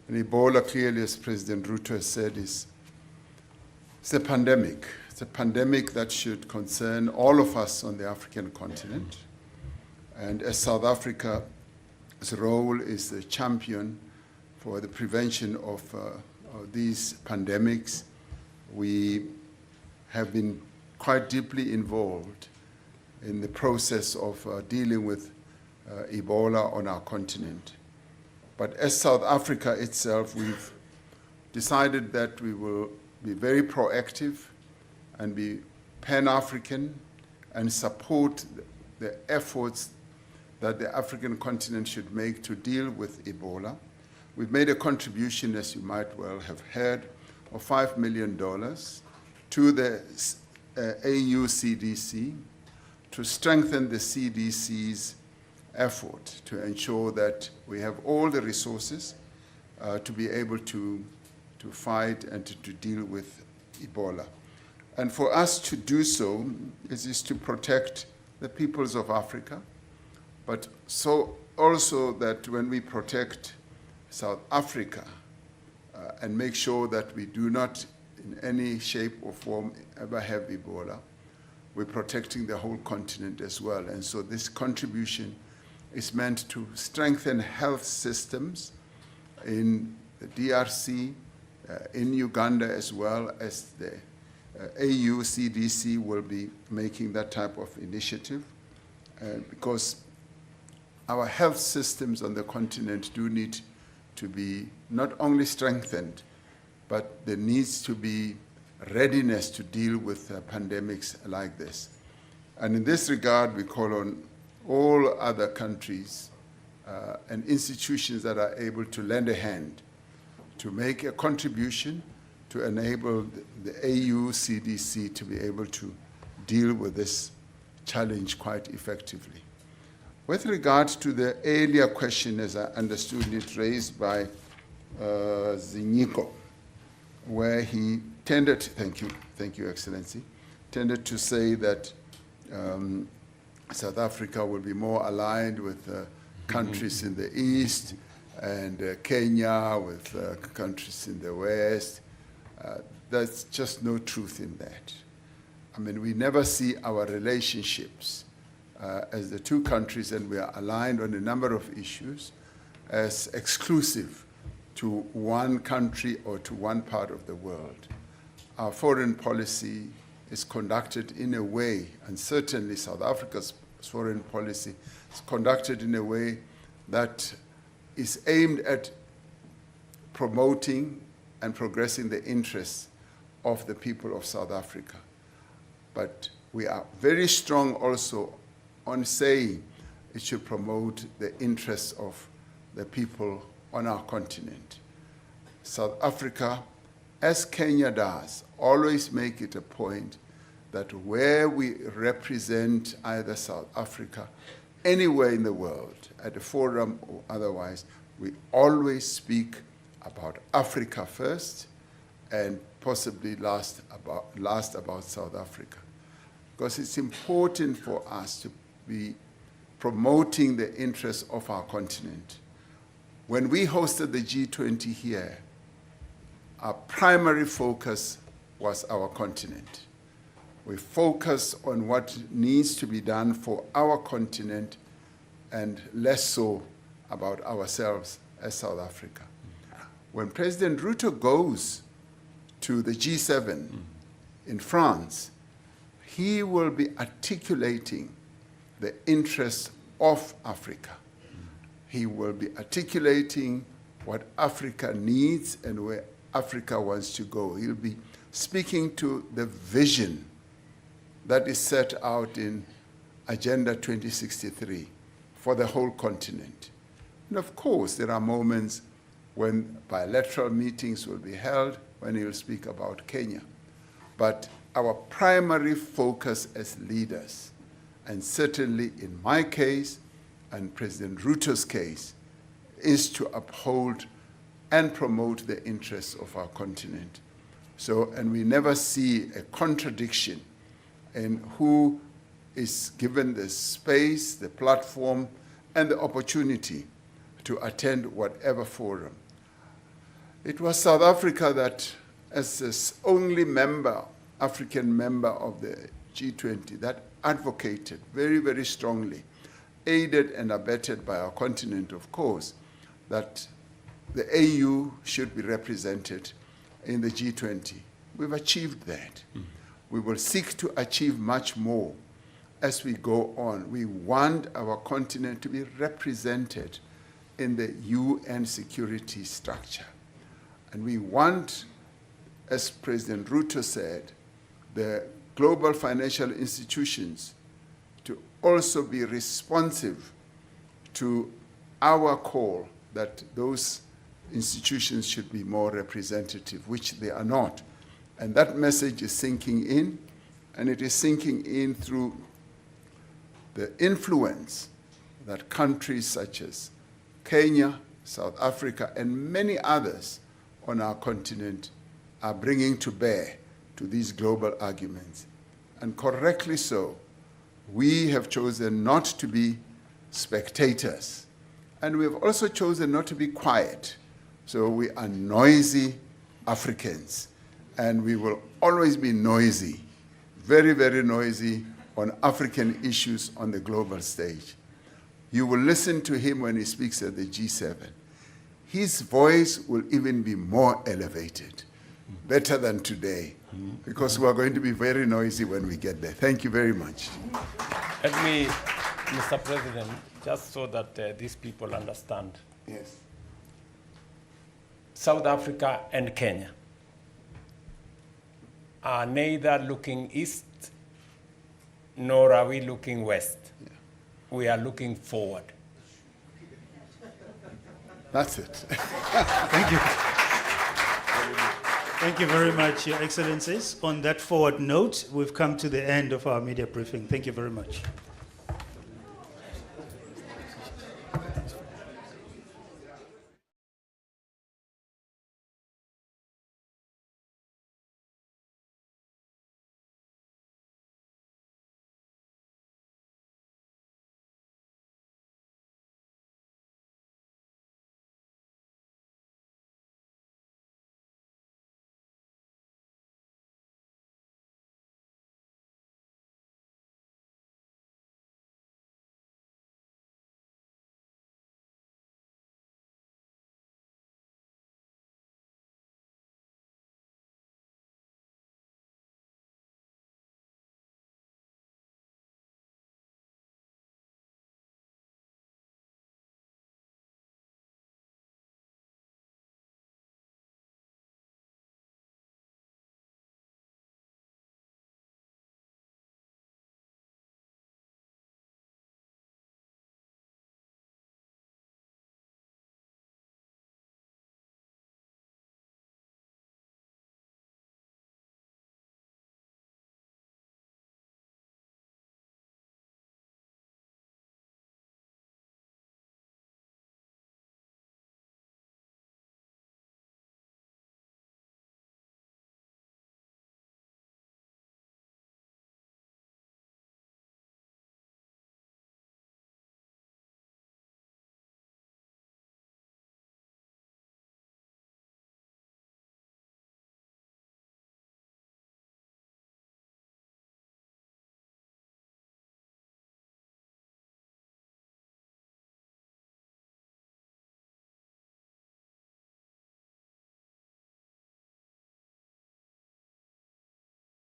And Ebola, clearly, as President Ruto has said, it's a pandemic. It's a pandemic that should concern all of us on the African continent. And as South Africa's role is the champion for the prevention of these pandemics, we have been quite deeply involved in the process of dealing with Ebola on our continent. But as South Africa itself, we've decided that we will be very proactive and be Pan-African and support the efforts that the African continent should make to deal with Ebola. We've made a contribution, as you might well have heard, of $5 million to the AU CDC to strengthen the CDC's effort to ensure that we have all the resources to be able to fight and to deal with Ebola. And for us to do so is to protect the peoples of Africa, but so also that when we protect South Africa and make sure that we do not in any shape or form ever have Ebola, we're protecting the whole continent as well. And so this contribution is meant to strengthen health systems in the DRC, in Uganda, as well as the AU CDC will be making that type of initiative because our health systems on the continent do need to be not only strengthened, but there needs to be readiness to deal with pandemics like this. And in this regard, we call on all other countries and institutions that are able to lend a hand to make a contribution to enable the AU CDC to be able to deal with this challenge quite effectively. With regard to the earlier question, as I understood it, raised by Zinyiko, where he tended, thank you, Excellency, tended to say that South Africa will be more aligned with countries in the East and Kenya with countries in the West. There's just no truth in that. I mean, we never see our relationships as the two countries, and we are aligned on a number of issues, as exclusive to one country or to one part of the world. Our foreign policy is conducted in a way, and certainly South Africa's foreign policy is conducted in a way that is aimed at promoting and progressing the interests of the people of South Africa. But we are very strong also on saying it should promote the interests of the people on our continent. South Africa, as Kenya does, always make it a point that where we represent either South Africa, anywhere in the world, at a forum or otherwise, we always speak about Africa first and possibly last about South Africa. Because it's important for us to be promoting the interests of our continent. When we hosted the G20 here, our primary focus was our continent. We focus on what needs to be done for our continent and less so about ourselves as South Africa. When President Ruto goes to the G7 in France, he will be articulating the interests of Africa. He will be articulating what Africa needs and where Africa wants to go. He'll be speaking to the vision that is set out in Agenda 2063 for the whole continent. And of course, there are moments when bilateral meetings will be held, when he will speak about Kenya. But our primary focus as leaders, and certainly in my case and President Ruto's case, is to uphold and promote the interests of our continent. So, and we never see a contradiction in who is given the space, the platform, and the opportunity to attend whatever forum. It was South Africa that, as the only African member of the G20, that advocated very, very strongly, aided and abetted by our continent, of course, that the AU should be represented in the G20. We've achieved that. We will seek to achieve much more as we go on. We want our continent to be represented in the UN security structure. And we want, as President Ruto said, the global financial institutions to also be responsive to our call that those institutions should be more representative, which they are not. And that message is sinking in, and it is sinking in through the influence that countries such as Kenya, South Africa, and many others on our continent are bringing to bear to these global arguments. And correctly so, we have chosen not to be spectators. And we have also chosen not to be quiet. So we are noisy Africans. And we will always be noisy, very, very noisy on African issues on the global stage. You will listen to him when he speaks at the G7. His voice will even be more elevated, better than today, because we are going to be very noisy when we get there. Thank you very much. Let me, Mr. President, just so that these people understand. Yes. South Africa and Kenya are neither looking east nor are we looking west. Yeah. We are looking forward. That's it. Thank you. Thank you very much, Your Excellencies. On that forward note, we've come to the end of our media briefing. Thank you very much.